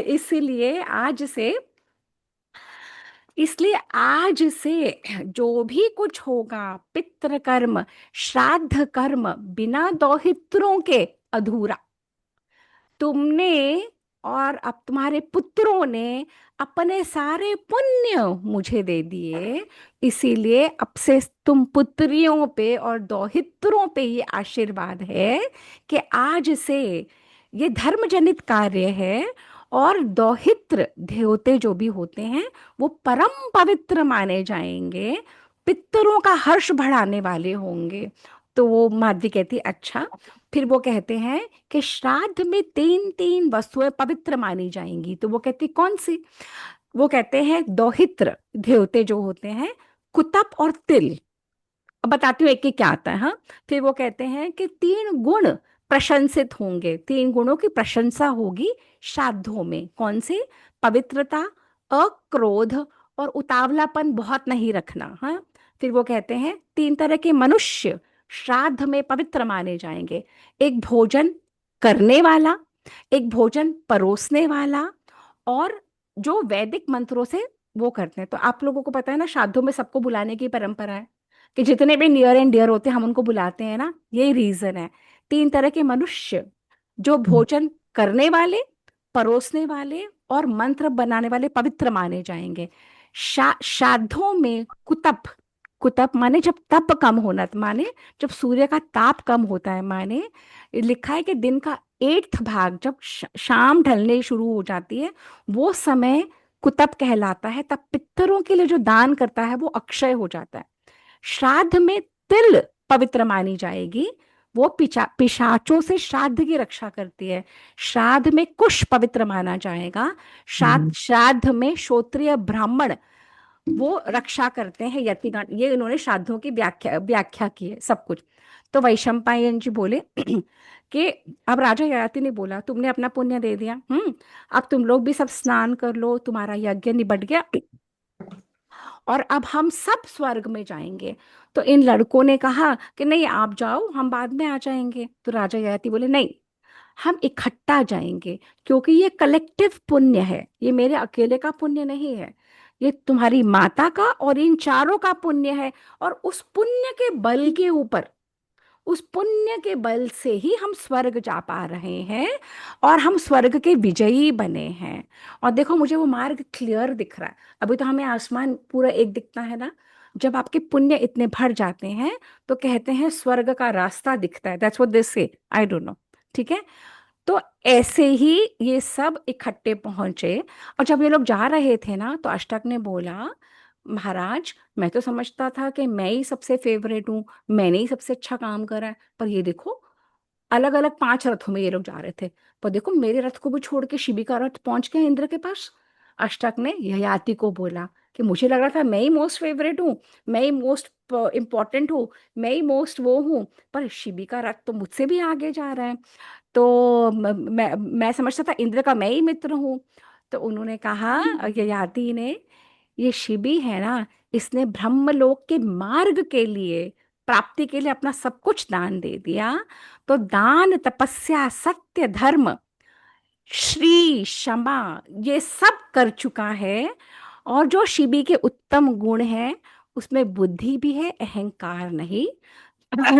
[SPEAKER 1] इसीलिए आज से, इसलिए आज से जो भी कुछ होगा, पितृ कर्म, श्राद्ध कर्म, बिना दौहित्रों के अधूरा। तुमने और अब तुम्हारे पुत्रों ने अपने सारे पुण्य मुझे दे दिए, इसीलिए अब से तुम पुत्रियों पे और दौहित्रों पे ये आशीर्वाद है कि आज से ये धर्मजनित कार्य है, और दौहित्र देवते जो भी होते हैं वो परम पवित्र माने जाएंगे, पितरों का हर्ष बढ़ाने वाले होंगे। तो वो माधवी कहती, अच्छा। फिर वो कहते हैं कि श्राद्ध में तीन तीन वस्तुएं पवित्र मानी जाएंगी। तो वो कहती, कौन सी? वो कहते हैं दौहित्र देवते जो होते हैं, कुतप और तिल। अब बताती हूँ एक एक क्या आता है। हाँ, फिर वो कहते हैं कि तीन गुण प्रशंसित होंगे, तीन गुणों की प्रशंसा होगी श्राद्धों में। कौन से? पवित्रता, अक्रोध, और उतावलापन बहुत नहीं रखना। हाँ, फिर वो कहते हैं तीन तरह के मनुष्य श्राद्ध में पवित्र माने जाएंगे। एक भोजन करने वाला, एक भोजन परोसने वाला, और जो वैदिक मंत्रों से वो करते हैं। तो आप लोगों को पता है ना, श्राद्धों में सबको बुलाने की परंपरा है, कि जितने भी नियर एंड डियर होते हैं हम उनको बुलाते हैं ना, यही रीजन है। तीन तरह के मनुष्य, जो भोजन करने वाले, परोसने वाले, और मंत्र बनाने वाले पवित्र माने जाएंगे। श्राद्धों में कुतप, कुतप माने जब तप कम होना, माने जब सूर्य का ताप कम होता है, माने लिखा है कि दिन का 8वां भाग जब शाम ढलने शुरू हो जाती है, वो समय कुतप कहलाता है। तब पितरों के लिए जो दान करता है वो अक्षय हो जाता है। श्राद्ध में तिल पवित्र मानी जाएगी, वो पिशाचों से श्राद्ध की रक्षा करती है। श्राद्ध में कुश पवित्र माना जाएगा। श्राद्ध में क्षत्रिय ब्राह्मण वो रक्षा करते हैं, यतिगण। ये इन्होंने श्राद्धों की व्याख्या व्याख्या की है सब कुछ। तो वैशंपायन जी बोले कि अब राजा ययाति ने बोला, तुमने अपना पुण्य दे दिया, अब तुम लोग भी सब स्नान कर लो, तुम्हारा यज्ञ निबट गया और अब हम सब स्वर्ग में जाएंगे। तो इन लड़कों ने कहा कि नहीं आप जाओ, हम बाद में आ जाएंगे। तो राजा ययाति बोले नहीं, हम इकट्ठा जाएंगे, क्योंकि ये कलेक्टिव पुण्य है, ये मेरे अकेले का पुण्य नहीं है, ये तुम्हारी माता का और इन चारों का पुण्य है। और उस पुण्य के बल के ऊपर, उस पुण्य के बल से ही हम स्वर्ग जा पा रहे हैं और हम स्वर्ग के विजयी बने हैं। और देखो मुझे वो मार्ग क्लियर दिख रहा है। अभी तो हमें आसमान पूरा एक दिखता है ना, जब आपके पुण्य इतने भर जाते हैं तो कहते हैं स्वर्ग का रास्ता दिखता है। दैट्स व्हाट दे से, आई डोंट नो, ठीक है। तो ऐसे ही ये सब इकट्ठे पहुंचे। और जब ये लोग जा रहे थे ना, तो अष्टक ने बोला, महाराज मैं तो समझता था कि मैं ही सबसे फेवरेट हूँ, मैंने ही सबसे अच्छा काम करा है, पर ये देखो अलग अलग 5 रथों में ये लोग जा रहे थे, पर देखो मेरे रथ को भी छोड़ के शिबी का रथ पहुंच गया इंद्र के पास। अष्टक ने ययाति को बोला कि मुझे लग रहा था मैं ही मोस्ट फेवरेट हूँ, मैं ही मोस्ट इंपॉर्टेंट हूँ, मैं ही मोस्ट वो हूँ, पर शिबी का रथ तो मुझसे भी आगे जा रहा है। तो मैं समझता था इंद्र का मैं ही मित्र हूँ। तो उन्होंने कहा, ययाति ने, ये शिबी है ना, इसने ब्रह्मलोक के मार्ग के लिए, प्राप्ति के लिए अपना सब कुछ दान दे दिया। तो दान, तपस्या, सत्य, धर्म, श्री, क्षमा, ये सब कर चुका है। और जो शिबी के उत्तम गुण है, उसमें बुद्धि भी है, अहंकार नहीं।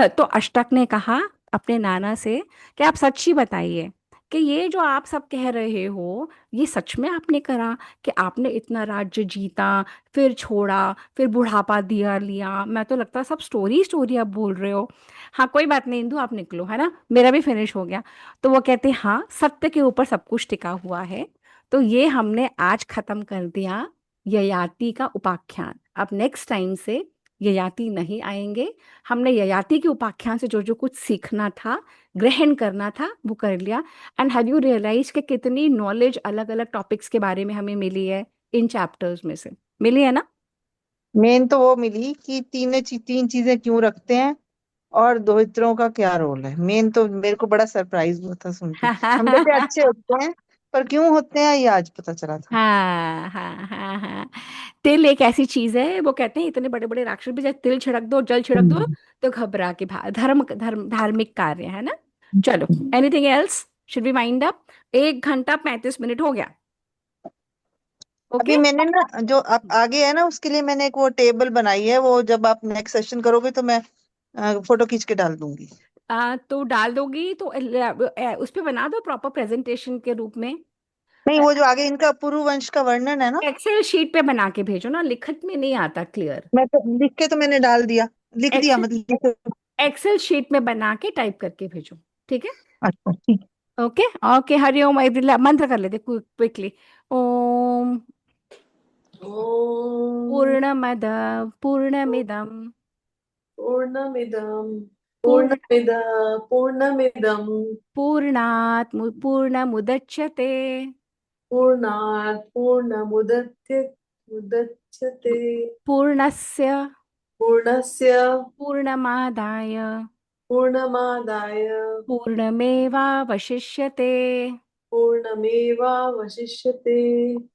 [SPEAKER 1] तो अष्टक ने कहा अपने नाना से कि आप सच ही बताइए कि ये जो आप सब कह रहे हो, ये सच में आपने करा, कि आपने इतना राज्य जीता, फिर छोड़ा, फिर बुढ़ापा दिया लिया। मैं तो लगता है सब स्टोरी स्टोरी आप बोल रहे हो। हाँ कोई बात नहीं इंदु, आप निकलो, है ना, मेरा भी फिनिश हो गया। तो वो कहते हाँ, सत्य के ऊपर सब कुछ टिका हुआ है। तो ये हमने आज खत्म कर दिया ययाति का उपाख्यान। अब नेक्स्ट टाइम से ययाति नहीं आएंगे। हमने ययाति के उपाख्यान से जो जो कुछ सीखना था, ग्रहण करना था, वो कर लिया। एंड हैव यू रियलाइज कि कितनी नॉलेज अलग अलग टॉपिक्स के बारे में हमें मिली है इन चैप्टर्स में से, मिली है ना।
[SPEAKER 2] मेन तो वो मिली कि तीन चीजें क्यों रखते हैं और दोहित्रों का क्या रोल है। मेन तो मेरे को बड़ा सरप्राइज हुआ था सुन के। हम कहते अच्छे होते हैं, पर क्यों होते हैं ये आज पता चला था।
[SPEAKER 1] हाँ हाँ हाँ हाँ। तिल एक ऐसी चीज है, वो कहते हैं इतने बड़े बड़े राक्षस भी जब तिल छिड़क दो, जल छिड़क दो, तो घबरा के भाग। धार्मिक कार्य है ना। चलो, anything else, should be wind up. 1 घंटा 35 मिनट हो गया।
[SPEAKER 2] अभी
[SPEAKER 1] ओके।
[SPEAKER 2] मैंने ना जो आप आगे है ना, उसके लिए मैंने एक वो टेबल बनाई है, वो जब आप नेक्स्ट सेशन करोगे तो मैं फोटो खींच के डाल दूंगी।
[SPEAKER 1] तो डाल दोगी तो उस पे बना दो प्रॉपर प्रेजेंटेशन के रूप में।
[SPEAKER 2] नहीं, वो जो आगे इनका पुरु वंश का वर्णन है ना,
[SPEAKER 1] एक्सेल शीट पे बना के भेजो ना, लिखत में नहीं आता क्लियर।
[SPEAKER 2] मैं तो लिख के तो मैंने डाल दिया, लिख दिया
[SPEAKER 1] एक्सेल
[SPEAKER 2] मतलब।
[SPEAKER 1] एक्सेल शीट में बना के टाइप करके भेजो, ठीक है।
[SPEAKER 2] अच्छा ठीक।
[SPEAKER 1] ओके ओके, हरिओम एवरीला, मंत्र कर लेते क्विकली। ओम
[SPEAKER 3] ओम
[SPEAKER 1] पूर्णमद पूर्णमिदम
[SPEAKER 3] पूर्णमिदं
[SPEAKER 1] पूर्ण
[SPEAKER 3] पूर्णमिदं
[SPEAKER 1] पूर्णमुदच्यते
[SPEAKER 3] पूर्णात् मुदच्यते
[SPEAKER 1] पूर्णस्य
[SPEAKER 3] पूर्णस्य
[SPEAKER 1] पूर्णमादाय
[SPEAKER 3] पूर्णमादाय
[SPEAKER 1] पूर्णमेवावशिष्यते।
[SPEAKER 3] पूर्णमेवावशिष्यते।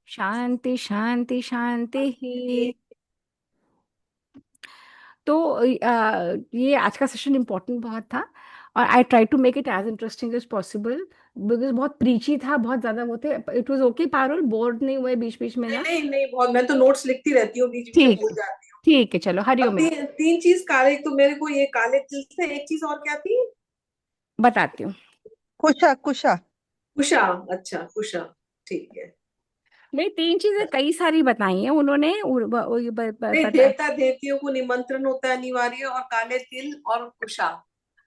[SPEAKER 1] शांति शांति शांति ही। तो ये आज का सेशन इम्पोर्टेंट बहुत था, और I try to make it as interesting as possible, because बहुत प्रीची था, बहुत ज्यादा वो थे। It was okay Parul, bored नहीं हुए बीच बीच में
[SPEAKER 3] नहीं
[SPEAKER 1] ना।
[SPEAKER 3] नहीं नहीं, बहुत, मैं तो नोट्स लिखती रहती हूँ, बीच बीच में
[SPEAKER 1] ठीक
[SPEAKER 3] भूल
[SPEAKER 1] है,
[SPEAKER 3] जाती हूँ।
[SPEAKER 1] ठीक है, चलो
[SPEAKER 3] अब
[SPEAKER 1] हरिओम।
[SPEAKER 3] तीन चीज काले, तो मेरे को ये काले तिल से एक चीज और क्या थी?
[SPEAKER 1] बताती हूँ।
[SPEAKER 2] कुशा कुशा।
[SPEAKER 3] कुशा। अच्छा कुशा, ठीक है।
[SPEAKER 1] नहीं, 3 चीजें कई सारी बताई हैं उन्होंने।
[SPEAKER 3] नहीं, देवता देवतियों को निमंत्रण होता है अनिवार्य, और काले तिल और कुशा।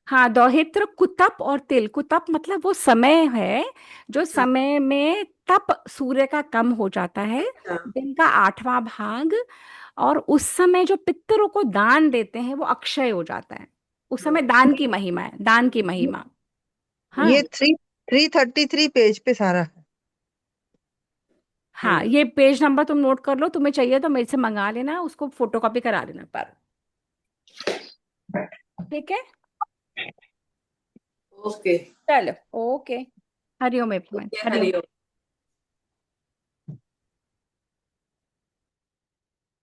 [SPEAKER 1] हाँ, दौहित्र, कुतप और तिल। कुतप मतलब वो समय है जो
[SPEAKER 3] अच्छा।
[SPEAKER 1] समय में तप सूर्य का कम हो जाता है,
[SPEAKER 3] अच्छा।
[SPEAKER 1] दिन का 8वां भाग। और उस समय जो पितरों को दान देते हैं वो अक्षय हो जाता है। उस समय दान की महिमा है, दान की महिमा। हाँ।
[SPEAKER 2] ये 333 पेज पे सारा है।
[SPEAKER 1] हाँ, ये पेज नंबर तुम नोट कर लो, तुम्हें चाहिए तो मेरे से मंगा लेना, उसको फोटोकॉपी करा लेना पर। ठीक है,
[SPEAKER 3] ओके।
[SPEAKER 1] चलो, okay. Hariom everyone,
[SPEAKER 3] okay,
[SPEAKER 1] Hariom.
[SPEAKER 3] Hariom.